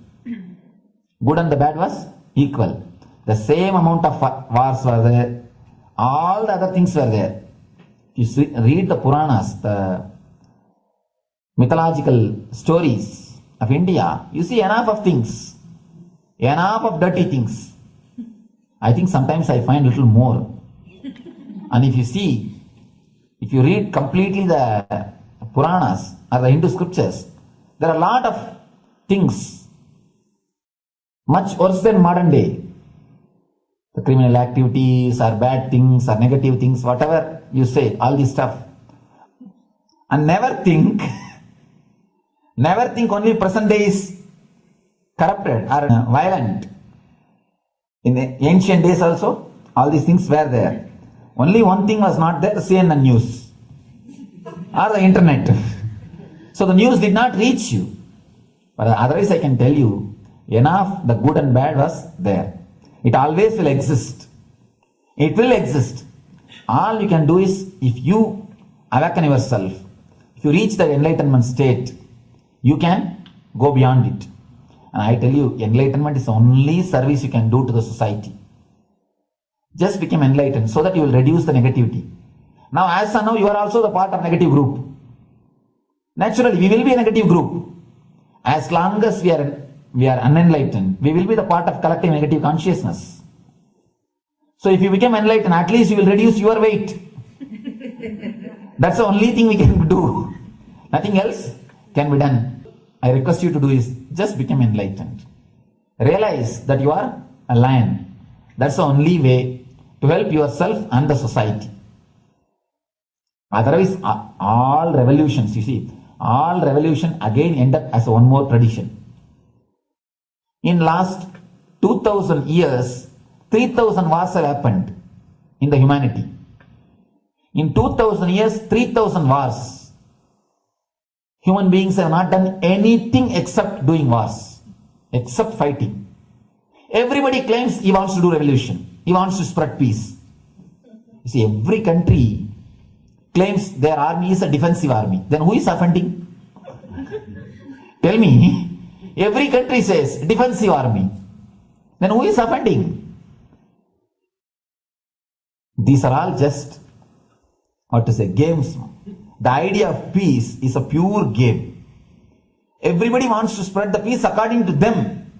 good and the bad was equal. The same amount of wars were there. All the other things were there. You read the Puranas, the mythological stories of India, you see enough of things, enough of dirty things. I think sometimes I find a little more. And if you read completely the Puranas or the Hindu scriptures, there are a lot of things much worse than modern day. The criminal activities or bad things or negative things, whatever. you say all this stuff. And never think only present day is corrupted or violent. In the ancient days also, all these things were there. Only one thing was not there, the CNN news or the internet. So the news did not reach you. But otherwise I can tell you, enough the good and bad was there. It always will exist. It will exist. All you can do is, if you awaken yourself, if you reach the enlightenment state, you can go beyond it. And I tell you, enlightenment is the only service you can do to the society. Just become enlightened so that you will reduce the negativity. Now, as of now, you are also the part of negative group. Naturally, we will be a negative group. As long as we are unenlightened, we will be the part of collective negative consciousness. So if you become enlightened, at least you will reduce your weight. That's the only thing we can do. Nothing else can be done. I request you to do is just become enlightened. Realize that you are a lion. That's the only way to help yourself and the society. Otherwise, all revolutions, you see, all revolution again end up as one more tradition. In last 2000 years, 3000 wars have happened in the humanity. In 2000 years, 3000 wars. Human beings have not done anything except doing wars, except fighting. Everybody claims he wants to do revolution. He wants to spread peace. You see, every country claims their army is a defensive army. Then who is offending? Tell me. Every country says defensive army. Then who is offending? These are all just, games. The idea of peace is a pure game. Everybody wants to spread the peace according to them,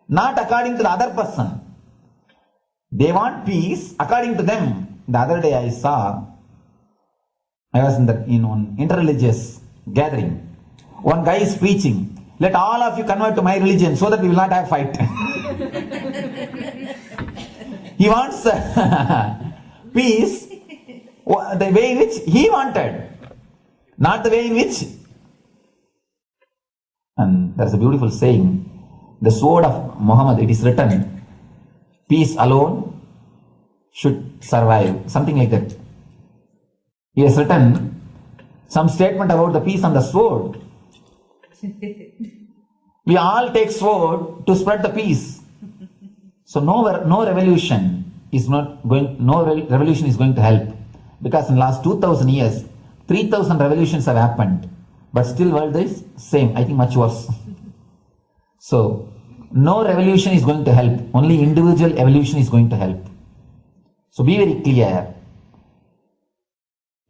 not according to the other person. They want peace according to them. The other day I was in one interreligious gathering. One guy is preaching, let all of you convert to my religion so that we will not have fight. He wants peace the way in which he wanted, not the way in which. And there's a beautiful saying, the sword of Muhammad, it is written, peace alone should survive, something like that. He has written some statement about the peace on the sword. We all take sword to spread the peace. So no revolution is going to help, because in the last 2000 years 3000 revolutions have happened, but still world is same, I think much worse. So no revolution is going to help, only individual evolution is going to help. So be very clear.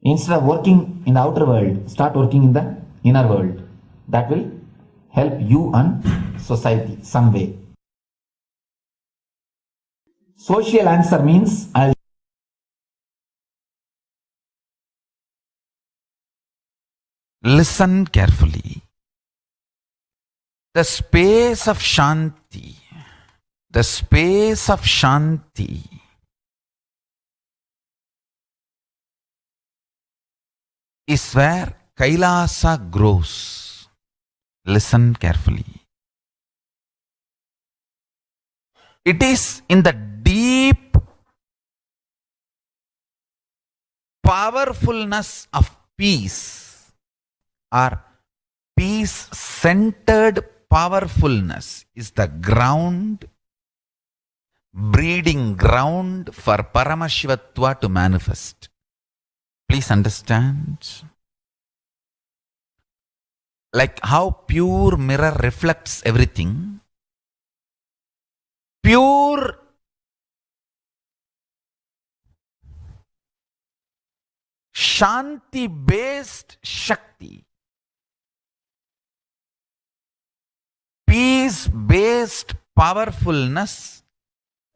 Instead of working in the outer world, start working in the inner world. That will help you and society some way. Social answer means listen carefully. The space of Shanti is where Kailasa grows. Listen carefully. It is in the deep powerfulness of peace, or peace-centered powerfulness is the ground, breeding ground for Paramashivatva to manifest. Please understand. Like how pure mirror reflects everything, pure Shanti-based Shakti, peace-based powerfulness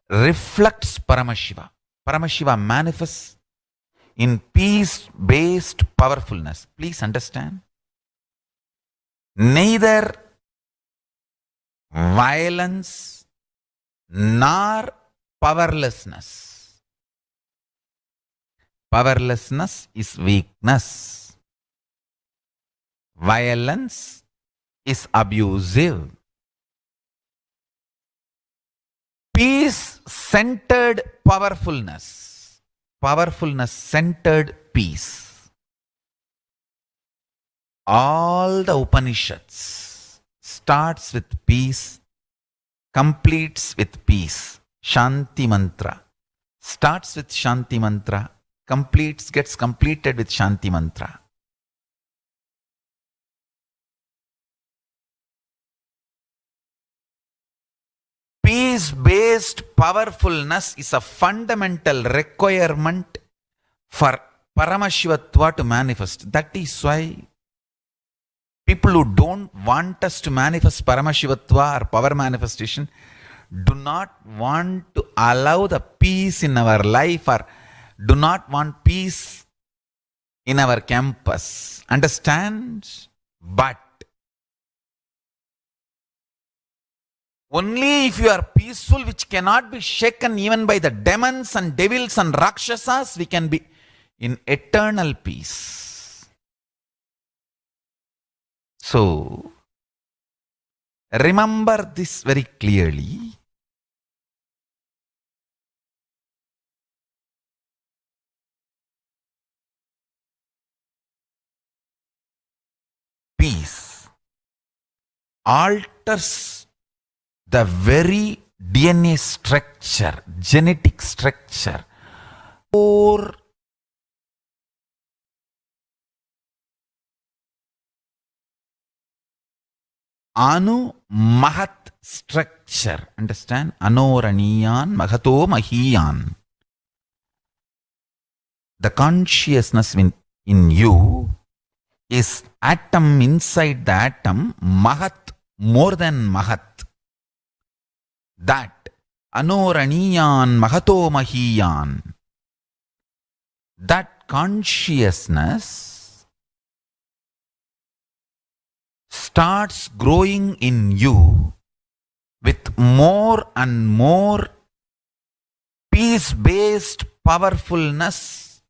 reflects Paramashiva. Paramashiva manifests in peace-based powerfulness. Please understand. Neither violence nor powerlessness. Powerlessness is weakness. Violence is abusive. Peace-centered powerfulness. Powerfulness-centered peace. All the Upanishads starts with peace, completes with peace. Shanti mantra. Starts with Shanti mantra, gets completed with Shanti mantra. Peace-based powerfulness is a fundamental requirement for Paramashivatva to manifest. That is why people who don't want us to manifest Paramashivatva or power manifestation do not want to allow the peace in our life or do not want peace in our campus. Understand? But only if you are peaceful, which cannot be shaken even by the demons and devils and rakshasas, we can be in eternal peace. So, remember this very clearly. Peace alters the very DNA structure, genetic structure, or Anu Mahat structure. Understand? Anoraniyan Mahato Mahiyan. The consciousness in you is atom inside the atom, Mahat, more than Mahat. That Anoraniyan Mahato Mahiyan. That consciousness starts growing in you with more and more peace-based powerfulness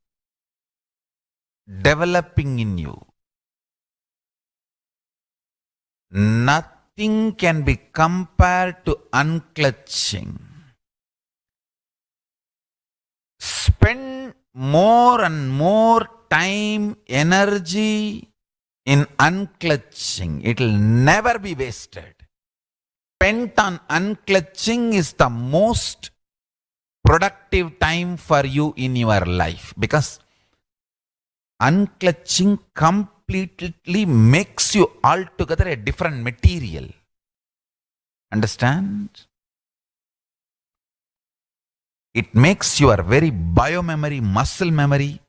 developing in you. Nothing can be compared to unclutching. Spend more and more time, energy in unclutching. It will never be wasted. Spent on unclutching is the most productive time for you in your life, because unclutching completely makes you altogether a different material. Understand? It makes your very biomemory, muscle memory,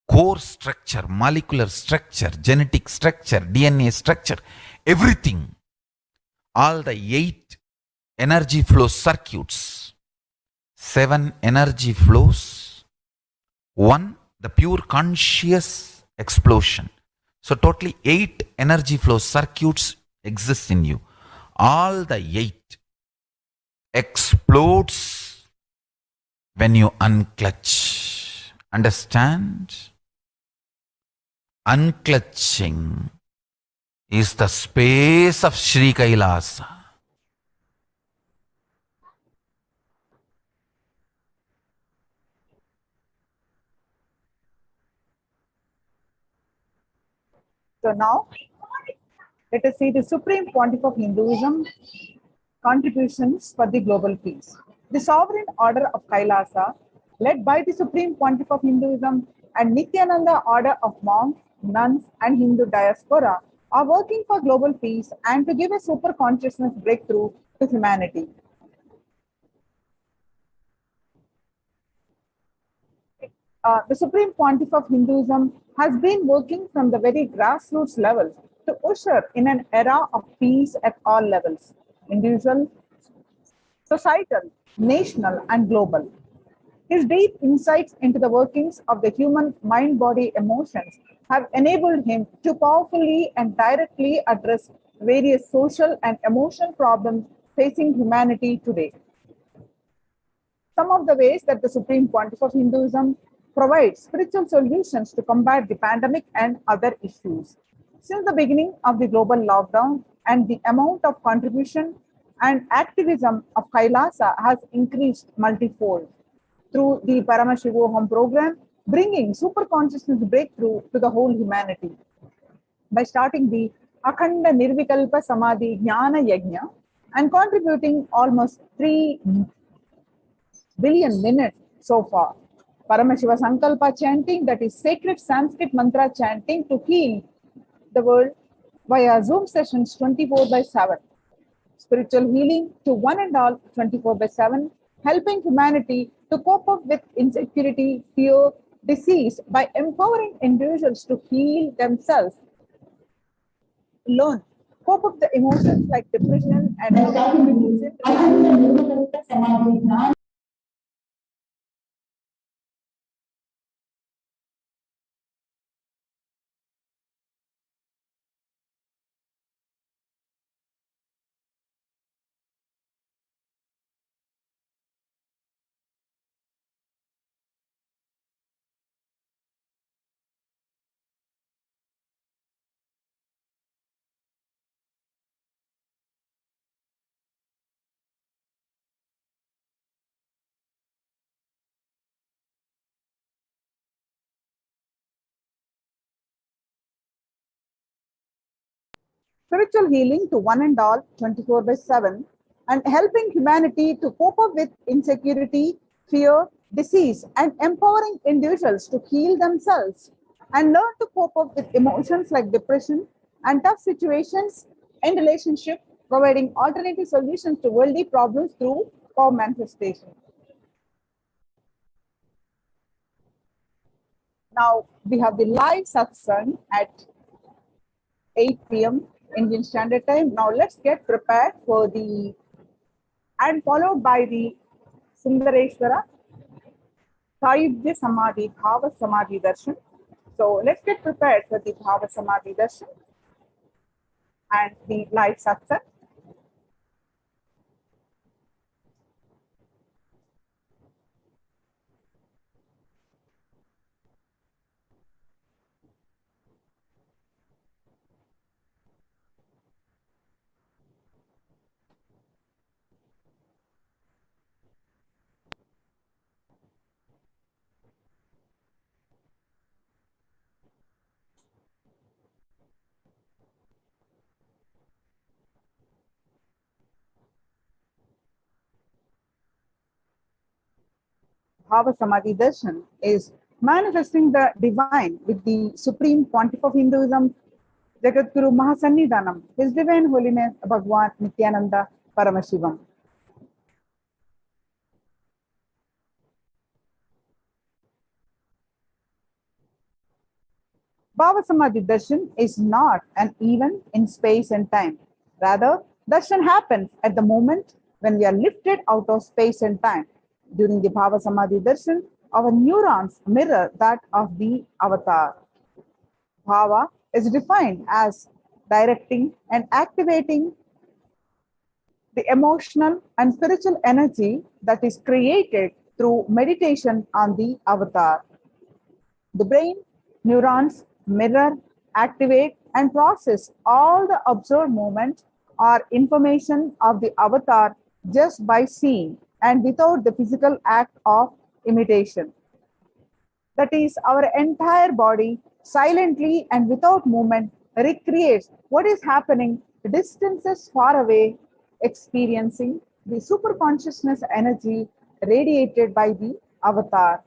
core structure, molecular structure, genetic structure, DNA structure, everything. All the 8 energy flow circuits, 7 energy flows, 1 the pure conscious explosion. So totally 8 energy flow circuits exist in you. All the 8 explodes when you unclutch. Understand? Unclutching is the space of Sri Kailasa. So now, let us see the Supreme Pontiff of Hinduism contributions for the global peace. The sovereign order of Kailasa, led by the Supreme Pontiff of Hinduism and Nithyananda order of monks, nuns, and Hindu diaspora, are working for global peace and to give a super consciousness breakthrough to humanity. The Supreme Pontiff of Hinduism has been working from the very grassroots level to usher in an era of peace at all levels, individual, societal, national, and global. His deep insights into the workings of the human mind, body, emotions have enabled him to powerfully and directly address various social and emotional problems facing humanity today. Some of the ways that the Supreme Pontiff of Hinduism provide spiritual solutions to combat the pandemic and other issues. Since the beginning of the global lockdown, and the amount of contribution and activism of Kailasa has increased multifold through the Paramashivoham program, bringing super consciousness breakthrough to the whole humanity. By starting the Akhanda Nirvikalpa Samadhi Jnana Yajna and contributing almost 3 billion minutes so far. Paramashiva Sankalpa chanting, that is sacred Sanskrit mantra chanting to heal the world via Zoom sessions 24/7. Spiritual healing to one and all 24/7, helping humanity to cope up with insecurity, fear, disease by empowering individuals to heal themselves, learn, cope up the emotions like depression and spiritual healing to one and all 24/7, and helping humanity to cope up with insecurity, fear, disease, and empowering individuals to heal themselves and learn to cope up with emotions like depression and tough situations in relationship, providing alternative solutions to worldly problems through power manifestation. Now we have the live satsang at 8 p.m. Indian Standard Time. Now let's get prepared for the, and followed by the Sundareshwara Saibhya Samadhi Bhava Samadhi Darshan. So let's get prepared for the Bhava Samadhi Darshan and the live satsang. Bhava Samadhi Darshan is manifesting the divine with the supreme pontiff of Hinduism, Jagadguru Mahasannidhanam, His Divine Holiness Bhagwan Nithyananda Paramashivam. Bhava Samadhi Darshan is not an event in space and time. Rather, darshan happens at the moment when we are lifted out of space and time. During the Bhava Samadhi Darshan, our neurons mirror that of the avatar. Bhava is defined as directing and activating the emotional and spiritual energy that is created through meditation on the avatar. The brain neurons mirror, activate, and process all the observed movement or information of the avatar just by seeing and without the physical act of imitation. That is, our entire body silently and without movement recreates what is happening distances far away, experiencing the super consciousness energy radiated by the avatar.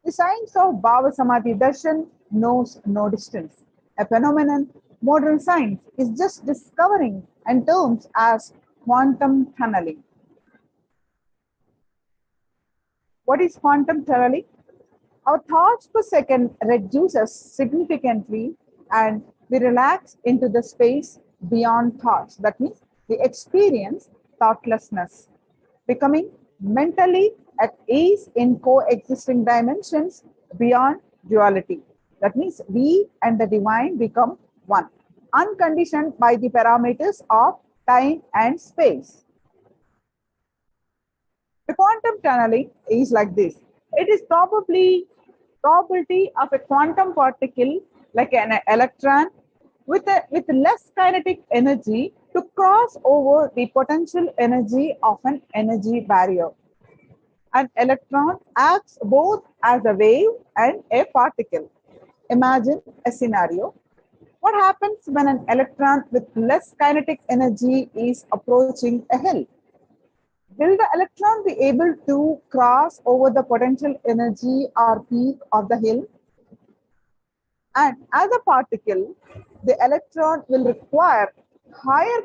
The science of Bhava Samadhi Darshan knows no distance, a phenomenon modern science is just discovering and terms as quantum tunneling. What is quantum tunneling? Our thoughts per second reduces significantly and we relax into the space beyond thoughts. That means we experience thoughtlessness, becoming mentally at ease in coexisting dimensions beyond duality. That means we and the divine become one, unconditioned by the parameters of time and space. The quantum tunneling is like this. It is probability of a quantum particle like an electron with less kinetic energy to cross over the potential energy of an energy barrier. An electron acts both as a wave and a particle. Imagine a scenario. What happens when an electron with less kinetic energy is approaching a hill? Will the electron be able to cross over the potential energy or peak of the hill? And as a particle, the electron will require higher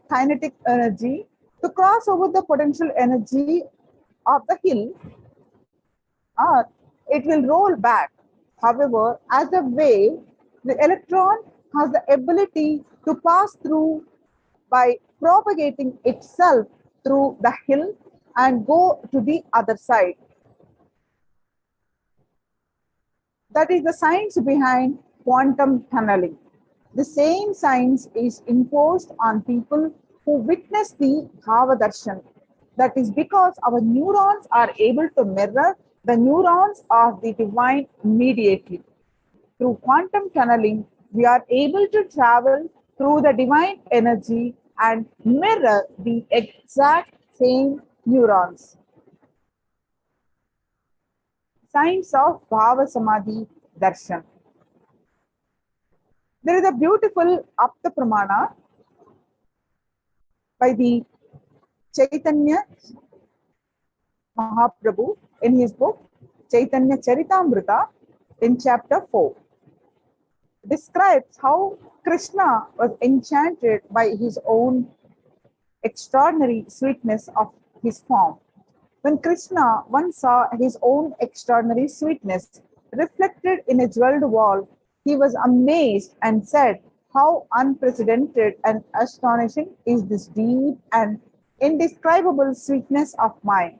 kinetic energy to cross over the potential energy of the hill, or it will roll back. However, as a wave, the electron has the ability to pass through by propagating itself through the hill and go to the other side. That is the science behind quantum tunneling. The same science is imposed on people who witness the Bhava Darshan. That is because our neurons are able to mirror the neurons of the divine immediately. Through quantum tunneling, we are able to travel through the divine energy and mirror the exact same neurons. Science of Bhava Samadhi Darshan. There is a beautiful Apta Pramana by the Chaitanya Mahaprabhu in his book Chaitanya Charitamrita in chapter 4. Describes how Krishna was enchanted by his own extraordinary sweetness of his form. When Krishna once saw his own extraordinary sweetness reflected in a jeweled wall, he was amazed and said, "How unprecedented and astonishing is this deep and indescribable sweetness of mine.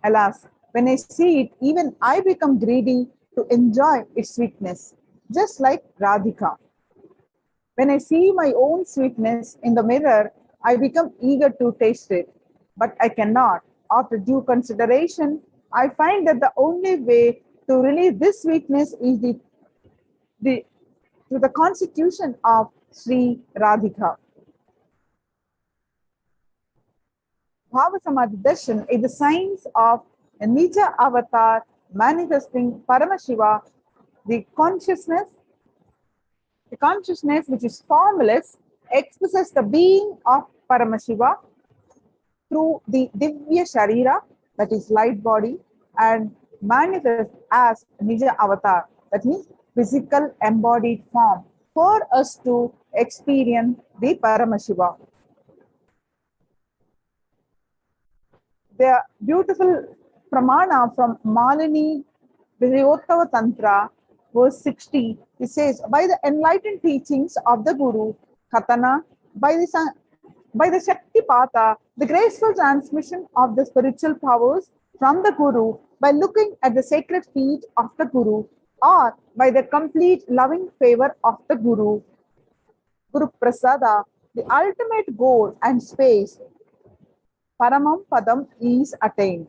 Alas, when I see it, even I become greedy to enjoy its sweetness, just like Radhika. When I see my own sweetness in the mirror, I become eager to taste it, but I cannot. After due consideration, I find that the only way to release this sweetness is through the constitution of Sri Radhika." Bhava Samadhi Darshan is the science of a Nija avatar manifesting Paramashiva, the consciousness which is formless, expresses the being of Paramashiva through the Divya Sharira, that is light body, and manifests as Nija avatar, that means physical embodied form, for us to experience the Paramashiva. The beautiful pramana from Malini Vijayottava Tantra, verse 60, it says, "By the enlightened teachings of the Guru, Katana, by the Shakti Pata, the graceful transmission of the spiritual powers from the Guru, by looking at the sacred feet of the Guru, or by the complete loving favor of the Guru, Guru Prasada, the ultimate goal and space, Paramam Padam, is attained."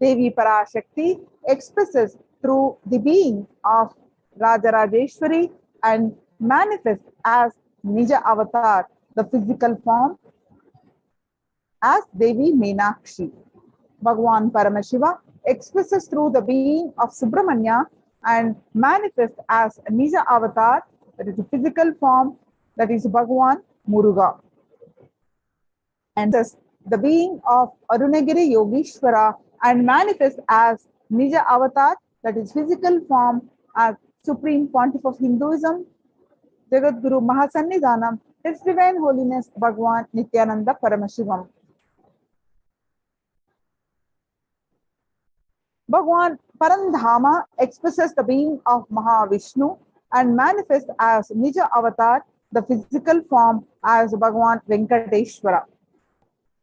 Devi Parashakti expresses through the being of Rajarajeshwari and manifests as Nija avatar, the physical form, as Devi Meenakshi. Bhagwan Paramashiva expresses through the being of Subramanya and manifests as Nija avatar, that is the physical form, that is Bhagwan Muruga. And thus the being of Arunagiri Yogeshwara and manifests as Nija avatar, that is physical form, as Supreme Pontiff of Hinduism, Jagat Guru Mahasannidhanam, His Divine Holiness Bhagwan Nithyananda Paramashivam. Bhagwan Parandhama expresses the being of Mahavishnu and manifests as Nija avatar, the physical form, as Bhagwan Venkateshwara.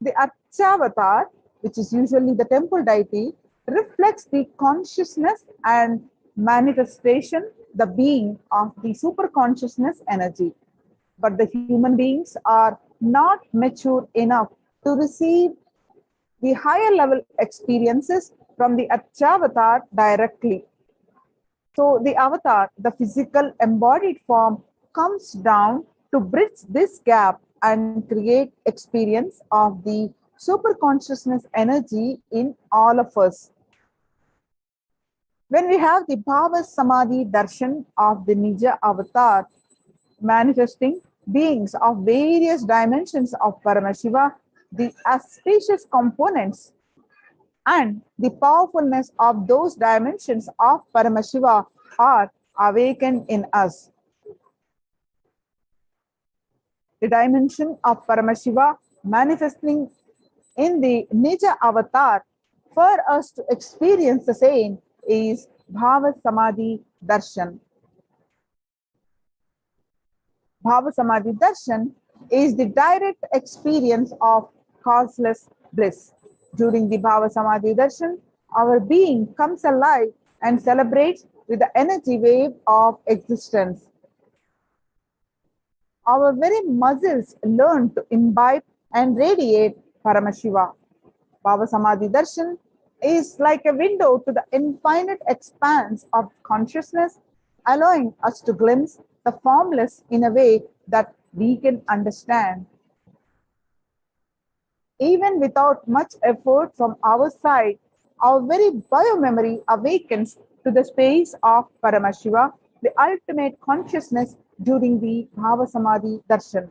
The Archavatar, which is usually the temple deity, reflects the consciousness and manifestation, the being of the super consciousness energy. But the human beings are not mature enough to receive the higher level experiences from the Archavatar directly. So the avatar, the physical embodied form, comes down to bridge this gap and create experience of the super consciousness energy in all of us. When we have the Bhava Samadhi Darshan of the Nija avatar, manifesting beings of various dimensions of Paramashiva, the auspicious components and the powerfulness of those dimensions of Paramashiva are awakened in us. The dimension of Paramashiva manifesting in the Nija avatar for us to experience the same is Bhava Samadhi Darshan. Bhava Samadhi Darshan is the direct experience of causeless bliss. During the Bhava Samadhi Darshan, our being comes alive and celebrates with the energy wave of existence. Our very muscles learn to imbibe and radiate Paramashiva. Bhava Samadhi Darshan is like a window to the infinite expanse of consciousness, allowing us to glimpse the formless in a way that we can understand. Even without much effort from our side, our very biomemory awakens to the space of Paramashiva, the ultimate consciousness during the Bhava Samadhi Darshan.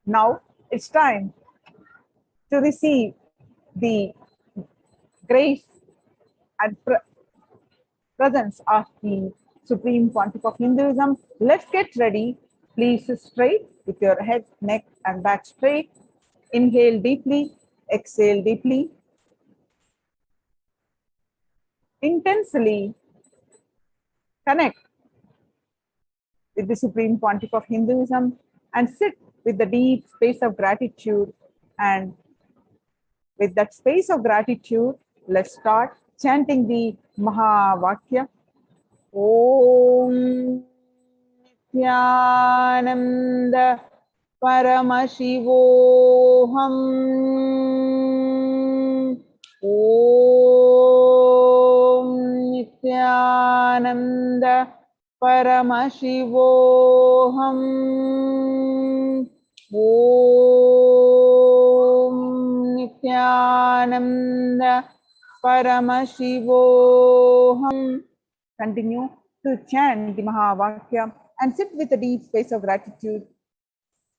Now it's time to receive the grace and presence of the Supreme Pontiff of Hinduism. Let's get ready. Please sit straight with your head, neck, and back straight. Inhale deeply, exhale deeply. Intensely connect with the Supreme Pontiff of Hinduism and sit with the deep space of gratitude. And with that space of gratitude, let's start chanting the Mahavakya. Om Nithyananda Paramashivoham. Om Nithyananda Paramashivoham. Om Nithyananda Paramashivoham. Continue to chant the Mahavakya and sit with a deep space of gratitude,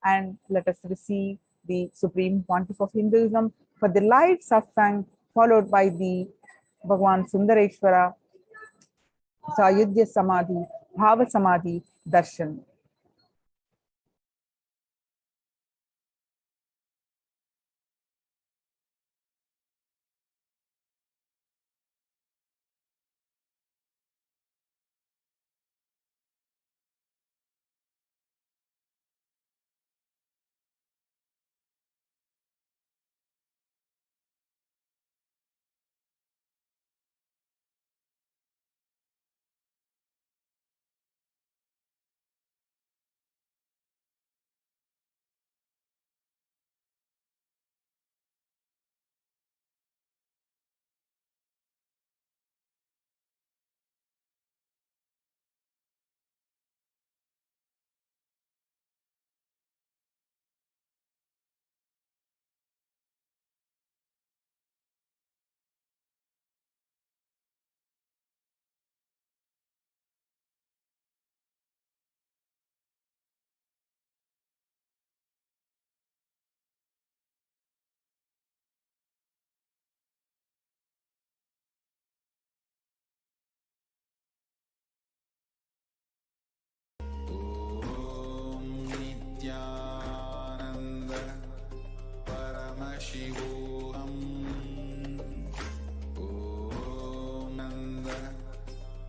and let us receive the Supreme Pontiff of Hinduism for the live satsang followed by the Bhagwan Sundareshwara Sayudhya Samadhi Bhava Samadhi Darshan.